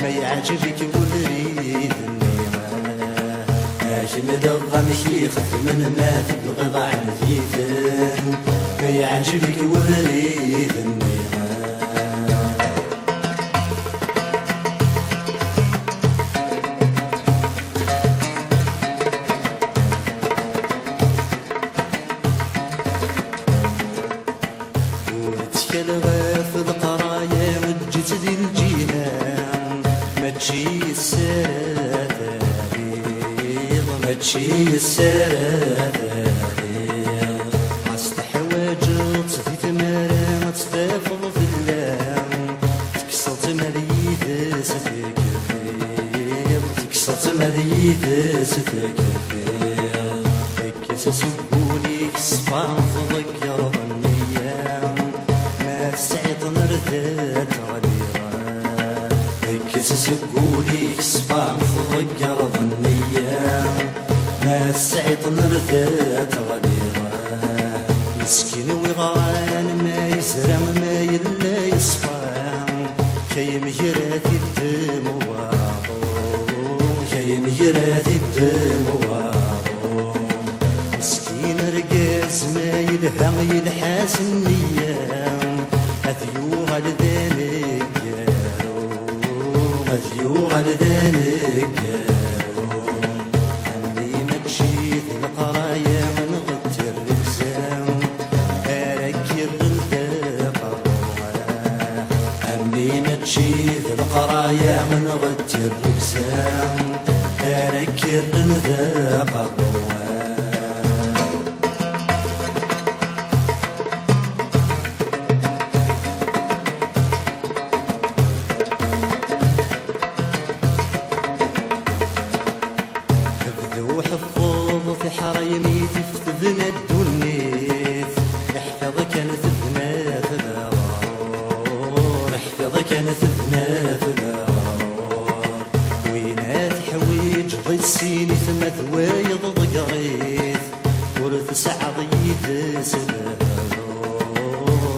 ما يعجبك وتريد النيران أحمد الغمك من مات وقضى على ذيثن ما يعجبك وتريد النيران الغافض قرايا وجت ذي الجيهان ما تجي السادة ما تجي السادة عست حواجط في ثمارة ما تستفض في اللام تكسرت مريد ستك تكسرت مريد ستك كيس سبوني كسفان ذكر سعيد نردات غديران كيس سقولي كسبان فضق رض النيام ما سعيد نردات غديران مسكين وغان ما يزرم ما يلا يصفان كي مجرات الدم واضو كي مجرات الدم واضو مسكين رقاز ما يلهم يلحاس النيام أثيوغ لذلك أثيوغ لذلك عمي مكشيت القرايا من غد الركسام أركر الدقر عمي مكشيت القرايا من غد الركسام أركر الدقر في حرايمي تفتذنا الدنيث احفظك انا تبنى في الغار احفظك انا تبنى في الغار وينات حويج ضي السيني ثم ثوايض ضقريث ورث سعضيد سبهار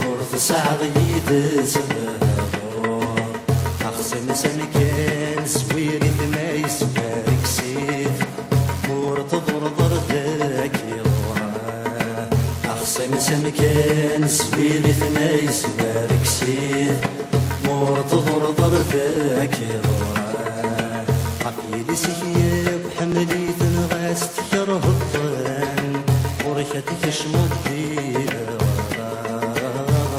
ورث سعضيد سبهار سمسم كان سويري ما يسبارك سيف مور تضرضر ذاك يضرع سمسم كان سويري ما يسبارك سيف مور تضرضر ذاك يضرع عقيلي سياب حملي تنغاس تكره الظن وركتك شمدي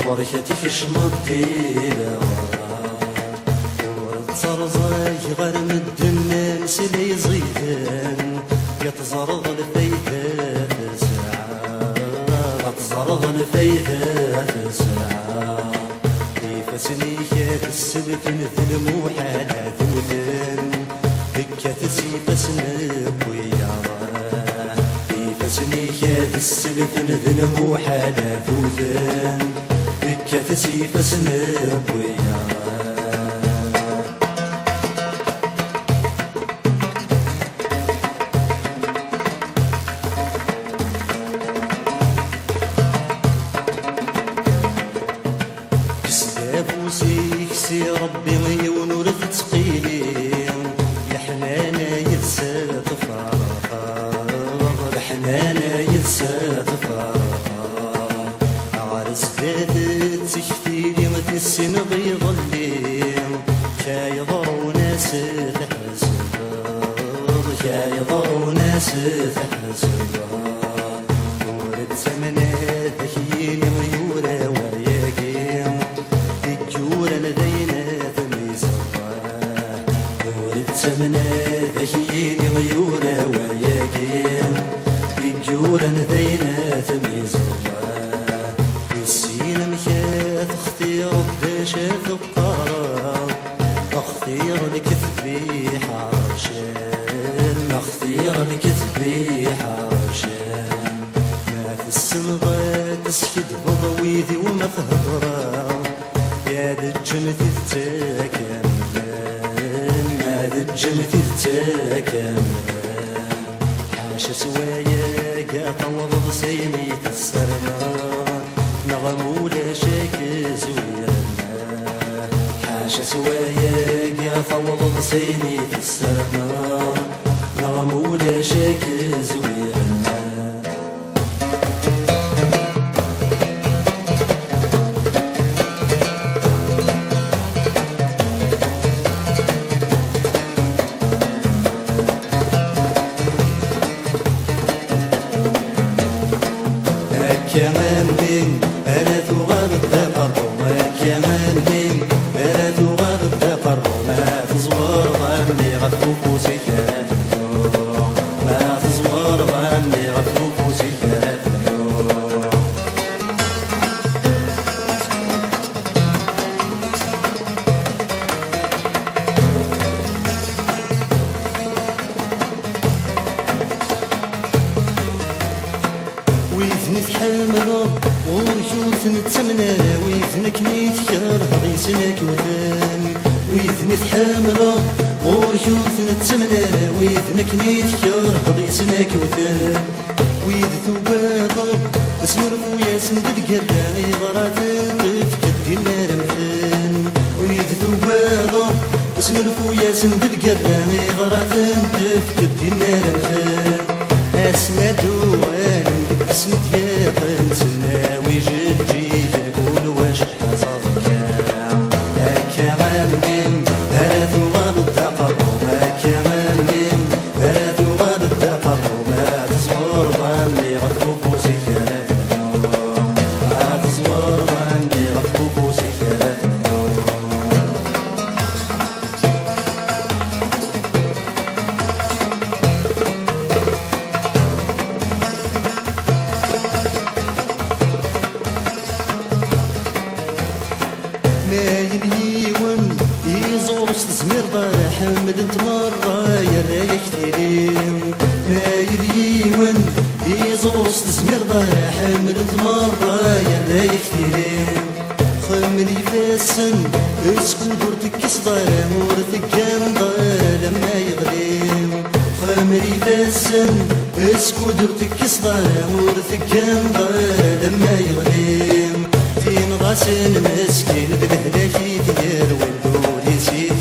وركتك شمدي ورتزرزاي غير من الدناس اللي يزيدن يتزرغ الفايدة تسعى تزرغ الفايدة تسعى كيف سنيك السبت مثل موحالة ذودن بكة تسيب سنب ويارا كيف سنيك السبت مثل موحالة ذودن بكة تسيب سنب ويارا سي ربي غيون ورث تقيلي الحنانة يتسى تفارقا الحنانة يتسى تفارقا عرس بيت تشتيلي ما تنسين بيضلي كايضر وناس تحسبا كايضر وناس تحسبا ورد سمنات تخيلي غيورة وياقيم الجورة لدينا تميزها ورد سمنات تخيلي غيورة وياقيم الجورة لدينا تميزها السينة مشات اختيار بشاف القرار اختيار الكذبي حرشان اختيار الكذبي حرشان ما في السنغات تسكد بضويدي وما في هضرة يا ذا الجنة تتكمل يا ذا الجنة تتكمل حاشا سوايا قاطع وضسيني تسرنا نغم ولا شاك زويرنا حاشا سوايا قاطع وضسيني تسرنا نغم ولا شاك زويرنا كمان من أنا تغاب الدقر وما كمان من أنا تغاب الدقر ما تزور ظني غفوك سكات ما تزور ظني غفوك سكات ويثني تحملو ورجوت نتسمنا ويثنك نيتكر غيسنك وثان ويثني تحملو ورجوت نتسمنا ويثنك نيتكر غيسنك وثان ويذ ثباطو اسمر ويا سندد قراني غرات تفكد دينا رمثان ويذ ثباطو اسمر ويا سندد قراني غرات تفكد دينا رمثان اسمد وان اسمت يا قنسنا ويجدجي تقول واش حصلك يا كمان من ثلاث وغاب الدقر وما كمان من ثلاث وغاب الدقر وما تصور ظني غفوك وسكرات ما تصور ظني غفوك وسكرات ما يليون يزور زمير ضايع حمد تمرة يا رايح تيرين ما يليون يزور زمير ضايع حمد تمرة يا رايح تيرين خمري فاسن اسكو دورتك صدار مورتك جنبا لما يغلين خمري فاسن اسكو دورتك صدار مورتك جنبا لما يغلين فين غاسل مسكين بهداكي ديال ولدو يسيد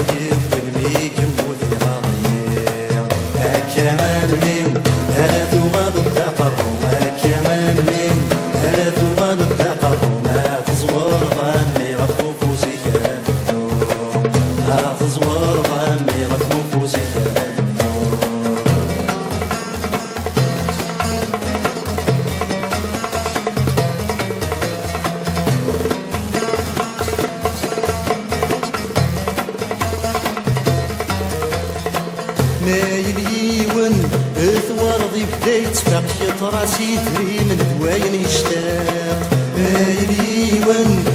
ضي بديت باقي طراسي تري من هواين يشتاق مايليون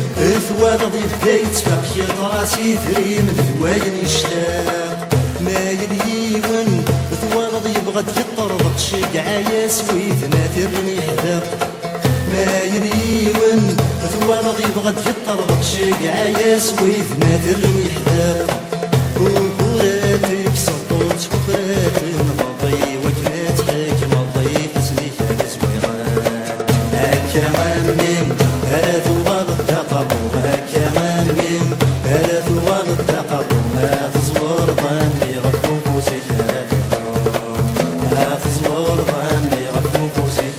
ثوال ضي بديت باقي طراسي تري من هواين يشتاق مايليون ثوال ضي بغد يطربق شقعايا سويتنا ترني حداق مايليون ثوال ضي بغد يطربق شقعايا سويتنا ترني حداق وكراتك سطوت وكراتك مضي وكنات حك مضي تسليك الزويغان هكا غنم هلا ثوال الدقر هكا غنم هلا ثوال الدقر ما تزور ظني غفو فوسك ما تزور ظني غفو فوسك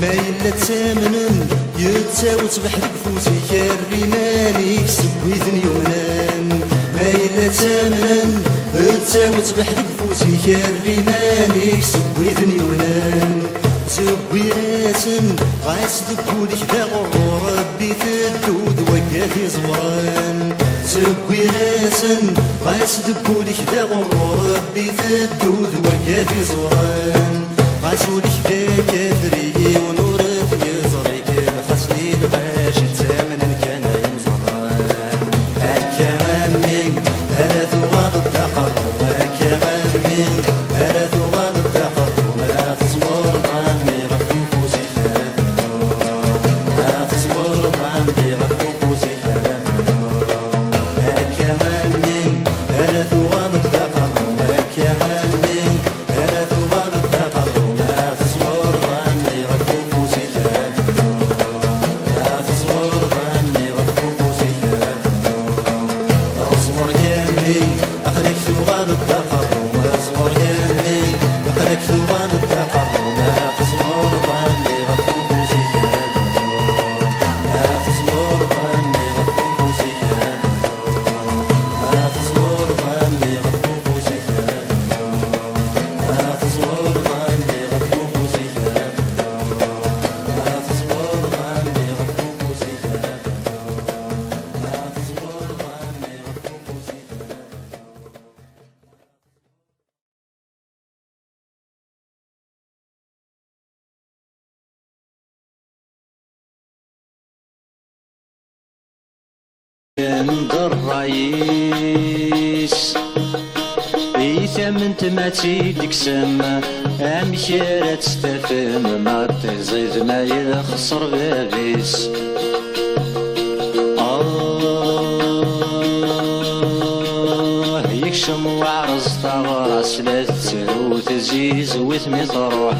ما إلا تامنن يتساوت بحرك فوتي كالرماني سويتني يمنان ما إلا تامنن يتساوت بحرك فوتي كالرماني سويتني يمنان زوي راسن غاس دبولك دا غرور ربي تدود وكافي زوران زوي راسن غاس دبولك دا غرور ربي تدود وكافي زوران غاسولك دا كافري ونورك يزريك خاصني الغاش تامن كان يمزران هكا غنم هلا ثوال الدقر هكا غنم هلا ثوال الدقر وما تصبر عني غفو فوزي ما تصبر عني غفو فوزي هكا غنم هلا ثوال الدقر هكا غنم هلا ثوال الدقر وما تصبر عني غفو فوزي ما تصبر عني غفو فوزي اصبر يمي اخليك ثوال الدقر واصبر يمي اخليك ثوال الدقر وما تصبر عني غفو فوزي ما تصبر عني غفو فوزي ما تصبر عني غفو فوزي ما تصبر عني غفو فوزي ما تصبر عني غفو فوزي ما تصبر عني غفو فوزي عند الرئيس إيثم ما تيدك سما أمشي تستفهم ما تزيد ما يخسر بابيس يكشم وعرز طغراس لا تسرو تزيز وثمي تروح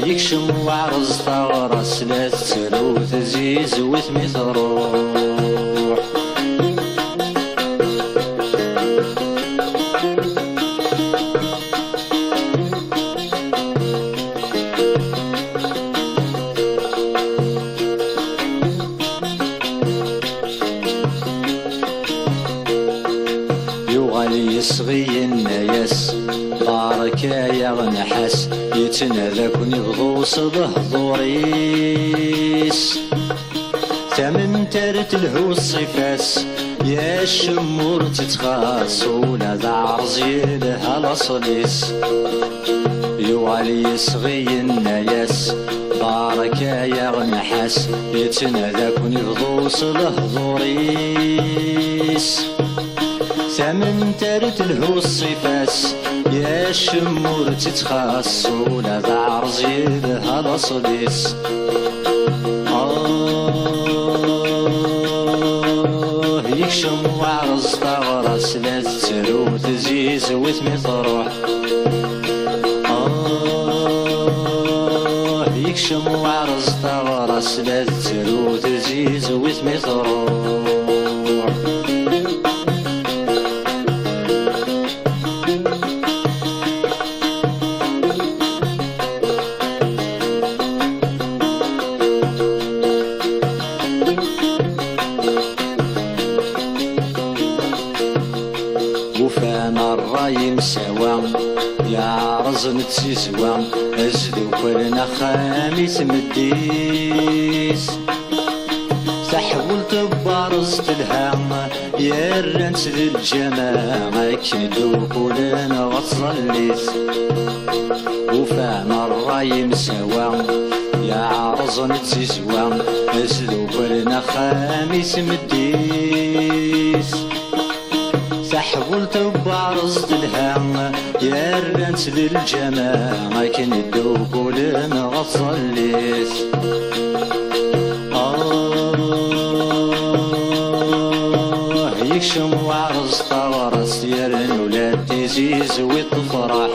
يكشم وعرز طغراس لا تسرو تزيز وثمي تروح يصغي الناس بارك يا غنحاس يتناداكن يبغوص بهضوريس ثمن تارت الهو الصفاس يا الشمور تتخاص ولا ذا عرزي لها الاصليس يوالي يصغي الناس بارك يا غنحاس يتناداكن يبغوص بهضوريس ثمن تارت الهو الصفاس يا الشمور تتخاص ولا ذا عرزي لها الاصليس يكشم وعرز طغراس لا تسرو تزيز وثمي تروح يكشم وعرز طغراس لا تسرو تزيز وثمي تروح الراي مساوى يا رزن تسيزوى أزدو كلنا خامس مديس تحولت بارز الهام يا الرنس للجماعة كندو كلنا غصليس وفهم الراي مساوى يا عرزن تسيزوى أزدو كلنا خامس مديس تحولت بعرض الهم يا الرنس للجماعة كندو كلنا غصليس يكشم وعرض طورس يا الولاد تزيز وتفرح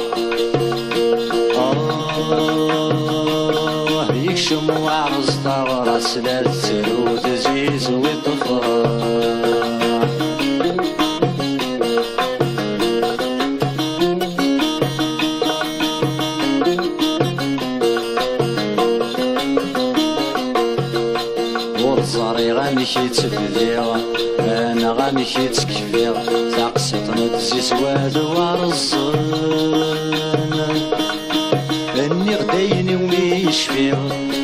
يكشم وعرض طورس لا تسير وتزيز وتفرح غامشي تبديغ انا غامشي تكفيغ تقسطنا تزيز واد ورزن اني غدايني وميشفيغ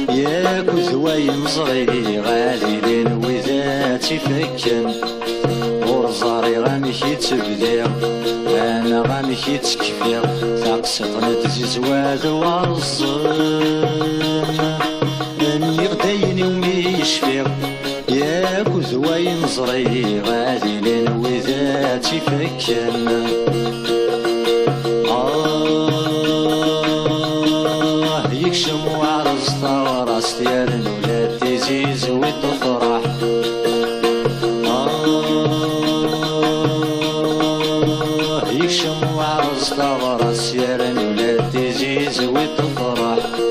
ياك وذواين صغيري غاليلين وذاتي فكن ورزاري غامشي تبديغ انا غامشي تكفيغ تقسطنا تزيز واد ورزن اني غدايني وميشفيغ ياك وذواين صغيري غاليلين وذاتي فكن يكشم وعرز طورس ديال الولاد تزيز وتفرح يكشم وعرز طورس ديال الولاد تزيز وتفرح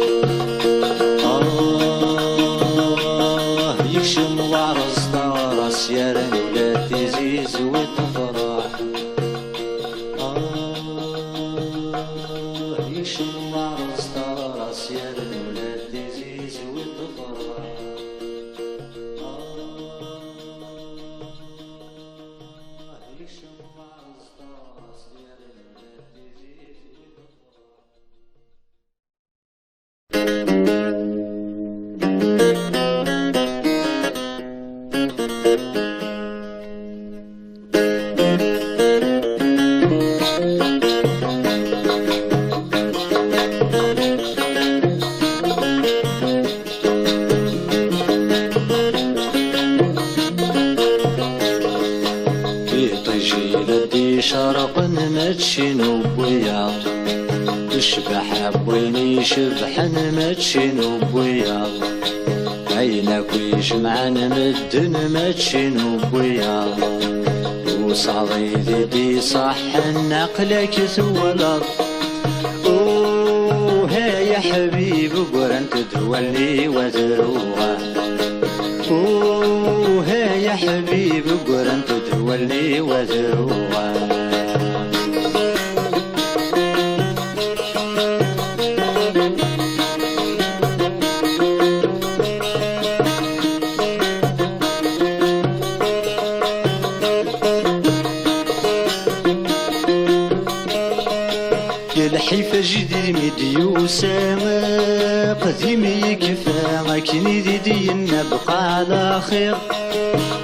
يكشم وعرز طورس يا الولاد تزيز وتفرح يكشم وعرز طورس يا الولاد تزيز وتفرح يكشم وعرز طورس يا الولاد تزيز شرق ماتشي نوبويا تشبح بويني شبحن ماتشي نوبويا عينك ويجمعن مدن ماتشي نوبويا وصعيدي دي صح نقلك ثولط اوه يا حبيب قرن تدولي وتروغا اوه يا حبيب قرن تدولي وتروغا الحيفة جديد مديوسة قديمي كفا كني دي نبقى على خير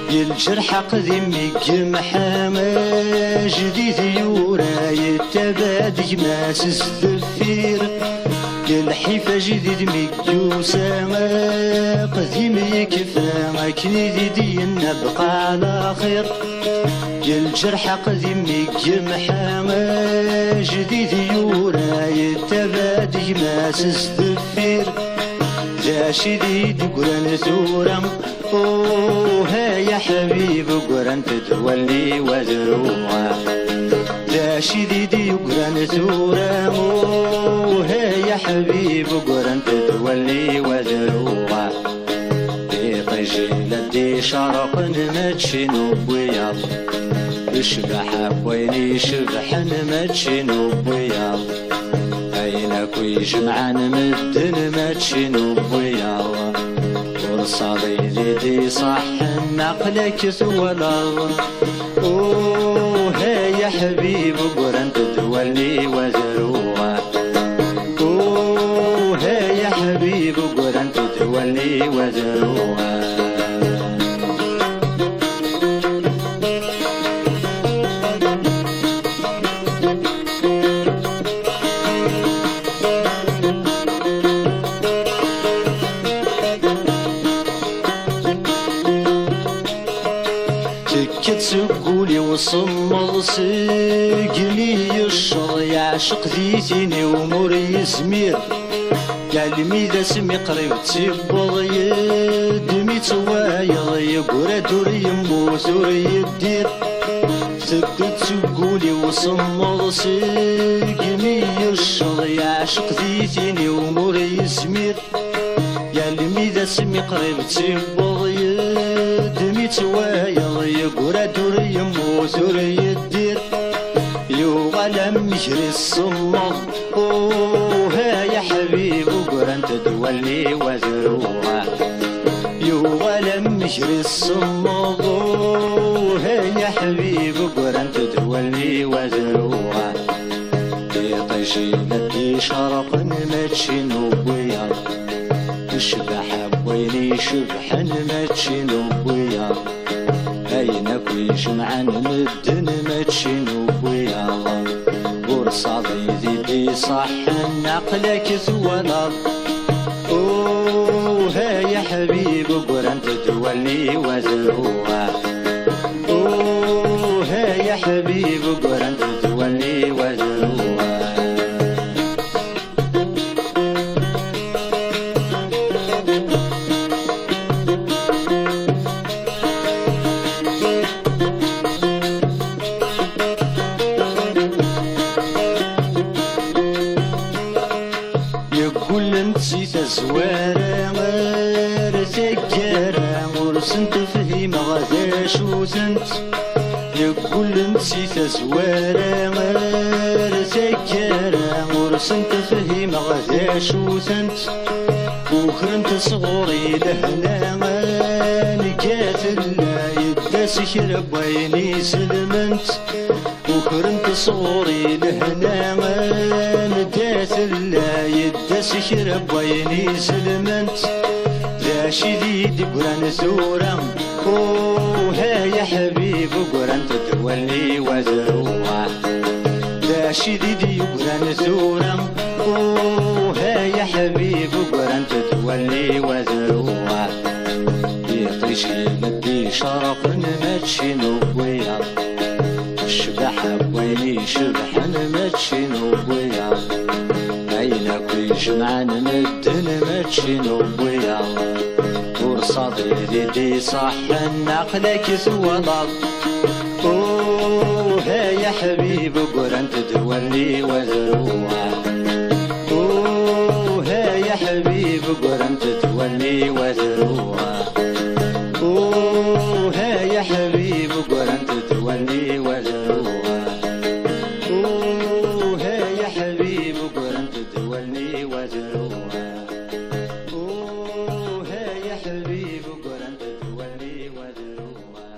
الجرح قديمي محامى جديد يورا يتبادي ما تستفير الحيفة جديد مديوسة قديمي كفا كني دي نبقى على خير الجرح قديمي محامى جديد يورا يتبادي ما تستفير ذا شديد قرن ثورا اوه يا حبيب قرن تتولي وذروعا ذا شديد قرن ثورا اوه يا حبيب قرن تتولي وذروعا طيجي لدي شرق نمتشي نوبويا اشبح بويني شبحن ماتشي نوبويا عينك ويجمعن مدن ماتشي نوبويا ورصادي دي صح نقلك ثولا اوه يا حبيب قرنت تولي وزروها اوه يا حبيب قرنت تولي وزروها تقولي وصمغ سقلي الشر يعشق ذيتيني وموري زمير قال ذا سمي قريب تسبض يدمي توايض يقرا دور يموت يدير تقولي وصمغ سقلي الشر يعشق ذيتيني وموري زمير قال ذا سمي قريب تسبض يدمي توايض يقرا دور يموت يدير يغلم يجري الصمغ اوه يا حبيب قرنت تولي وزروها يغلم يجري الصمغ اوه يا حبيب قرنت تولي وزروها يطيشي لدي شرق نمتشي نوبيا الشبح بويني شبح نمتشي نوبيا أين كويش معن مدن متشينو بويا ورصادي ذي صح نقلك ثولا اوه يا حبيب قرنت تولي وزروها اوه يا حبيب قرنت تولي وزروها زوارة غير ذكرى ورسنت فهيم غدا شو سنت يقول نسيت زوارة غير ذكرى ورسنت فهيم غدا شو سنت وكرمت صغوري لهنا نقات الله يداس شرب ويني سلمنت وكرمت صغوري لهنا ندات الله يداس شرب ويني سلمنت ذا شديد قران ثورا اوه يا حبيب قران تتولي وزروها ذا شديد قران ثورا اوه يا حبيب قران تتولي وزروها يطيشي لدي شرق نمتشي نوبيا الشبح بويني شبح نمتشي نوبيا أين كويش معن مدن متشي نوبيا ورصادي دي صح نقلك ثولا اوه يا حبيب قران تتولي وزروها اوه يا حبيب قران تتولي وزروها اوه يا حبيب قران تتولي وزروها اوه يا حبيب قران تتولي وزروها اوه يا حبيب قران تتولي وزروها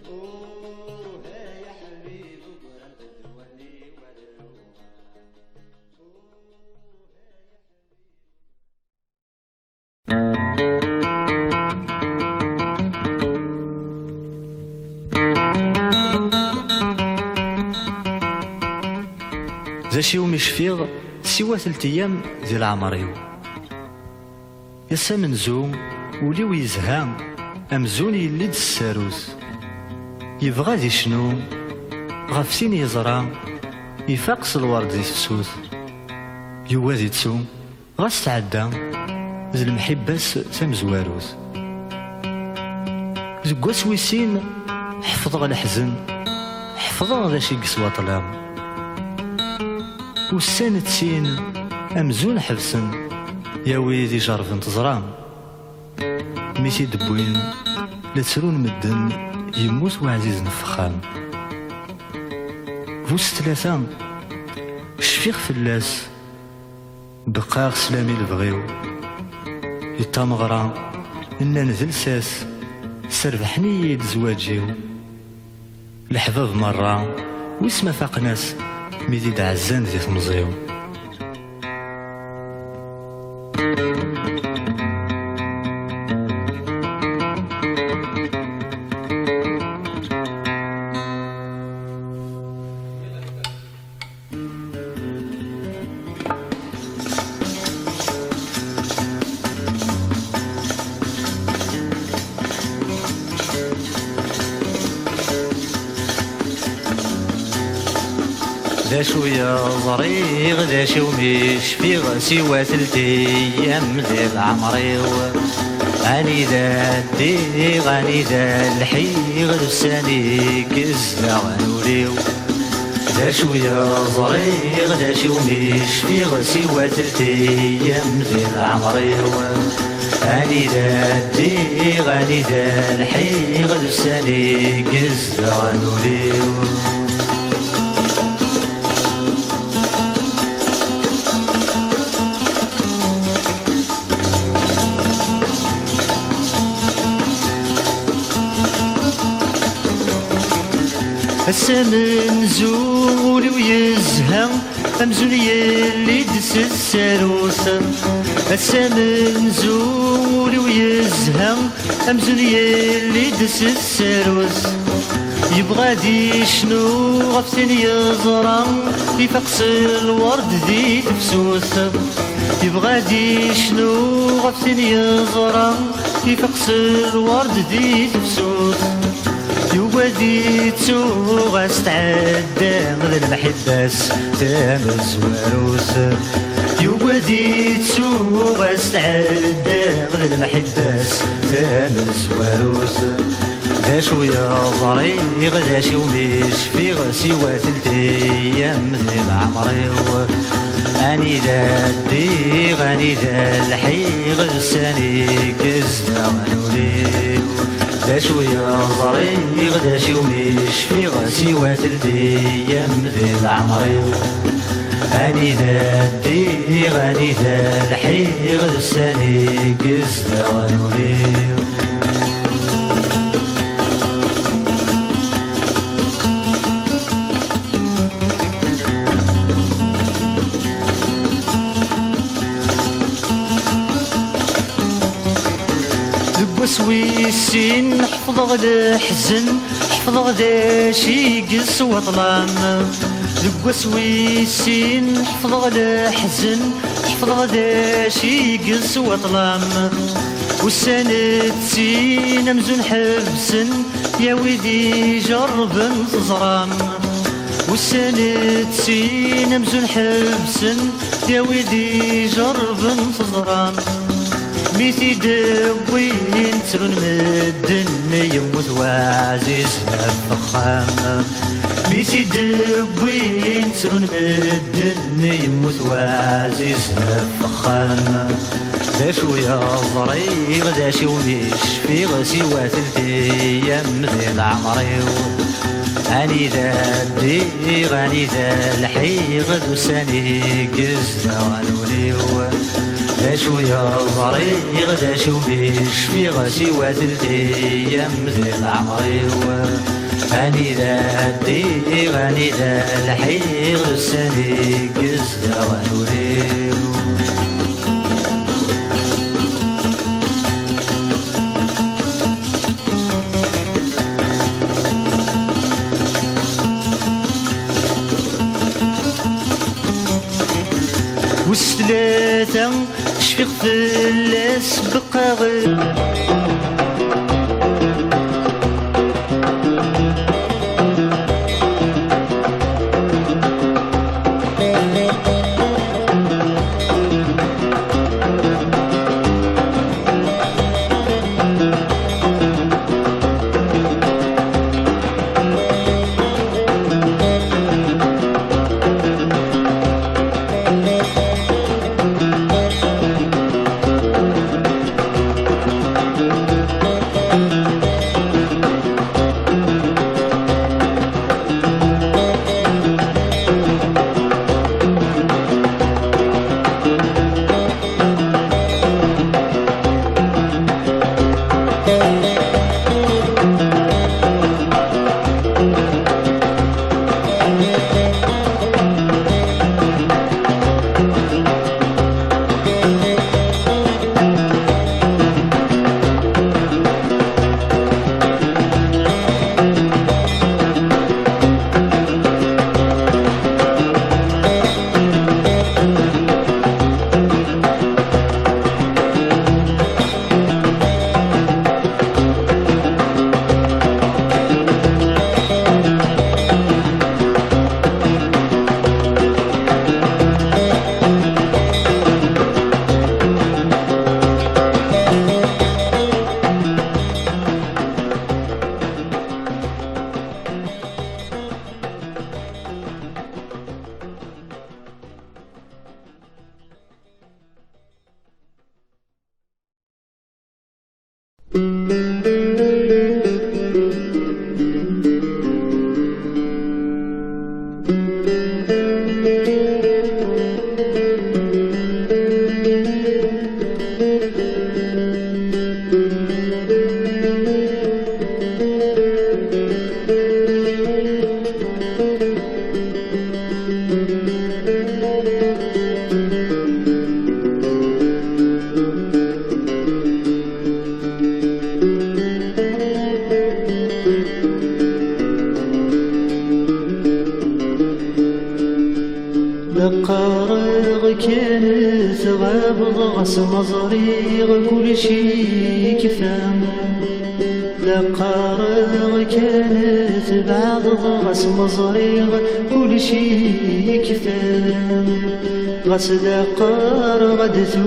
اوه يا حبيب قران تتولي وزروها ذا شي يوم يشفيغ سوا 3 أيام ذي العمريو يسا منزوم وليو يزهام أمزون يلد الساروس يبغى ذي شنو غف سين يزرى يفاقس الورد ذي فسوس يوازي تسوم غاس تعدى ذي المحباس تمزواروس زقواس ويسين حفظ الحزن حفظ ذا شي قسوة طلام والسنة سين أمزون حفسن يا ويدي جرف انتظرام ميتي دبوين لتسرون مدن يموت وعزيز نفخام فوس 3 شفيق فلاس بقاغ سلامي البغيو يتامغرا إن نزل ساس سربحني زواجيو الحباب مرة ويسما فاق ناس ميزيد عزان زي تمزيو. ذا شوية ظريغ ذا شو مش في غسي وثلتيام ذي العمري غني ذا الدي غني ذا الحي غرساني كزا غنوليو. ذا شوية ظريغ ذا شو مش في غسي وثلتيام ذي العمري غني ذا الدي غني ذا الحي غرساني كزا غنوليو. السمن زول ويزهى أمزول يلي دس الساروس. السمن زول ويزهى أمزول يلي دس الساروس. يبغى دي شنو غفتن يزرع في فقس الورد ذي تفسوس. يبغى دي شنو غفتن يزرع في فقس الورد ذي تفسوس. يودي تسوغ استعدى غد المحباس تامز وروس. يودي تسوغ استعدى غد المحباس تامز وروس. ذا شوية ظريغ ذا شو مش في غسي وثلتيام ذي العمري أني ذا الدي غني ذا الحي غساني كزدا غنولي. ذا شوية ظريغ ذا شو مش في غسي وثلتيام ذي العمري أني ذا الدي غني ذا الحي غساني كزدا غنولي. وسويسين حفظ غدا حزن حفظ غدا شي قس وطلام. وسويسين حفظ غدا حزن حفظ غدا شي قس وطلام. والسند سين مزون حبسن يا ويدي جرب تزرام. والسند سين مزون حبسن يا ويدي جرب تزرام. ميتي دوين ترون مدن يموت وعزيز الفخام. ميتي دوين ترون مدن يموت وعزيز الفخام. ذا شوية ظريغ ذا شو مش في غسي وثلتيام ذي العمري أني ذا الدي غني ذا الحي غدو ساني كزدا غنولي. ذا شوية ظريغ ذا شو مش في غسي وثلتيام ذي العمري أني ذا الدي غني ذا الحي غدو ساني كزدا غنولي. والثلاثة شفيق فلاس بقى غير لقارغ كانت غابض غس مزريغ كل شي كفام لقارغ كانت بعض غس مزريغ كل شي كفام غس لقار غدتو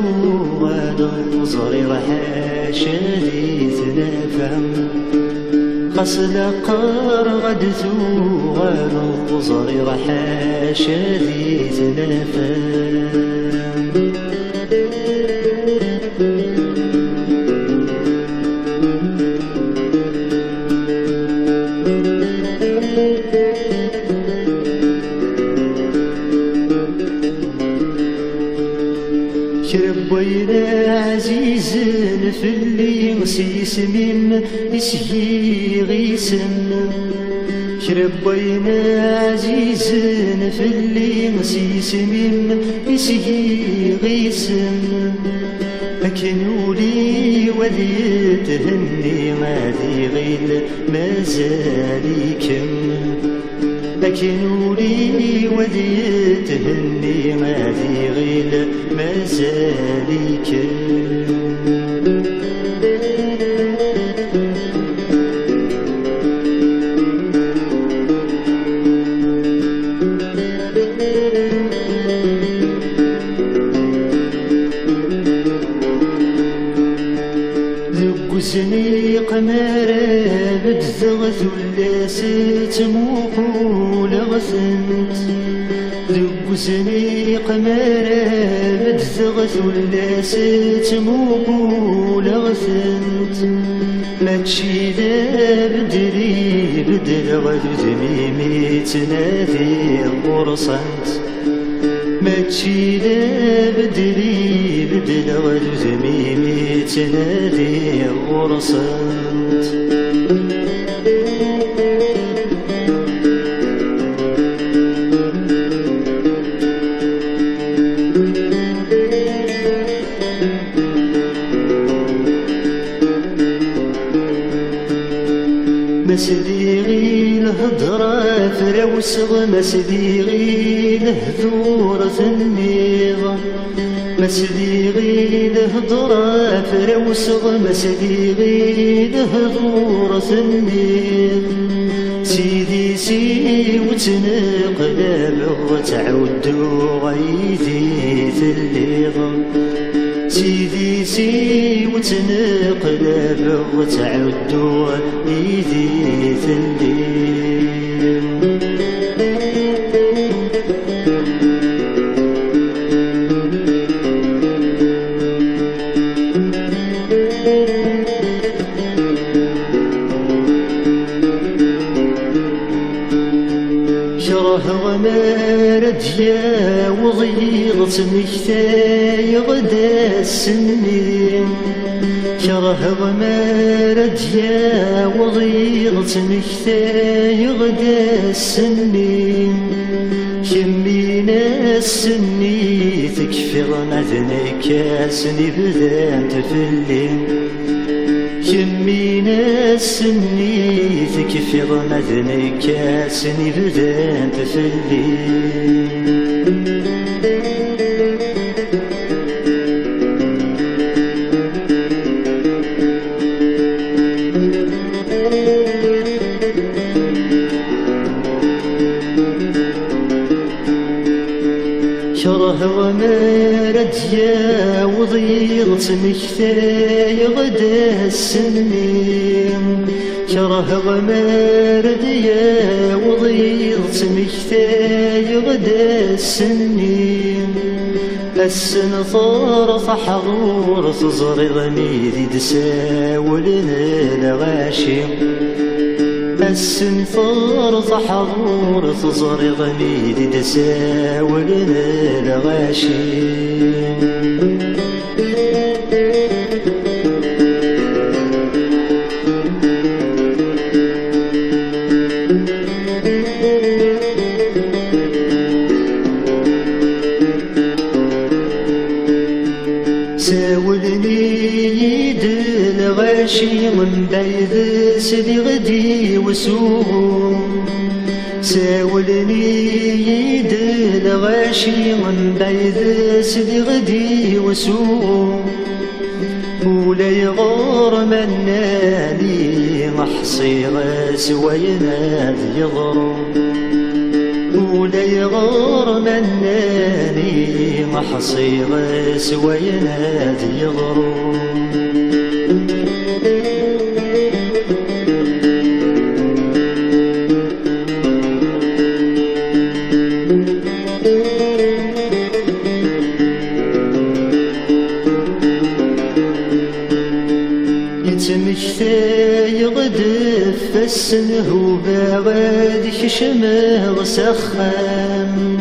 غاد مزريغ حاشا ذي ثنافام غس لقار غدتو غاد مزريغ حاشا ذي ثنافام شربينا عزيز في اللي نسيس من اسهي غيسن شربينا عزيز في اللي نسيس من اسهي غيسن أكنولي ولي تهني ما ذي غيل ما زاليكم أكنولي ولي تهني ما ذي غيل ما زاليكم زني قمارة بدزغث ولا ستموقو لغثنت زني قمارة بدزغث ولا ستموقو لغثنت ما تشي ذا بدري بدل غدو تميمي تنادي قرصنت ما تشي ذا بدري بدل غدو تميمي تنادي قرصنت مسديغي الهضرة فراوسغ مسديغي الهذورة النيضة مسديغي الهضرة فراوسغ مسديغي الهذورة النيضة سيدي سي وتنقلب وتعودو غيدي ثليضة سيدي سي وتنقلب وتعودو ايدي ثليضة شره غمارد يا وضيضت مكتاي غدا السنين شره غمارد يا وضيضت مكتاي غدا السنين شمينا السني تكفرنا ذنكاسني بدان تفلين شمينا السني تكفرنا ذنكاسني بدان تفلين شره غمارد يا وضيضت مكتاي غدا السنين شره غمارد يا وضيضت مكتاي غدا السنين السن طارت حضور تزري ضميري تساولنا الغاشي السن طارت حضور تزري ضميري تساولنا الغاشي ساولني يد الغاشي من بيد سدي غدي وسوق ساولني يد الغاشي من بعيد سدي غدي وسوم ولا يغور مناني محصي غاس وينادي يغرم ولا يغور مناني محصي غاس وينادي يغرم يتمكثي يغدف السنه باغاد يشمغ سخام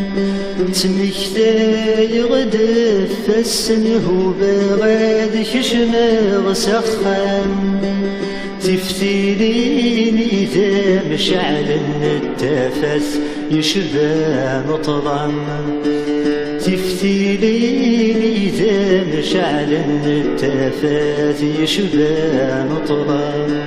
تمكثي يغدف السنه باغاد يشمغ سخام تفتيليني ذا مشعل التفاث يشبه مطرم تفتيليني ذا مشعل التفاث يشبه مطرم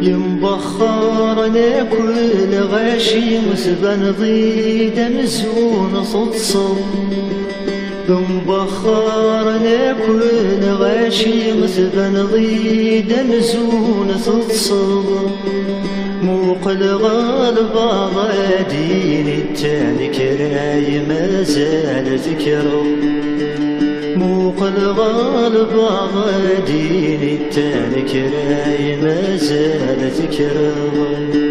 ينبخرنا كل غاشي مسبن ضيد مزون صدصر ينبخرنا كل غاشي مسبن ضيد مزون صدصر موق الغالب ضادين التاني كراي ما زال ذكره موق الغالب غادين التاني كراي ما زال ذكره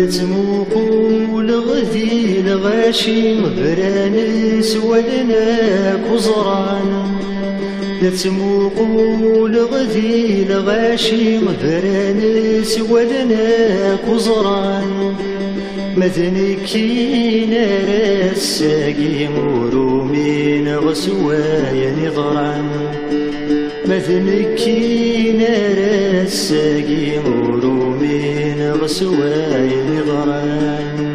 لتموقو لغذي لغاشي مبرانس ولناك وزران لتموقو لغذي لغاشي مبرانس ولناك وزران مذنكين راساقي مرومين غسوايا نظران مذنكين راساقي مرومين غسوايا نظران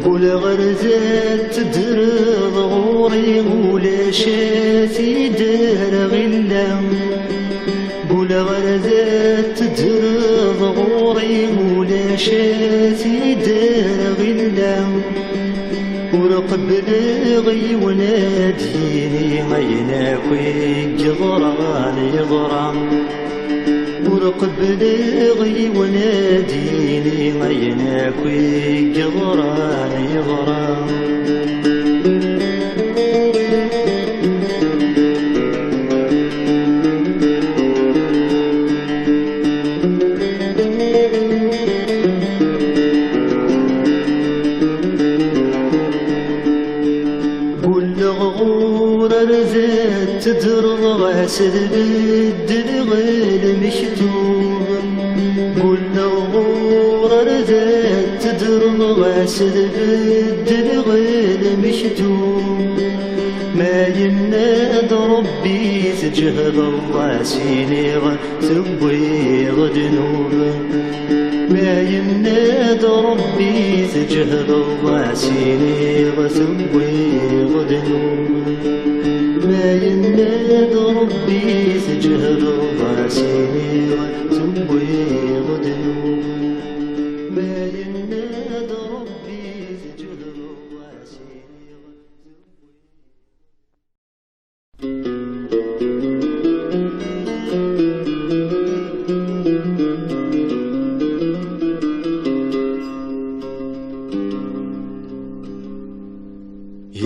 قول غرزات تدرض غوري ولا شاتي دار غلام قول غرزات تدرض غوري ولا شاتي دار غلام ورقب لغي وناديني غيناكوي جضران يضرم ورقب لغي وناديني غيناكوي جضران يضرم تدرض غاسل بالدل غير مكتوب قول غور ردات تدرض غاسل بالدل غير مكتوب ما يناد ربي تجهد الله سيني تبويض ذنوب ما يناد ربي تجهد الله سيني تبويض ذنوب ما يناد ربي تجهد راسي وتبويض ذنوب ما يناد ربي تجهد راسي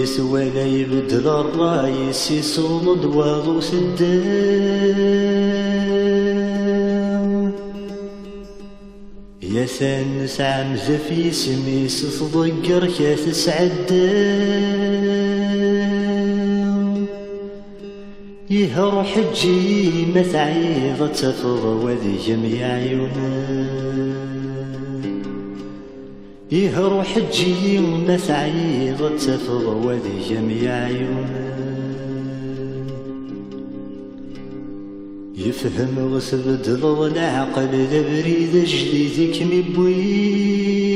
يسوى لا يبدل الرايس يصمد واغو سداد ثان سعم زفي سميس تضقر كاس عدام يهر حجي ما تعيض تفض وذي جميع عيونا يهر حجي ما تعيض تفض وذي جميع عيونا يفهم وثبت ضل العقل ذا بريد جديدك مبوين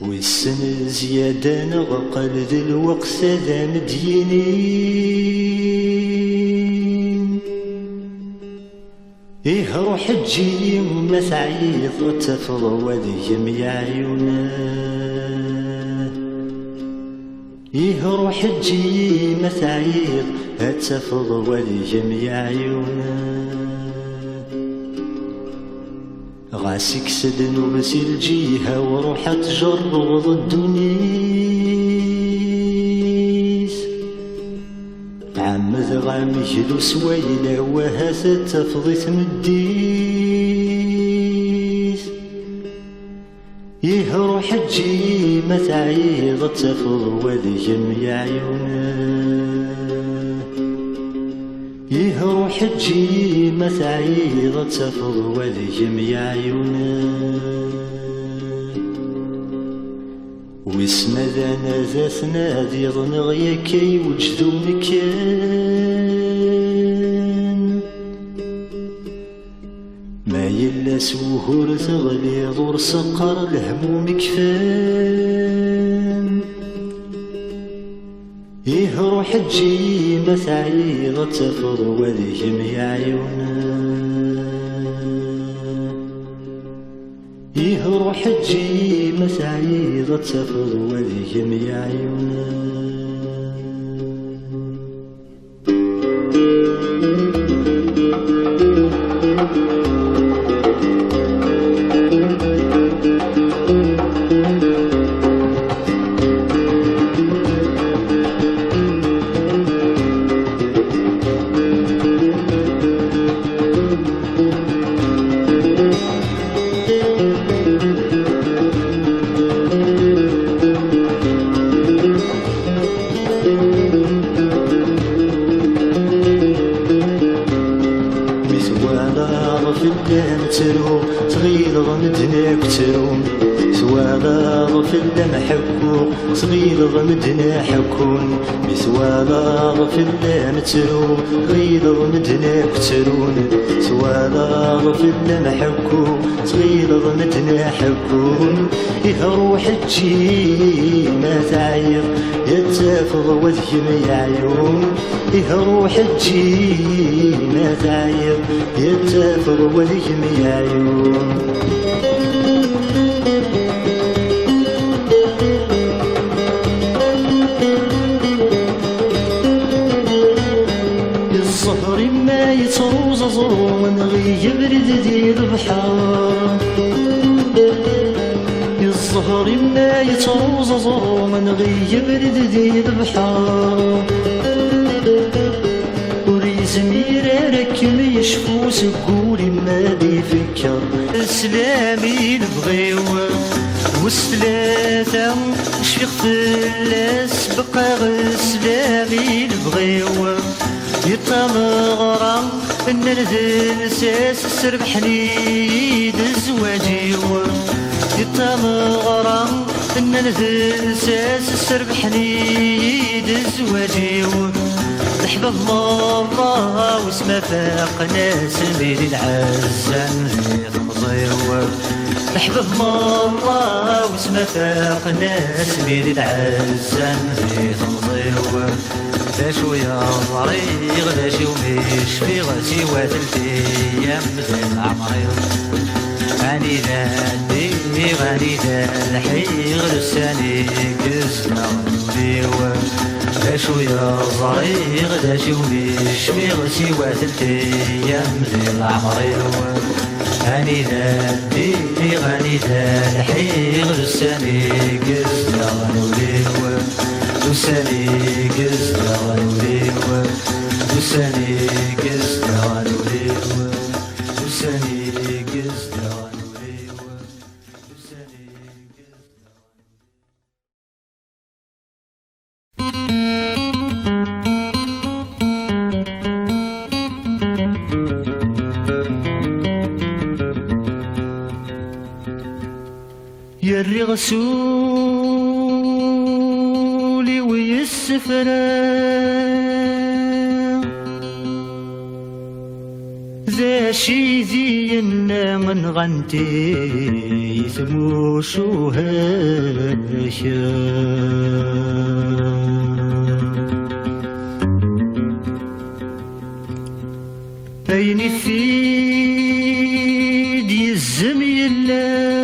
والسن زيادة نغقل ذا الوقت ذا مدينين يهر حجي ما تعيض تفض وذي جميع عيونا يهر حجي ما تعيض هتفض ولي جميع عيونا غاسك سدن وبس الجيها وروح تجرد الدنيس عمد غام يجلو سويلة وهاس تفضي تمديس يهر حجي ما تعيض تفض ولي جميع عيونا يهر حجي ما تعيض تفض ولي جميع عيونا واسم ذانا ذات نادي ظنغيا كي وجدون كان ما يلا سوهور تغلي ضور سقر الهموم كفان يهر حجي ما تعيض تفض ولي جميع عيونا يهر حجي ما تعيض تفض ولي جميع عيونا ترو صغير ضمدنا كترون سوالا في اللم حكو صغير ضمدنا حكون بسوالا في اللم ترو صغير ضمدنا كترون سوالا في اللم حكو صغير ضمدنا حكون يهر حجي ما تعير يتفض وذي عيون يهر حجي ما تعير يتفض وذي عيون الصهر ما يتروز ظلم غيب رددي البحار الظهر ما يتروز ظلم غيب رددي البحار وريزمير ركم يشفو سكوري ما بيفكر اسلامي نبغيو والثلاثة شفيق فلاس بقى غسلامي نبغيو يطمغرم ان الزنساس سربحني دزواجي يطمغرم ان الزنساس سربحني دزواجي نحبه مرة واسمه فاق ناس ميل العزة نزيد مزيور نحبه مرة واسمه فاق ناس ميل العزة نزيد مزيور لا شوية ضريغ لا شي وميش في غسي وثلثي ايام مزيد عمري غني ذالي غني ذالحي غرساني قزنا ونوليور لا شوية ضريغ لا شي وميش في غسي وثلثي ايام مزيد عمري غني ذالي غني ذالحي غرساني قزنا ونوليور دوساني قزنا ونوليور دوساني قزنا ونوليور دوساني غسولي ويسفرا ذا شي زينا من غنتي يثموشو هاشا أين الثيد يزم يلا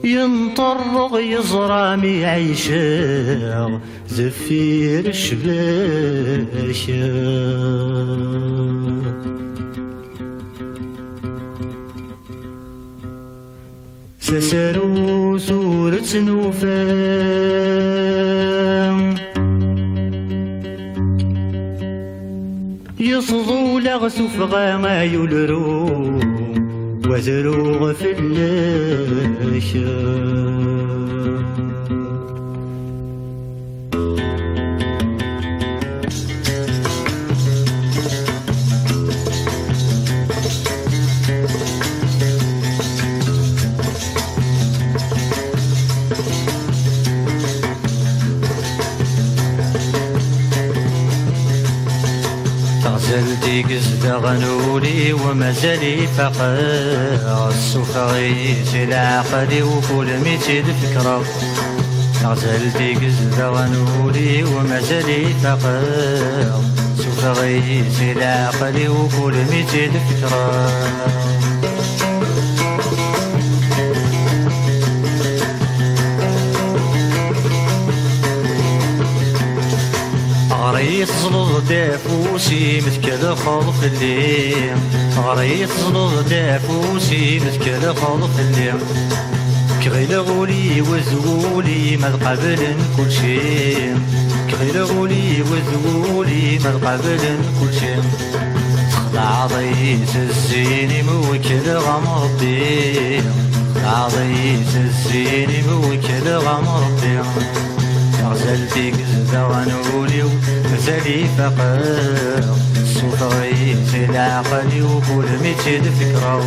ينطرق يزرامي عيشا زفير شباشا سسرو سورة نوفام يصدو لغسوف غاما يلرو وزروغ في اللاشا غزلتي قزد غنولي ومازالي فقر السفغيت العقلي وكل ميتي الفكرة غزلتي قزد غنولي ومازالي فقر السفغيت العقلي وكل ميتي الفكرة غريت زلط دافوسي مثكل خلق الليم غريت زلط دافوسي مثكل خلق الليم كغيل غولي وزولي ما قبل كل شيء كغيل غولي وزولي ما قبل كل شيء عضيت الزين موكل غمر بي عضيت الزين موكل غمر بي غزلتي قزد غنولي ومازالي فقر السفغيت العقلي وكل ميتي الفكرة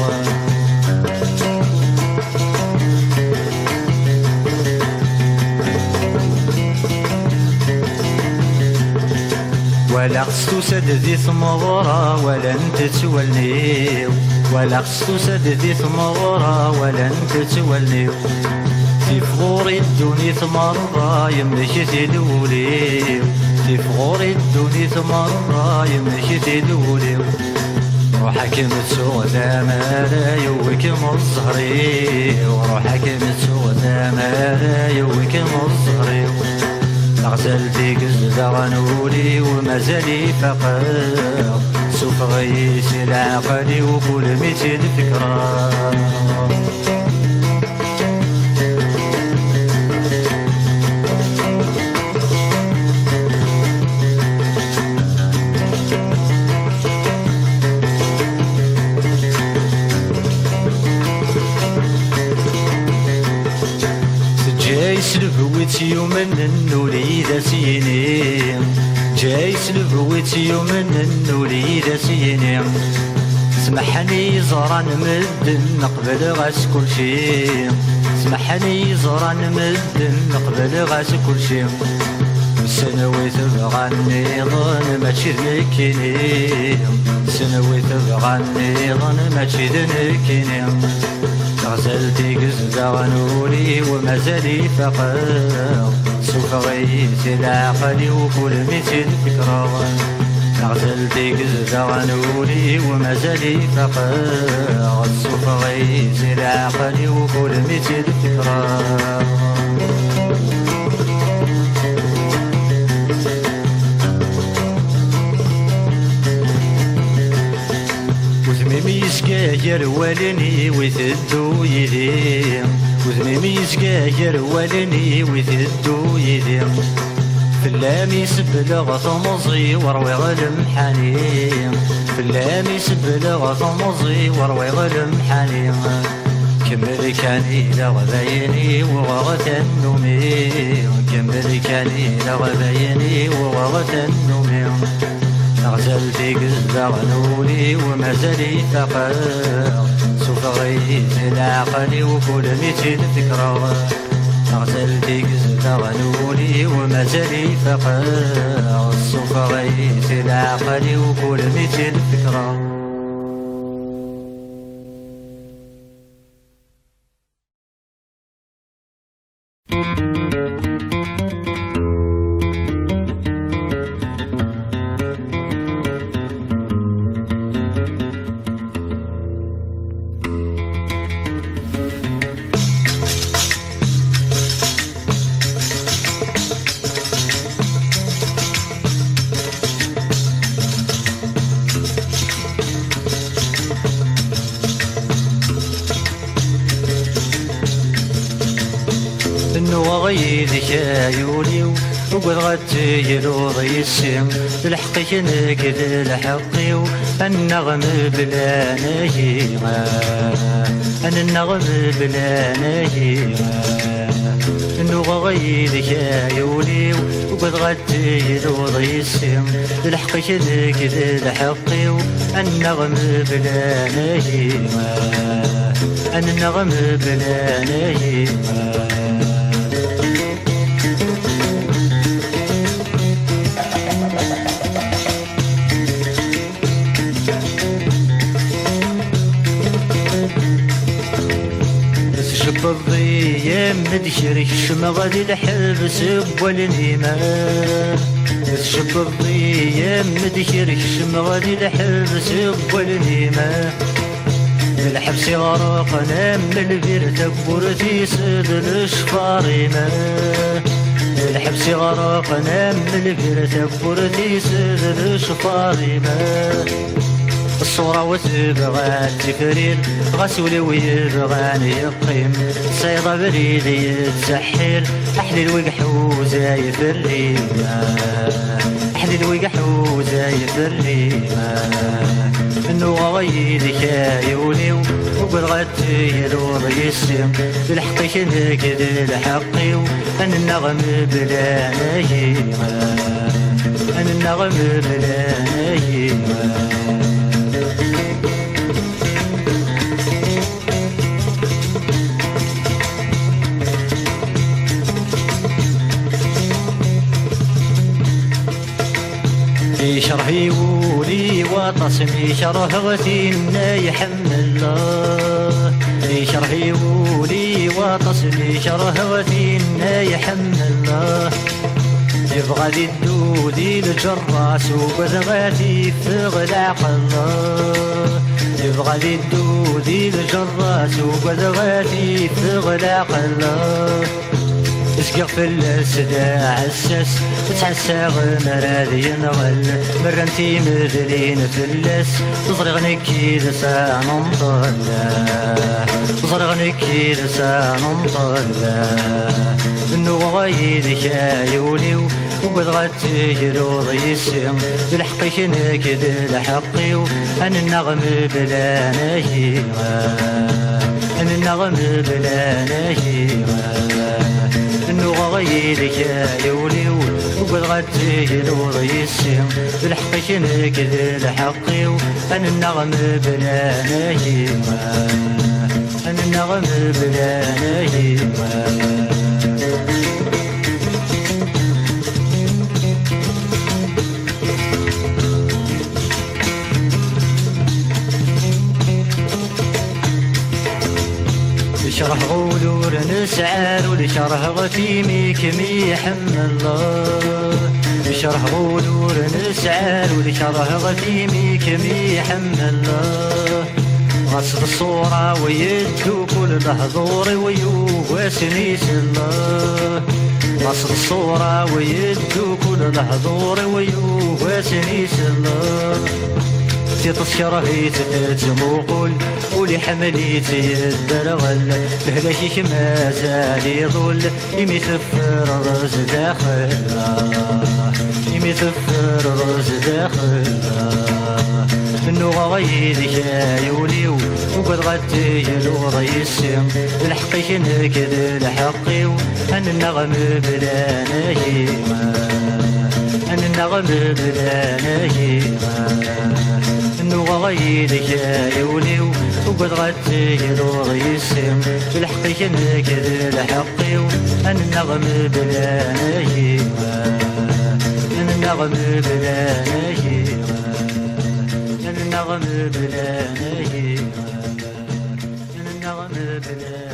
ولا خصو سد ذي ثمغرة ولا انت تولنيو ولا خصو سد ذي ثمغرة ولا انت تولنيو في فغوري الدوني ثمرة يمشي الولي في فغوري الدوني ثمرة يمشي الولي روحك متسوى ثمارة يوكم الزهري وروحك متسوى ثمارة يوكم الزهري غزلتي قزد غنولي ومازالي فقر سفغيت العقلي وكل ميتي الفكرة سلبويت يومن النوري ذا سيني جاي سلبويت يومن النوري ذا سيني سمحني زران مدن نقبل غاس كل شي سمحني زران مدن نقبل غاس كل شي سنوي تبغى النظام ماشي ذنكيني سنوي تبغى النظام ماشي ذنكيني غزلتي قزد غنولي ومازالي فقر سفغيت العقلي وكل ميتي الفكرة غزلتي قزد غنولي ومازالي فقر سفغيت العقلي وكل ميتي الفكرة وثميمي يسكاير والني ويثدو يدي وثميمي يسكاير والني ويثدو يدي فلام يسبلغ ثمزي وروي غلم حنين فلام يسبلغ ثمزي وروي غلم حنين كمل كاني لغذيني وغغت النومي كمل كاني لغذيني وغغت النومي نغزل في قزة غنولي ومازالي ثقل سوف غيث العقل وكل ميتين فكرة نغزل في قزة غنولي ومازالي ثقل سوف غيث العقل وكل ميتين فكرة. وغيدك عيوني وقد غتيلو ضيسي الحقي نكد الحقي النغم بلا نهيغا أنا النغم بلا نهيغا وغيدك عيوني وقد غتيلو ضيسي الحقي نكد الحقي النغم بلا نهيغا أنا النغم بلا نهيغا. بالضيام مدشرك شمغادي الحبس والنيمة شب الضيام مدشرك شمغادي الحبس والنيمة الحبس غرقنا من البير تبورتي سد الشفاريمة الحبس غرقنا من البير تبورتي سد الشفاريمة الصورة وتبغى تفرير غسولي ويبغان يقيم صيدة بريدي يتسحر أحلي الوقح وزاي في الريمة أحلي الوقح وزاي في الريمة إنو غيدك عيوني وقد غتيلو ضيسي بالحقي نكد الحقي أنا النغم بلا نهيمة أنا النغم بلا نهيمة. شرحي ولي وطسمي شرهغتي يحمل الله شرحي ولي وطسمي شرهغتي يحمل الله يبغى دي الدودي الجراس وبذغاتي في غلاق الله يبغى دي الدودي الجراس وبذغاتي في غلاق الله اسقف السدا عساس تحسى مراد ينغل مرنتي مذلين فلاس تصرغني كيد سان مطلع تصرغني كيد سان مطلع انو غيدك عيوني وقد غتجرو ضيسي بالحقي نكد الحقي انا النغم بلا نهيغا انا النغم بلا نهيغا إنو غيدك عيوني وقد غتيلو ضيسي بالحقي نكد الحقي أنا النغم بلا نهيمة أنا النغم بلا نهيمة. لشرح غولور نسعار ولشرح غتيمي كمي يحمل الله لشرح غولور نسعار ولشرح غتيمي كمي يحمل الله غصب الصورة ويدو كل لحظوري ويواسنيس الله غصب الصورة ويدو كل لحظوري ويواسنيس الله تذكر هي تتموقل ولي حمليت الدرغل بهلاكيك ما زال يظل يمي ثفر الرز داخل يمي ثفر الرز داخل انو غيدك عيوني وقد غتيلو ضيسي الحقي نكد الحقي انا النغم بلا نهيمة انا النغم بلانايما نغيدك يا وليو وقد غتيرو ريسم بالحقيقة نكذب الحقي النغم بلانايما النغم بلانايما النغم بلانايما النغم بلانايما النغم بلانايما.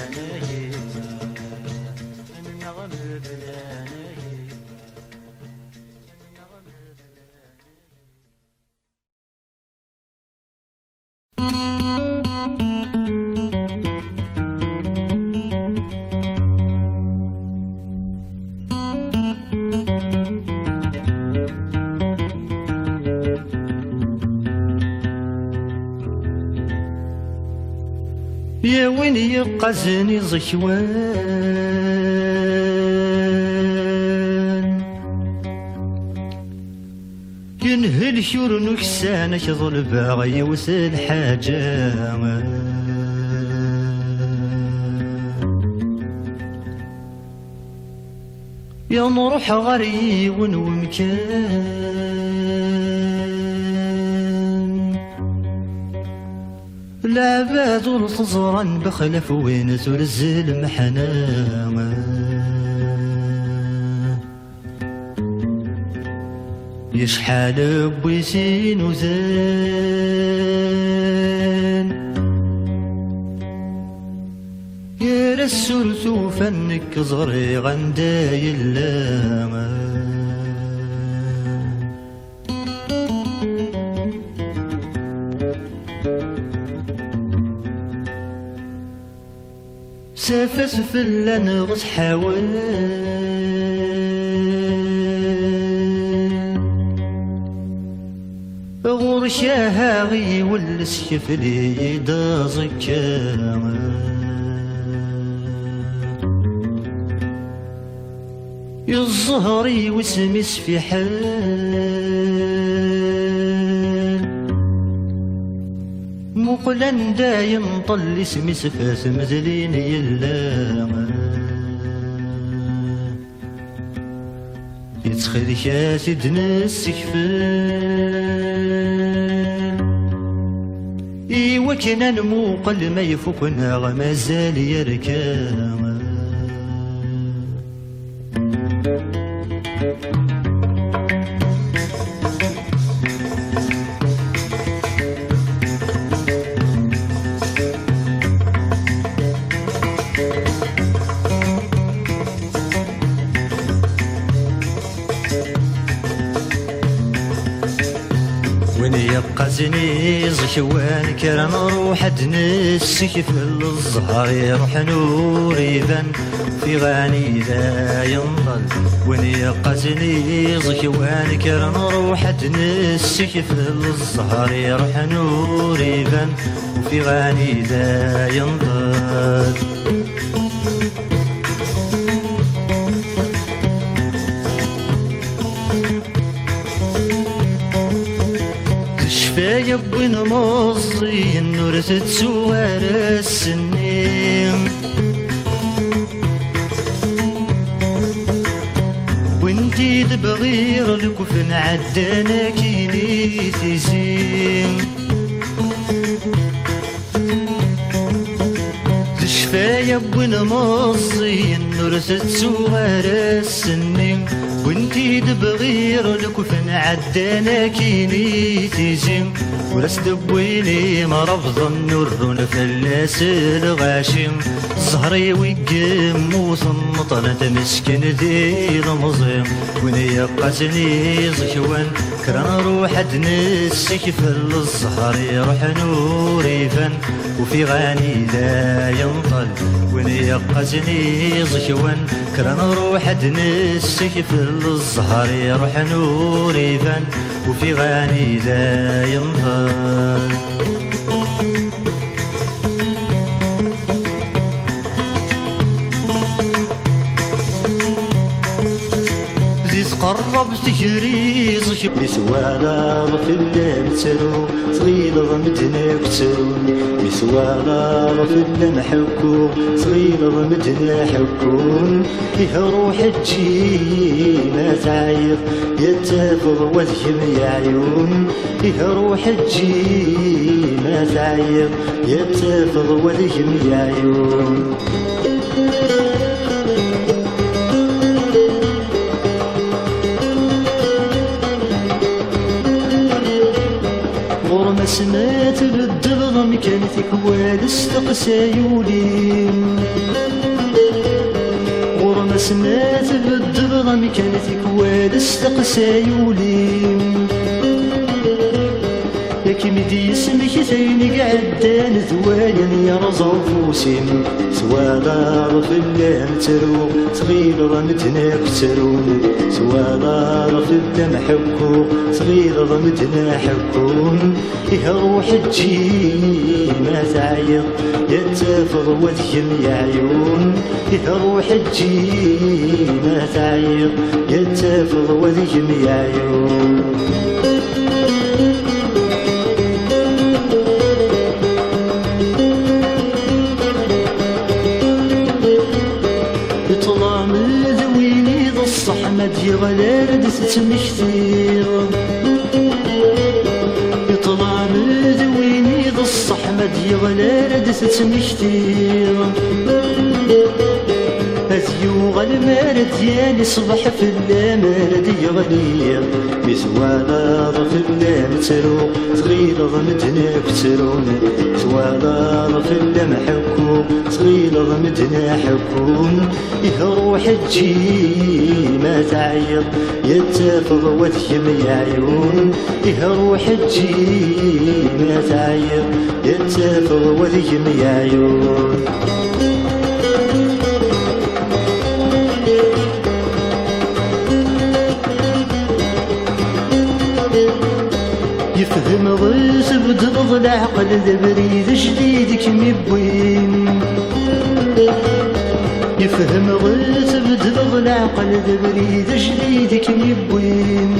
يا وين يقزني زكوان ينهل شور نكسانك ظل باغي وسل حاجة يا نروح غري ومكان العباد والخزران بخلف وين ترزل محناما يشحال بويسين وزان يا رسول فنك زغري غنداي اللاما سافس في اللنغس حاول غرشاها غي والسيف لي دازك الزهري وسمس في حال مقلن دايم طل اسمي سفاس مزلين يلا يتخذ شاسد نسكفال إيوا كنا نموقل ما يفوقنا غمازال يركام يقزني زكوان كرا نروح دنسك في الزهر يروح نور يبان في غاني ذا ينضل وين يقزني زكوان كرا نروح دنسك في الزهر يروح نور يبان وفي غاني ذا ينضل شفايا بوين مصري النور تتسوار السنين وانتي تبغير الكفن عدانا كيني تزين شفايا بوين مصري النور تتسوار السنين وانتي تبغير الكفن عدانا كيني تيزيم وراس دبويني مرفض النور نفلاس الغاشم زهري ويقم وصمطنا تمسكن ذي المظيم وين يقاسني زكوان كرا نروح دنسك في الزهر يروح نور يفن وفي غاني لا ينطل وين يقاسني زكوان كرا نروح دنسك في الزهر يروح نور يفن وفي غاني لا ينطل قرب تجريز مسوالا في اللمترو صغير مدنا كترون مسوالا في اللمحكو صغير مدنا حكون فيها روح تجي ما تعيط يتفض وذهم يا عيون فيها روح تجي ما تعيط يتفض وذهم يا عيون غرمة سمات بالدبغم كانت كوال استقسايولي غرمة سمات بالدبغم كانت كوال استقسايولي ياك مدي اسمك ثيني قعدان ذوايا يرزو فوسين سوالا في اللمترو صغير رمتنا كترون سوالا في اللمحكو صغير رمتنا حكون فيها روح تجي ما تعيط يتفض وذهم يا عيون فيها روح تجي ما تعيط يتفض وذهم يا عيون الصحمة دي غلال تتمكثير يطلع مدويني ذا الصحمة دي غلال تتمكثير أذيوغ المال ديالي صبح في اللامال دي غلير مسوالا في اللامترو صغير ضمدنا كترون سوالا في اللمحكو صغير ضمدنا حكون إذا روح تجي ما تعيط يتفض وذهم يا عيون إذا روح تجي ما تعيط يتفض وذهم يا عيون يفهم غيث بدرض العقل ذا بريد جديد كم يبوين يفهم غيث بدرض العقل ذا بريد جديد كم يبوين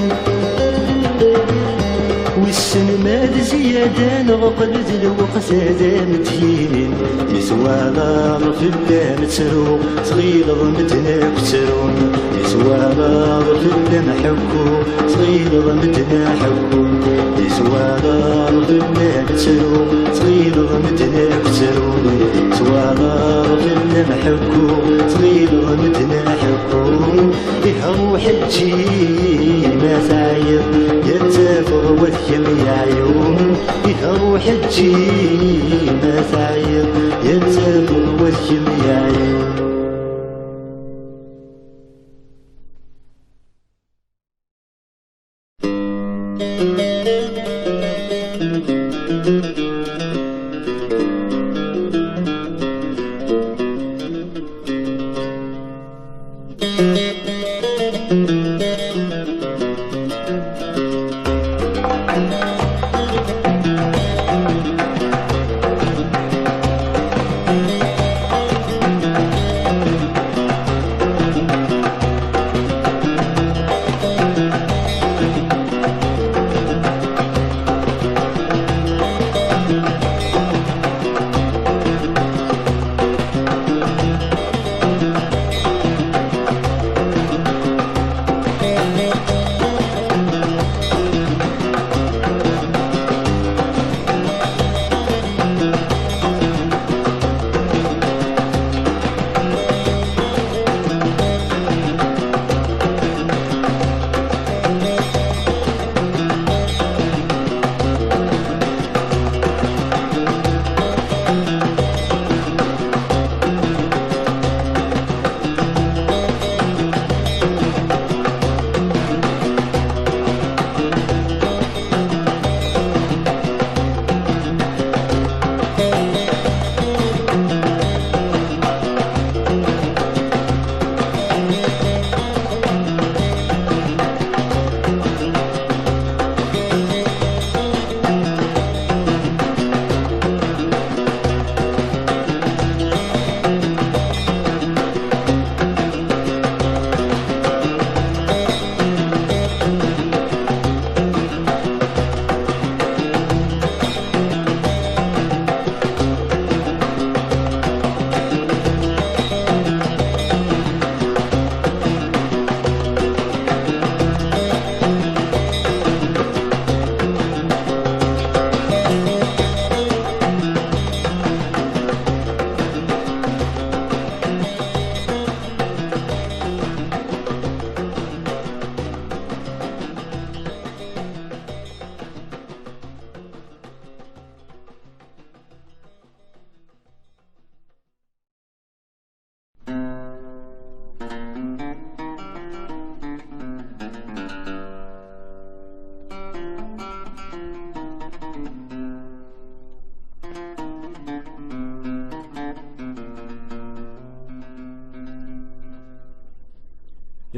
والسن ماد زيادة نغقل ذا الوقت هذا مدين مسوالا في اللمترو صغير ضمدنا كترون مسوالا في اللمحكو صغير ضمدنا حكون مسوالا في اللمترو صغير ضمدنا كترون مسوالا في اللمحكو صغير ضمدنا حكون فيها روح تجي ما تعيط يتفض وذهم يا عيون فيها روح تجي ما تعيط يتفض وذهم يا عيون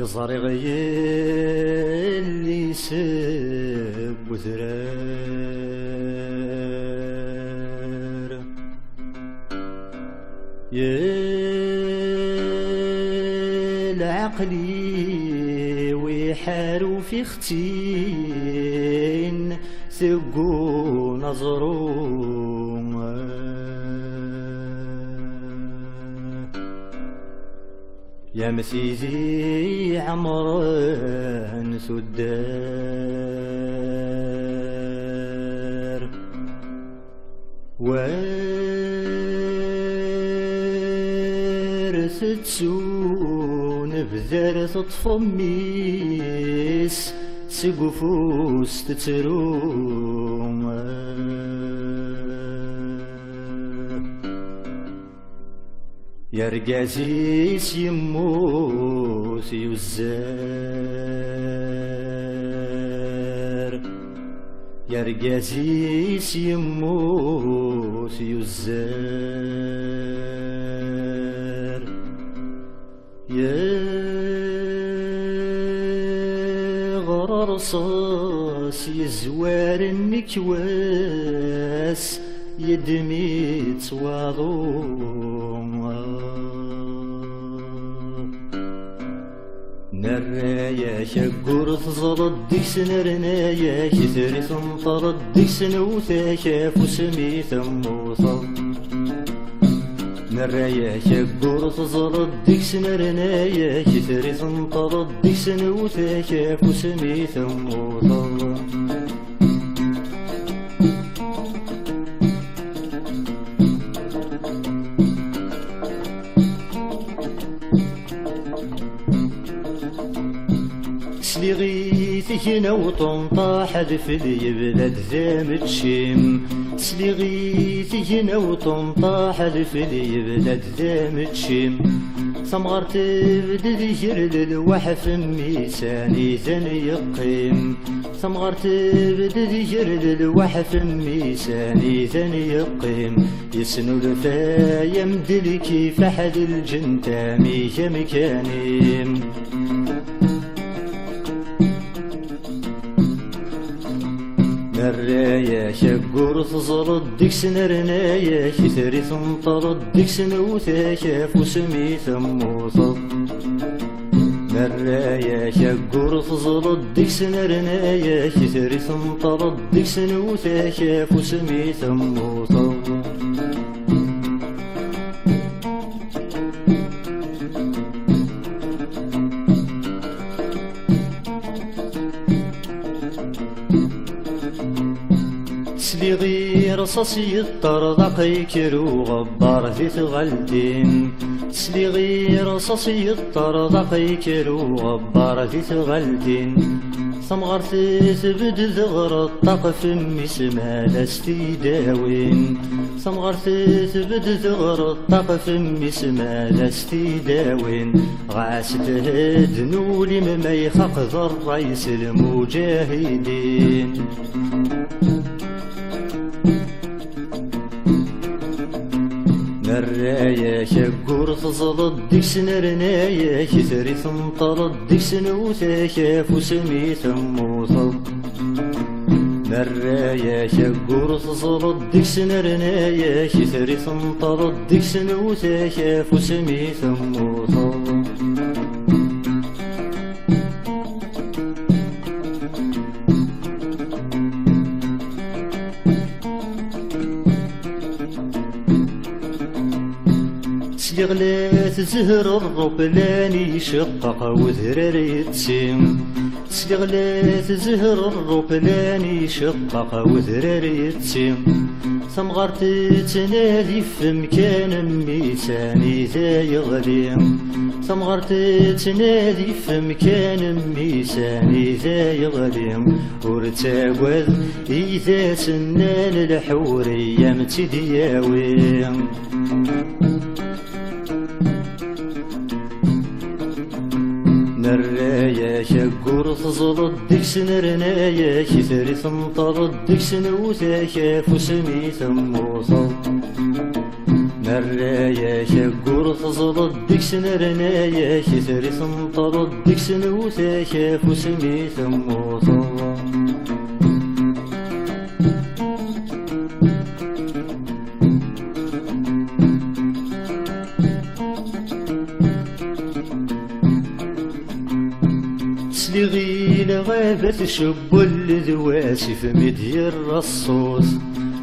يزري غير اللي يسب وذرار العقلي ويحارو في ختين ثقو نظرو يا مسيزي عمران سدار وارث تسون بذار تطفميس سقفوس تتروم يا رقازيس يموس يوزار يا رقازيس يموس يوزار يا غرر صاص يزوار النكواس يدمي تواضوم نرايا شقور تزرد ديكس نرنايا كثري تنطرد ديكس نوثا فسمي ثموصل نرايا شقور تزرد ديكس نرنايا كثري تنطرد ديكس نوثا فسمي ثموصل سليغيثك نوطن طاحد في اليبلاد ذا متشيم سليغيثك نوطن طاحد في اليبلاد ذا متشيم سمغر تبدد يرد الوحف ميساني ذن يقيم سمغر تبدد يرد الوحف ميساني ذن يقيم يسنو لفا يمدلكي فحد الجنتامي مكانيم نرايا شقور تزرد ديكس نرنايا كثري تنطرد ديكس نوثا فسمي ثموصل نرايا شقور تزرد ديكس نرنايا كثري تنطرد ديكس نوثا فسمي ثموصل سليغي رصاصي الطرد قيكرو غبار في ثغلتين سليغي رصاصي الطرد قيكرو غبار في ثغلتين ثمغر تثبد ذغر الطقف مسما لستي داوين ثمغر تثبد ذغر الطقف مسما لستي داوين غاس تهد نولي مما يخق ذر رئيس المجاهدين نرايا شقور تزلط ديكس نرنايا كثري تنطرد ديكس نوثا فسمي ثموصل نرايا شقور تزلط ديكس نرنايا كثري تنطرد ديكس نوثا فسمي ثموصل سليغلات زهر الربلاني شقق وذرار يتسم سليغلات زهر الربلاني شقق وذرار يتسم ثمغر تتنادي في مكان ميساني ذا يغليم ثمغر تتنادي في مكان ميساني ذا يغليم ورتاقوذ إذا سنان الحورية متدياويم نرايا شقور تزلط ديكس نرنايا كثري تنطرد ديكس نوثا فسمي ثموصل نرايا كور تزلط ديك سنرنايا كثري تنطلط ديك سنوثا فسمي ثموطا تسلغي لغابة شب الذواسي في مدي الرصوص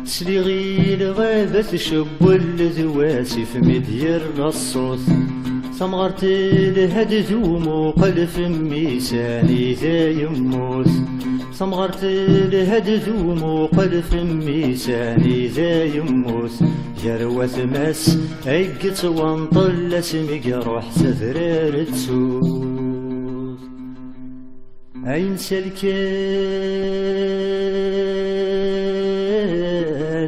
تسلغي لغابة شب الذواسي في مدي الرصوص ثمغرت الهد ذوم قلف ميساني ذا يموس ثمغرت الهد ذوم قلف ميساني ذا يموس يروى ثماس ايقت وانطل اسمك روح سذرار تسوس عين سلكان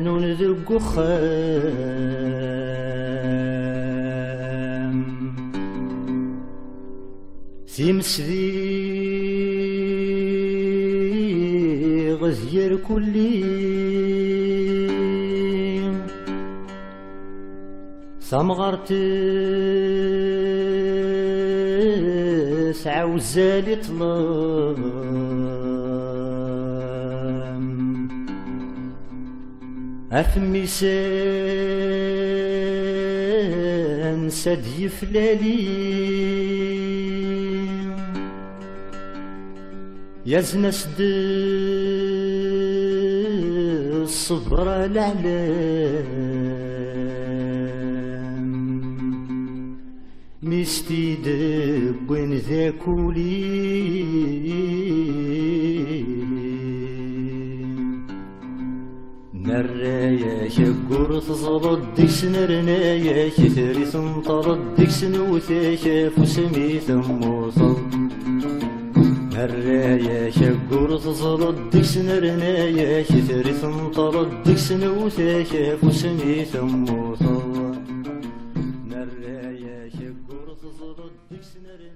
ونذق خام ثمسذي غزير كلي ثمغرت سعى وزالي طلام أثمي سان سدي فلالي يزن سد الصبر الأعلام مستي دب وين ذاكولي نرايا كور تزلط ديك سنرنايا كثري تنطلط ديك سنوثا فسمي ثموطا نرايا كور تزلط ديك سنرنايا كثري تنطلط ديك سنوثا فسمي ثموطا نرايا كور تزلط ديك سنرنايا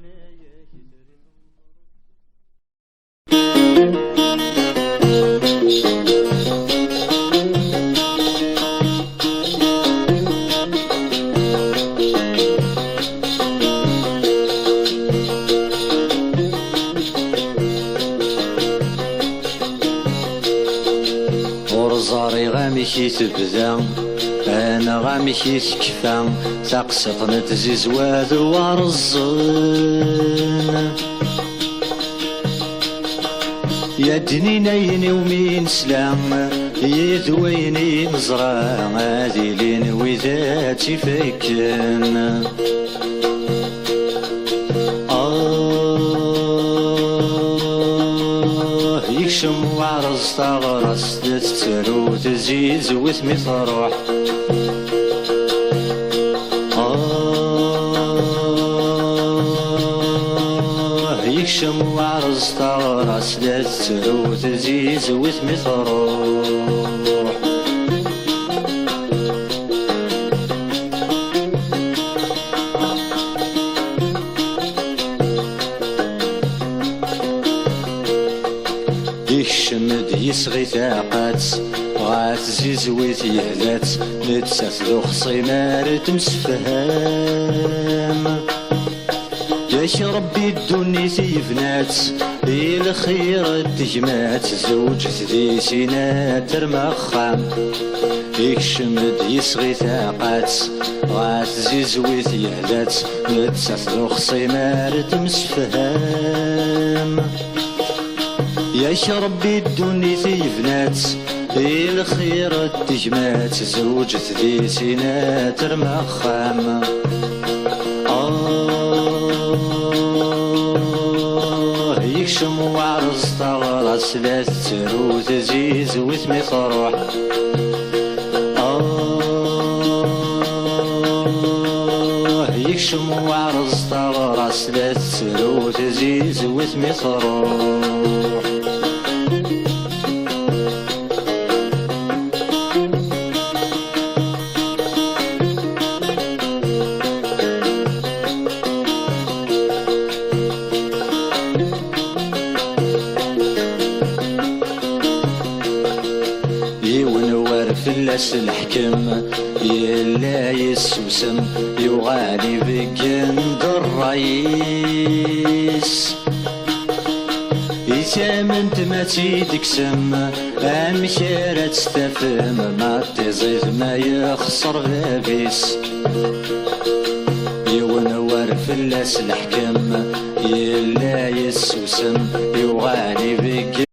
غامشي تبدا انا غامشي تكفى تقسط نتزيز وذوار الظن يا دنينين ومين سلام يذويني نزرع هذي لين وذاتي فكن يكشم وعرض تغرس تتسرو تزيز وثمي تروح يكشم وعرض تغرس تتسرو تزيز وثمي تروح يشمد يسغي ثاقات غات زيزويت يهلات نتسات ذو خصيمار تمسفهام ياش ربي الدني سيفنات الخير التجمات زوج ذي سينات رمخام يشمد يسغي ثاقات غات زيزويت يهلات نتسات ذو خصيمار تمسفهام ياش ربي الدني سيفنات الخير التجمات زوج ذي سينات رمخام يكشم وعرض تغرس لا تترو تزيز وثمي تروح يكشم وعرض تغرس لا تترو تزيز وثمي تروح فلاس الحكم يلا يسوسم يغالي بقند الرئيس يتامنت ما تيدكسم امشيرة تستفهم ما تزيد ما يخسر بابيس يونور فلاس الحكم يلا يسوسم يغالي بقند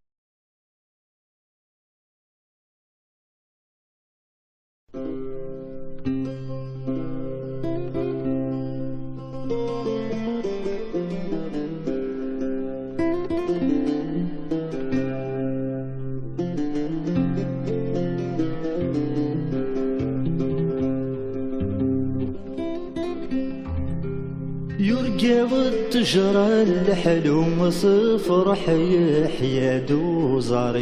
يرقى والتجرى الحلو صفر يحيى دوزار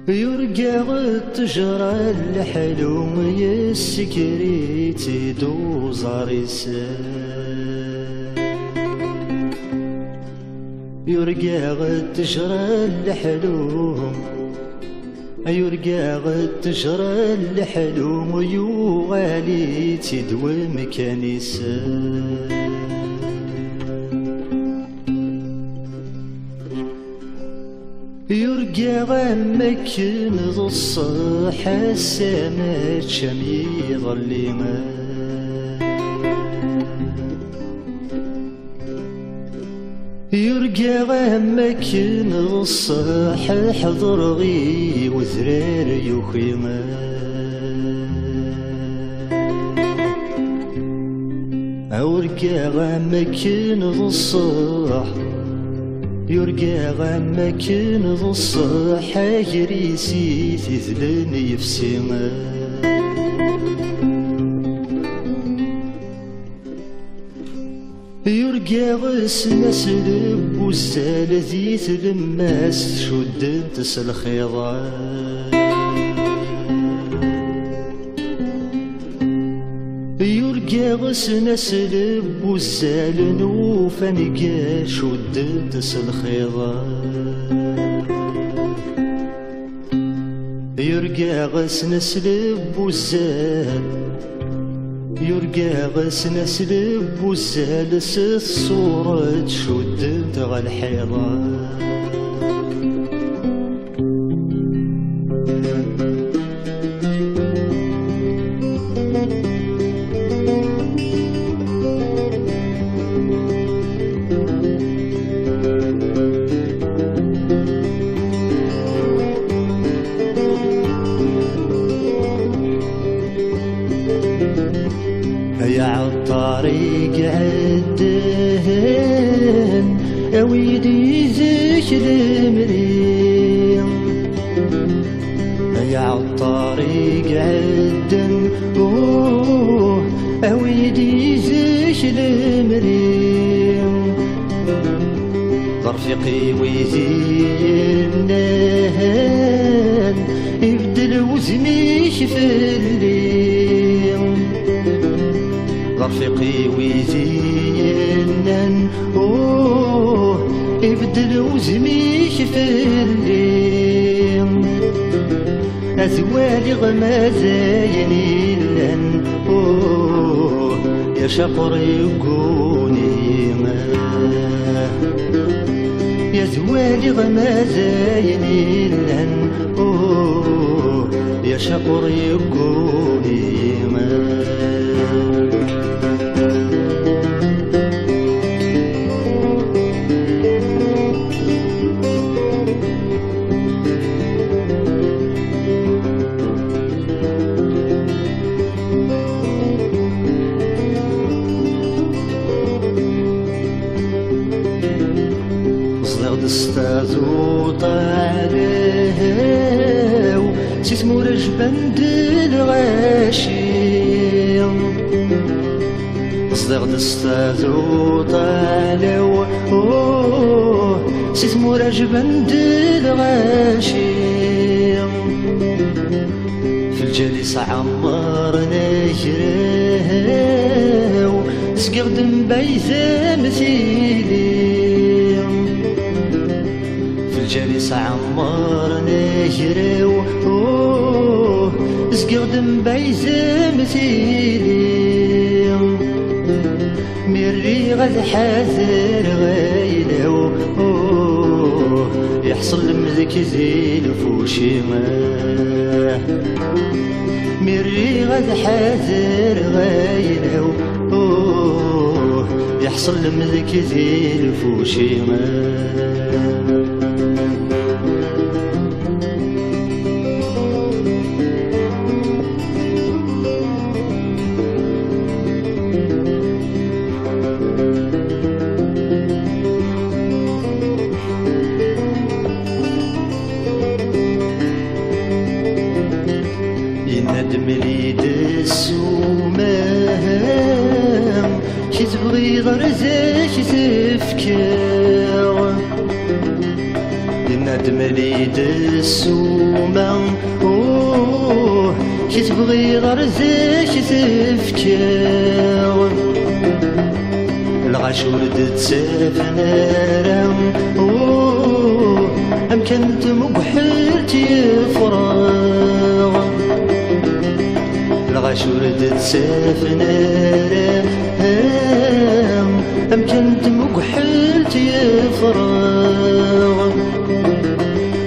يرقى والتجرى الحلو يسكريت دوزار يرقى والتجرى الحلو يرقى التجرى الحلو يوالي تدوم كنيسة يرقى غمك نضصح السما شمي ظلمة يرقى غمك نصح حضر غي وذرار يخيمة أورقى غمك نصح يرقى غمك نصح يريسي تذلني في سما يرقى غس نسلب والزال ذي تلماس شد تسل خيضان يرقى غس نسلب والزال نوفا نقا شد تسل خيضان يرقى غس نسلب والزال يرقى غس نسلب والزالس الصورة شدت غا الحيضان يا عالطريق عدهن اويدي ذكر مريم يا عالطريق عدن اويدي ذكر مريم رفيقي ويدي النهن يبدل وزميش في الليل رفيقي ويزينن يبدل وزميش في الليل أزوالي غمازين لن يا شقر يقوني ما يا زوالي غمازين لن يا شقر يقوني ما استاذو طالعو سيسمو رجبند الغاشي صدق استاذو طالعو سيسمو رجبند الغاشي في الجليس عمرنا يجراو تسقردم بيزا مثيلي جالس عمار نجريو زقدم بايزم تيلي مري غد حاذر غايلو يحصل مذك زيل فوشي ما مري غد حاذر غايلو يحصل مذك زيل فوشي ما يندم ليد السومام كي تبغي غرزك تفكر يندم ليد السومام كي تبغي غرزك تفكر الغاشور تسافنر أم كنت مقحلت يفراغ الغاشور تسافنر أم كنت مقحلت يفراغ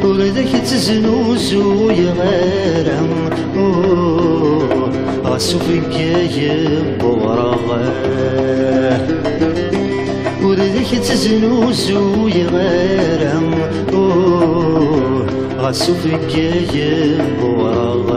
وذاك تزنوزو يغارم غاسو فيك يبوراغ وذاك تزنوزو يغارم غاسو فيك يبوراغ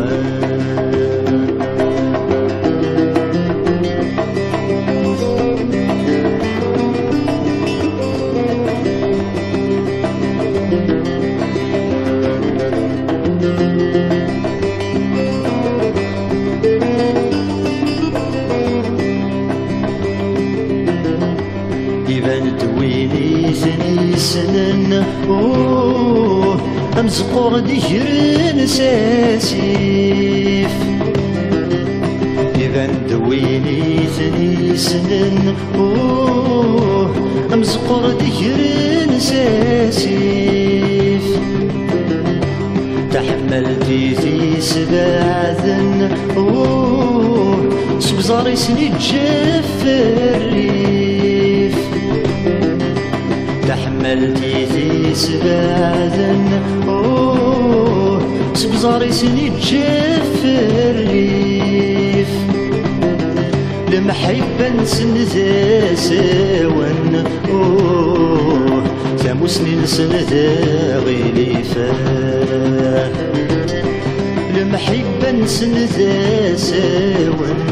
يبان دويني ثني سنن أمزقور ديجرن ساسيف يبان دويني ثني سنن أمزقور ديجرن ساسيف تحملتي في سباعذن سبزاري سني جف الريف تحملتي في سباعذن سبزاري سني جف الريف لمحبة نسن ذا ساون تاموسني نسن ذا غليفة لمحبة نسن ذا ساون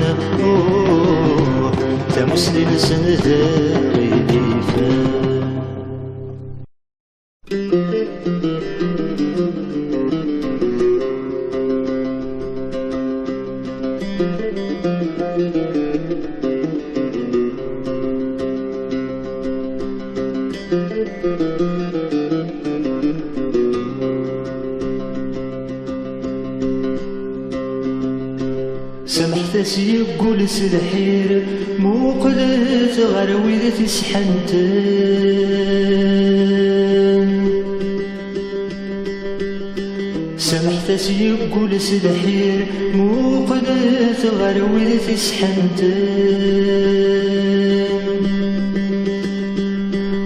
تاموسني نسن ذا غليفة سمحت يقول سلحير مو قدرت غير ويدة تسحنتن سمحت يقول سلحير مو قدرت غير ويدة تسحنتن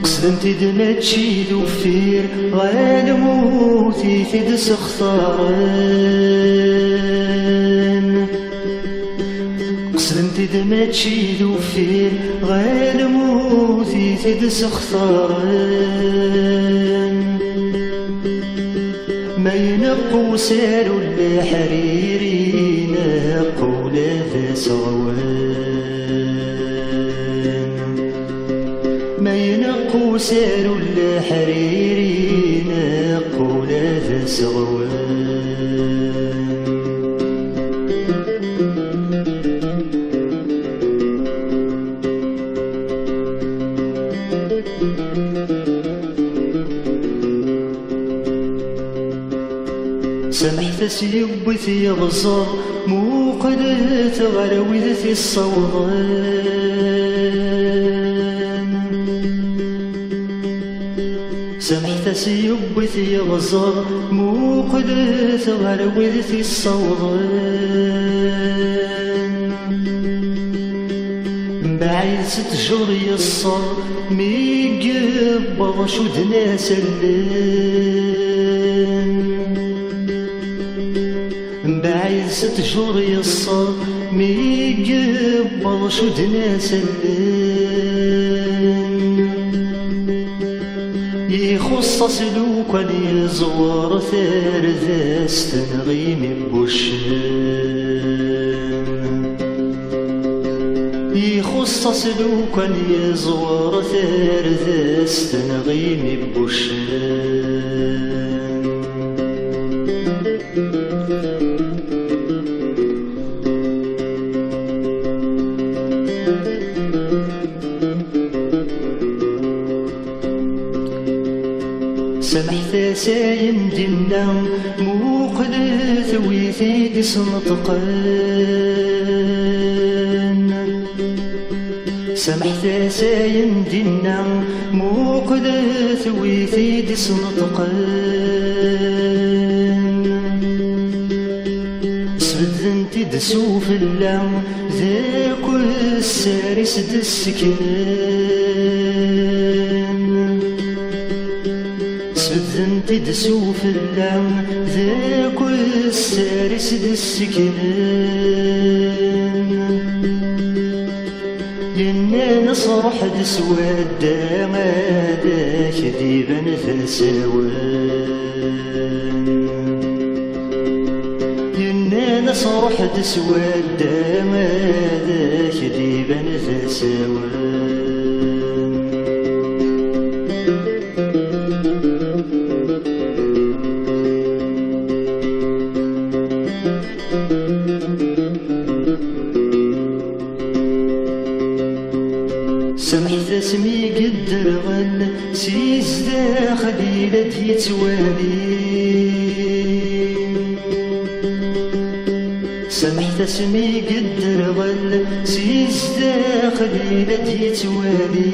قصدنتي دما تشيد وفير غير موتي تدس خسارن قصدنتي دما تشيد وفير غير موتي تدس خسارن ما ينقو سالو الحريري نقو لا صوان ما ينقو سالو الحريري نقو لا صوان سمحت سيبت يغزر مو قدرت غير وذتي الصوضان سمحت أنفاس يبث يغزر موقد ثغر وذث الصوضان بعيد 6 شهور يصر ميقبض شدنا سلان بعيد 6 شهور يصر ميقبض شدنا سلان يخص سلوكا يزور ثارث تنغيم بوشان يخص سلوكا يزور ثارث تنغيم بوشان سمحت سايم دنا موقد ثويثي سنطقان سمحت سايم دنا موقد ثويثي سنطقان سبذنتي دسوف اللام ذاك السارس دسكنان سبذنتي دسوف اللام ذاك السارس دسكنان ينا نصرح دسواد ماداك ذيبا ثساوان ينا نصرح دسواد ماداك ذيبا ثساوان سمحت اسمي قدر غل سيز داخل يلد يتوالي سمحت اسمي قدر غل سيز داخل يلد يتوالي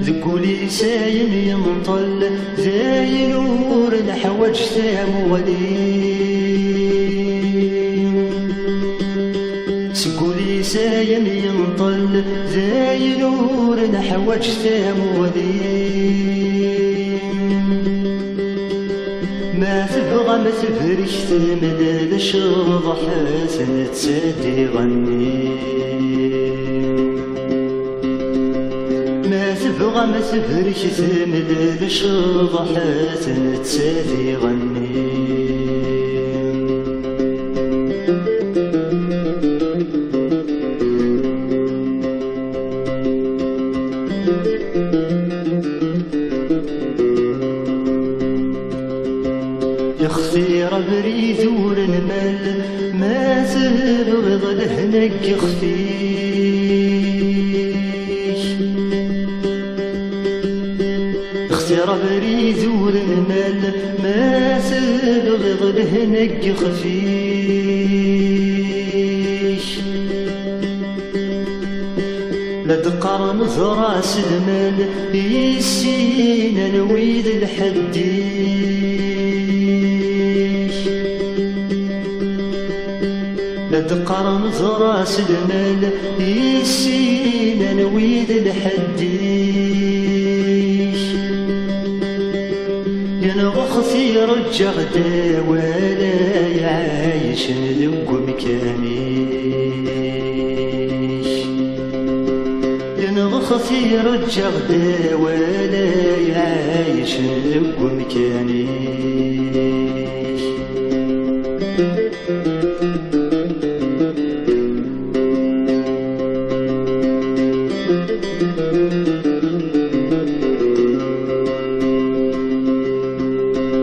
ذكولي ساين ينطل ذا ينور الحواج ثامولي سقولي سايم ينطل ذا ينور الحواج ثامولي ما تبغى ما تبرك ثمن لشرض حسن تسادي غني ما تبغى ما تبرك ثمن لشرض حسن تسادي غني يخفير بريد ورنمل ما تبغض لهنك يخفيك اختير بريد ورنمل ما تبغض لهنك يخفيك لدقر مزراس المال يسينا نويد الحديك لدقر مزراس المال يسينا نويد الحديك ينغخثي رجع دا ولا يعايش ذوق مكانيك ينغخثي رجع دا ولا يعايش ذوق مكانيك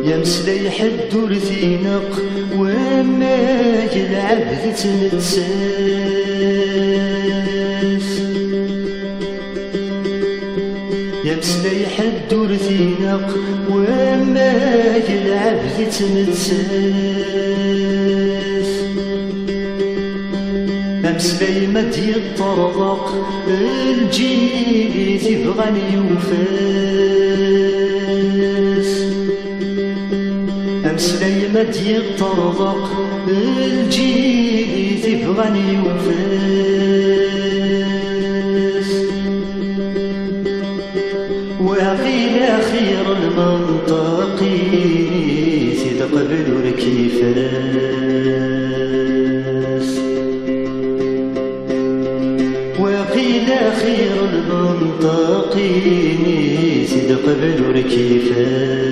يمسلي حد ورثينق وما يلعب تنتساس يمسلي حد ورثينق وما يلعب تنتساس أمسلي ما يطرق الجيت يبغاني يوفاس أمسلي ما يطرق الجيت يبغاني يوفاس وقيل خير المنطقي سيد قبل الكيفاس وقيل خير المنطقي سيد قبل الكيفاس